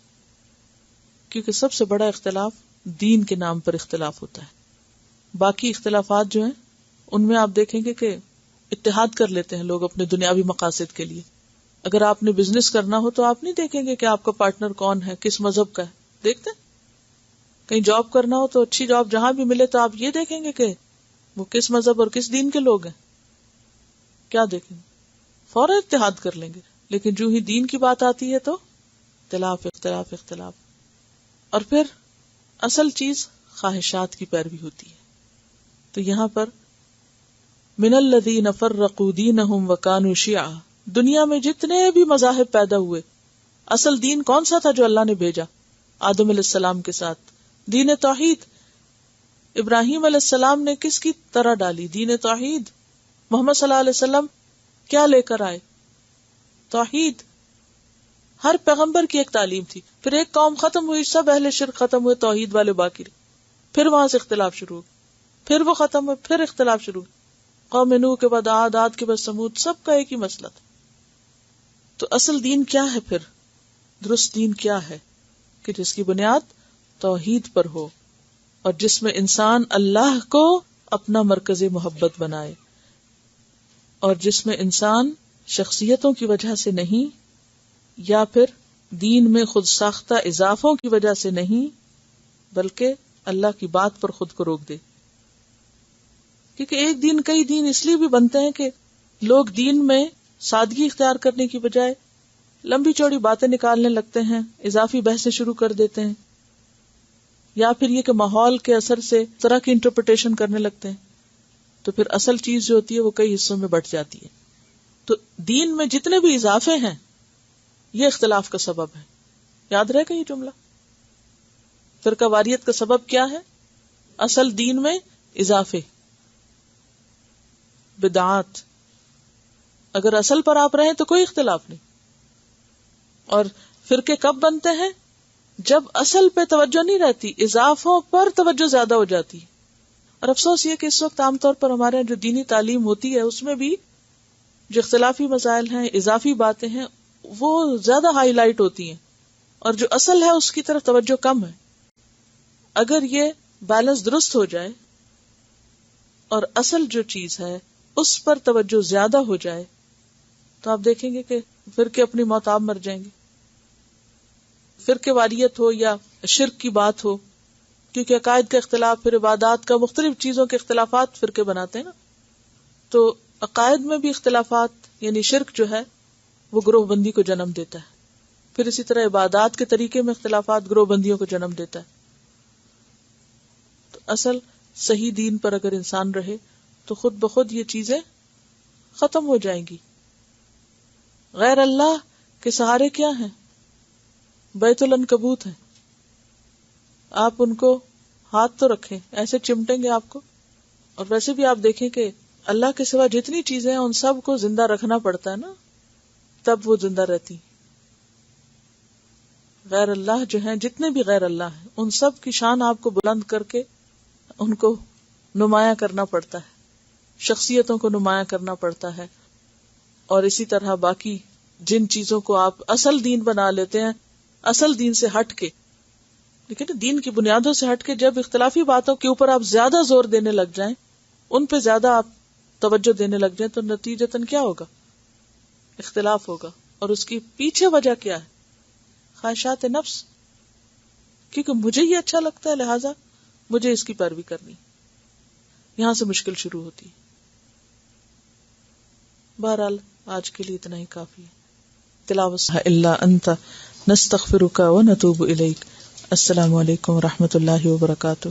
کیونکہ سب سے بڑا اختلاف دین کے نام پر اختلاف ہوتا ہے۔ باقی اختلافات جو ہیں ان میں آپ دیکھیں گے کہ اتحاد کر لیتے ہیں لوگ اپنے دنیاوی مقاصد کے لیے۔ اگر آپ نے بزنس کرنا ہو تو آپ نہیں دیکھیں گے کہ آپ کا پارٹنر کون ہے، کس مذہب کا ہے، دیکھتے ہیں؟ کہیں جاب کرنا ہو تو اچھی جاب جہاں بھی ملے تو آپ یہ دیکھیں گے کہ وہ کس مذہب اور کس دین کے لوگ ہیں۔ کیا دیکھیں گے؟ فوراً اتحاد کر لیں گے، لیکن جو ہی دین کی بات آتی ہے تو اختلاف اختلاف اختلاف۔ اور پھر اصل چیز خواہشات کی پیروی ہوتی ہے۔ تو یہاں پر من الذین فرقوا دینہم وکانوا شیعا، دنیا میں جتنے بھی مذاہب پیدا ہوئے، اصل دین کون سا تھا جو اللہ نے بھیجا آدم علیہ السلام کے ساتھ؟ دین توحید۔ ابراہیم علیہ السلام نے کس کی طرح ڈالی؟ دین توحید۔ محمد صلی اللہ علیہ وسلم کیا لے کر آئے؟ توحید۔ ہر پیغمبر کی ایک تعلیم تھی۔ پھر ایک قوم ختم ہوئی، سب اہل شرک ختم ہوئے، توحید والے باقی رہے۔ پھر وہاں سے اختلاف شروع ہو، پھر وہ ختم ہوئے، پھر اختلاف شروع ہو۔ قوم نوح کے بعد عاد، عاد کے بعد سمود، سب کا ایک ہی مسئلہ تھا۔ تو اصل دین کیا ہے پھر؟ درست دین کیا ہے؟ کہ جس کی بنیاد توحید پر ہو اور جس میں انسان اللہ کو اپنا مرکز محبت بنائے، اور جس میں انسان شخصیتوں کی وجہ سے نہیں یا پھر دین میں خود ساختہ اضافوں کی وجہ سے نہیں، بلکہ اللہ کی بات پر خود کو روک دے۔ کیونکہ ایک دین کئی دین اس لیے بھی بنتے ہیں کہ لوگ دین میں سادگی اختیار کرنے کی بجائے لمبی چوڑی باتیں نکالنے لگتے ہیں، اضافی بحثیں شروع کر دیتے ہیں، یا پھر یہ کہ ماحول کے اثر سے طرح کی انٹرپریٹیشن کرنے لگتے ہیں، تو پھر اصل چیز جو ہوتی ہے وہ کئی حصوں میں بٹ جاتی ہے۔ تو دین میں جتنے بھی اضافے ہیں یہ اختلاف کا سبب ہے۔ یاد رہے گا یہ جملہ؟ فرقہ واریت کا سبب کیا ہے؟ اصل دین میں اضافے، بدعات۔ اگر اصل پر آپ رہیں تو کوئی اختلاف نہیں، اور فرقے کب بنتے ہیں؟ جب اصل پہ توجہ نہیں رہتی، اضافوں پر توجہ زیادہ ہو جاتی. اور افسوس یہ کہ اس وقت عام طور پر ہمارے جو دینی تعلیم ہوتی ہے اس میں بھی جو اختلافی مسائل ہیں، اضافی باتیں ہیں، وہ زیادہ ہائی لائٹ ہوتی ہیں، اور جو اصل ہے اس کی طرف توجہ کم ہے. اگر یہ بیلنس درست ہو جائے اور اصل جو چیز ہے اس پر توجہ زیادہ ہو جائے تو آپ دیکھیں گے کہ فرقے اپنی موت آپ مر جائیں گے. فرقے واریت ہو یا شرک کی بات ہو، کیونکہ عقائد کا اختلاف، پھر عبادات کا، مختلف چیزوں کے اختلافات فرقے بناتے ہیں نا. تو عقائد میں بھی اختلافات یعنی شرک جو ہے وہ گروہ بندی کو جنم دیتا ہے. پھر اسی طرح عبادات کے طریقے میں اختلافات گروہ بندیوں کو جنم دیتا ہے. تو اصل صحیح دین پر اگر انسان رہے تو خود بخود یہ چیزیں ختم ہو جائیں گی. غیر اللہ کے سہارے کیا ہیں؟ بیت العنکبوت ہیں. آپ ان کو ہاتھ تو رکھیں، ایسے چمٹیں گے آپ کو. اور ویسے بھی آپ دیکھیں کہ اللہ کے سوا جتنی چیزیں ہیں ان سب کو زندہ رکھنا پڑتا ہے نا، تب وہ زندہ رہتی. غیر اللہ جو ہیں، جتنے بھی غیر اللہ ہیں، ان سب کی شان آپ کو بلند کر کے ان کو نمایاں کرنا پڑتا ہے، شخصیتوں کو نمایاں کرنا پڑتا ہے. اور اسی طرح باقی جن چیزوں کو آپ اصل دین بنا لیتے ہیں، اصل دین سے ہٹ کے، لیکن دین کی بنیادوں سے ہٹ کے جب اختلافی باتوں کے اوپر آپ زیادہ زور دینے لگ جائیں، ان پہ زیادہ آپ توجہ دینے لگ جائیں، تو نتیجتاً کیا ہوگا؟ اختلاف ہوگا. اور اس کی پیچھے وجہ کیا ہے؟ خواہشات نفس، کیونکہ مجھے یہ اچھا لگتا ہے لہٰذا مجھے اس کی پیروی کرنی. یہاں سے مشکل شروع ہوتی ہے. بہرحال آج کے لیے اتنا ہی کافی ہے. تلاوت الا انت نستغفرک ونتوب الیک. السلام علیکم ورحمۃ اللہ وبرکاتہ.